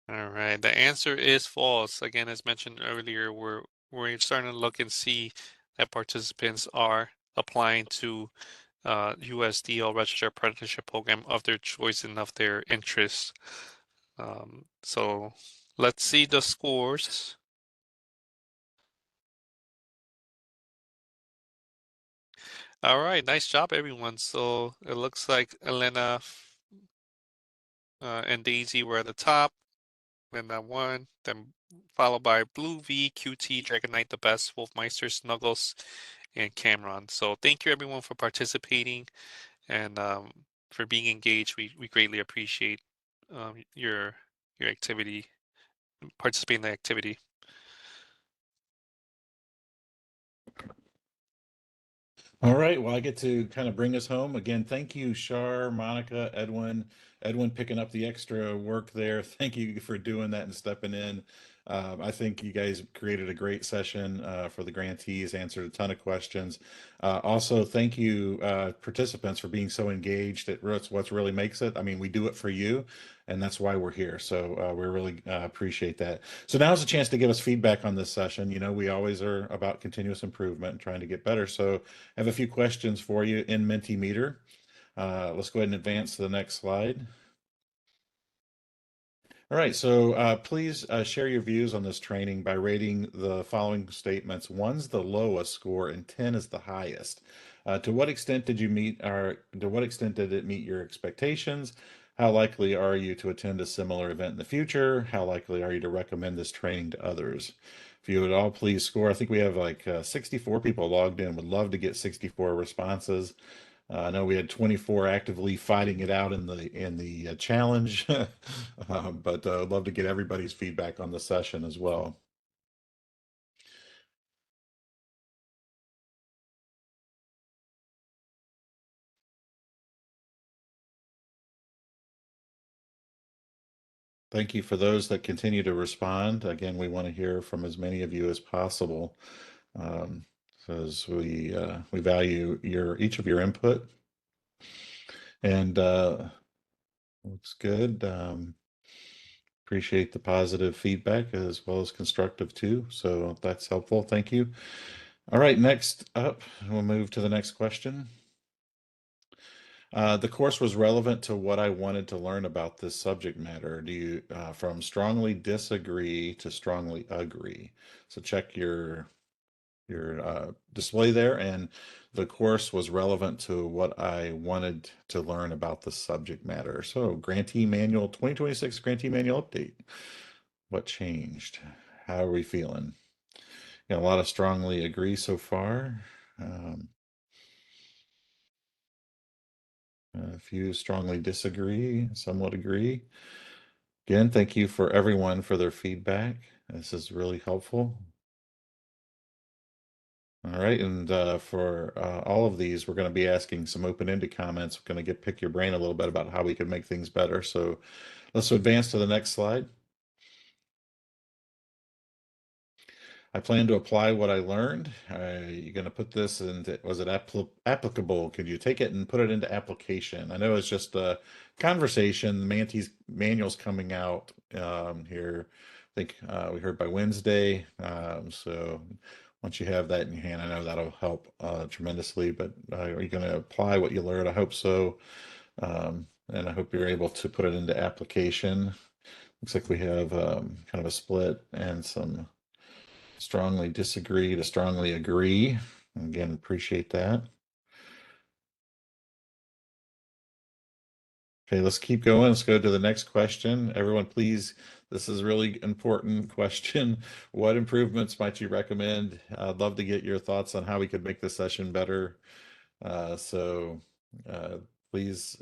All right, the answer is false. Again, as mentioned earlier, we're starting to look and see that participants are applying to USDL Registered Apprenticeship Program of their choice and of their interest. So let's see the scores. All right, nice job, everyone. So it looks like Elena and Daisy were at the top. Linda won, then followed by Blue V, QT, Dragon Knight, the best, Wolfmeister, Snuggles, and Cameron. So thank you everyone for participating and for being engaged. We greatly appreciate your activity, participating in the activity. All right. Well, I get to kind of bring us home again. Thank you, Shar, Monica, Edwin. Edwin picking up the extra work there. Thank you for doing that and stepping in. I think you guys created a great session for the grantees, answered a ton of questions. Also, thank you, participants, for being so engaged. That's what really makes it. I mean, we do it for you, and that's why we're here. So we really appreciate that. So now's a chance to give us feedback on this session. You know, we always are about continuous improvement and trying to get better. So I have a few questions for you in Mentimeter. Let's go ahead and advance to the next slide. All right, so please share your views on this training by rating the following statements. 1's the lowest score and 10 is the highest. To what extent did you meet to what extent did it meet your expectations? How likely are you to attend a similar event in the future? How likely are you to recommend this training to others? If you would all please score, I think we have like 64 people logged in. Would love to get 64 responses. I know we had 24 actively fighting it out in the challenge, but I'd love to get everybody's feedback on the session as well. Thank you for those that continue to respond. Again, we want to hear from as many of you as possible, because we value each of your input. And looks good. Appreciate the positive feedback as well as constructive too. So that's helpful. Thank you. All right, next up, we'll move to the next question. The course was relevant to what I wanted to learn about this subject matter. Do you, from strongly disagree to strongly agree? So check your display there, and the course was relevant to what I wanted to learn about the subject matter. So Grantee Manual 2026 Grantee Manual update. What changed? How are we feeling? Got a lot of strongly agree so far. A few strongly disagree, somewhat agree. Again, thank you for everyone for their feedback. This is really helpful. All right, and for all of these, we're going to be asking some open-ended comments. We're going to pick your brain a little bit about how we can make things better. So let's advance to the next slide. I plan to apply what I learned. You're going to put this into, was it applicable? Could you take it and put it into application? I know it's just a conversation. Mante's manual's coming out here. I think we heard by Wednesday. So once you have that in your hand, I know that'll help tremendously. But are you going to apply what you learned? I hope so. And I hope you're able to put it into application. Looks like we have kind of a split and some strongly disagree to strongly agree. Again, appreciate that. Okay, let's keep going. Let's go to the next question. Everyone, please, this is a really important question. What improvements might you recommend? I'd love to get your thoughts on how we could make this session better. Please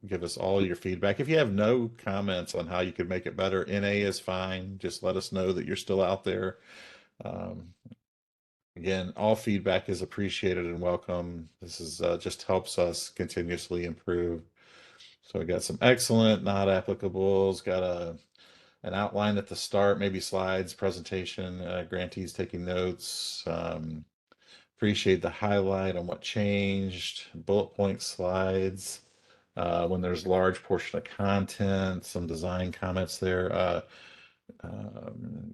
give us all your feedback. If you have no comments on how you could make it better, NA is fine. Just let us know that you're still out there. Again, all feedback is appreciated and welcome. This is just helps us continuously improve. So we got some excellent, not applicables, got an outline at the start, maybe slides, presentation, grantees taking notes. Appreciate the highlight on what changed, bullet point slides, when there's large portion of content, some design comments there.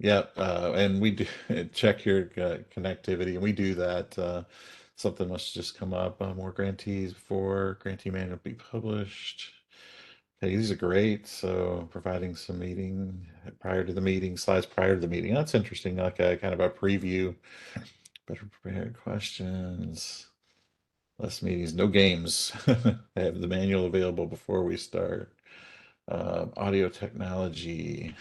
Yeah, and we do check your connectivity, and we do that. Something must just come up. More grantees before grantee manual be published. Okay, these are great. So providing some meeting prior to the meeting, slides prior to the meeting. That's interesting, like a kind of a preview. Better prepared questions. Less meetings, no games. I have the manual available before we start. Audio technology.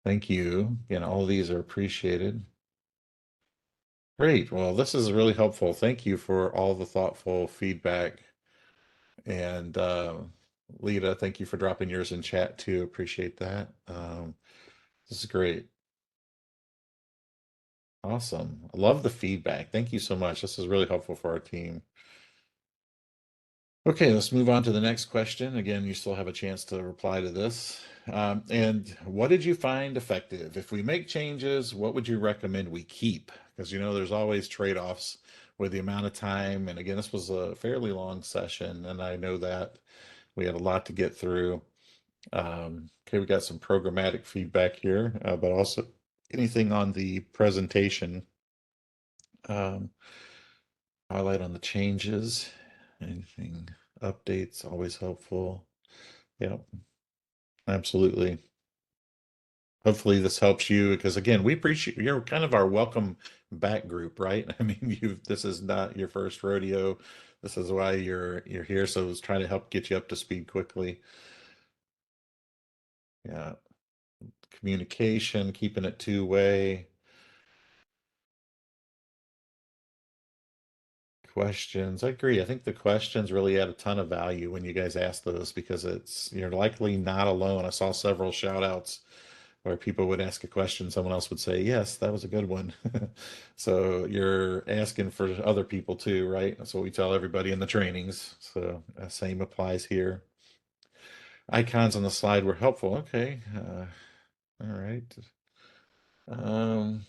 Thank you. Again, all of these are appreciated. Great. Well, this is really helpful. Thank you for all the thoughtful feedback. And Lita, thank you for dropping yours in chat too. Appreciate that. This is great. Awesome. I love the feedback. Thank you so much. This is really helpful for our team. Okay, let's move on to the next question. Again, you still have a chance to reply to this. And what did you find effective? If we make changes, what would you recommend we keep? Because there's always trade-offs with the amount of time. And again, this was a fairly long session, and I know that we had a lot to get through. Okay, we got some programmatic feedback here, but also anything on the presentation. Highlight on the changes. Anything updates, always helpful. Yep. Absolutely. Hopefully this helps you because again, we appreciate you're kind of our welcome back group, right? I mean, this is not your first rodeo. This is why you're here. So it's trying to help get you up to speed quickly. Yeah. Communication, keeping it two-way. Questions. I agree. I think the questions really add a ton of value when you guys ask those because you're likely not alone. I saw several shout outs where people would ask a question, someone else would say, yes, that was a good one. So you're asking for other people too, right? That's what we tell everybody in the trainings. So same applies here. Icons on the slide were helpful. Okay. All right. Um,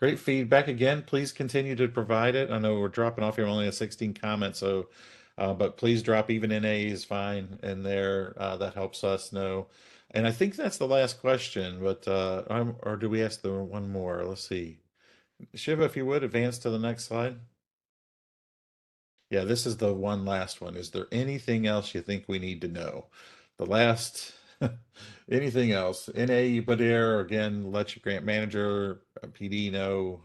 Great feedback again. Please continue to provide it. I know we're dropping off here. Only at 16 comments, so but please drop even NA is fine in there. That helps us know. And I think that's the last question. But or do we ask the one more? Let's see. Shiva, if you would advance to the next slide. Yeah, this is the one last one. Is there anything else you think we need to know? The last, anything else? NA, you put there again, let your grant manager, PD know.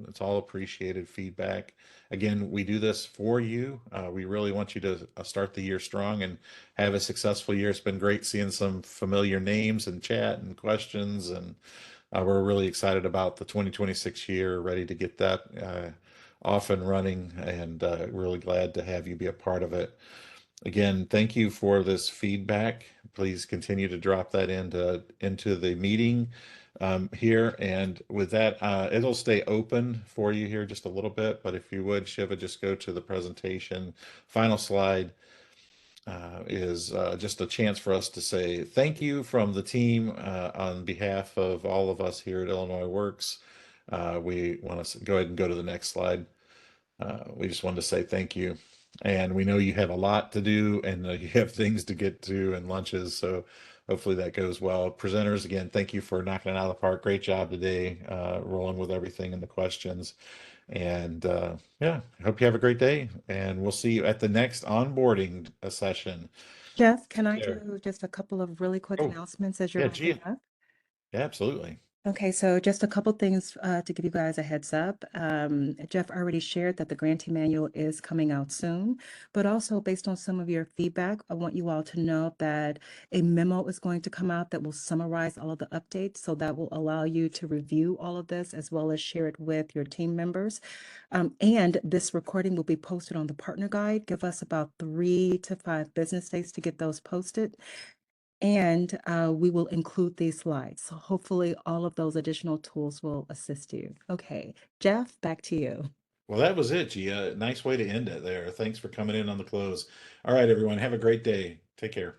It's all appreciated feedback. Again, we do this for you. We really want you to start the year strong and have a successful year. It's been great seeing some familiar names and chat and questions, and we're really excited about the 2026 year, ready to get that off and running, and really glad to have you be a part of it. Again, thank you for this feedback. Please continue to drop that into the meeting here. And with that, it'll stay open for you here just a little bit. But if you would, Shiva, just go to the presentation. Final slide is just a chance for us to say thank you from the team on behalf of all of us here at Illinois Works. We want to go ahead and go to the next slide. We just wanted to say thank you. And we know you have a lot to do and you have things to get to and lunches. So hopefully that goes well. Presenters, again, thank you for knocking it out of the park. Great job today, rolling with everything and the questions. And yeah, I hope you have a great day. And we'll see you at the next onboarding session. Jeff, can I There. do just a couple of really quick Oh, announcements as you're yeah, wrapping Gia. up? Yeah, absolutely. Okay, so just a couple things to give you guys a heads up. Jeff already shared that the Grantee Manual is coming out soon, but also based on some of your feedback, I want you all to know that a memo is going to come out that will summarize all of the updates. So that will allow you to review all of this as well as share it with your team members. And this recording will be posted on the partner guide. Give us about 3 to 5 business days to get those posted. And we will include these slides. So hopefully all of those additional tools will assist you. Okay, Jeff, back to you. Well, that was it, Gia. Nice way to end it there. Thanks for coming in on the close. All right, everyone. Have a great day. Take care.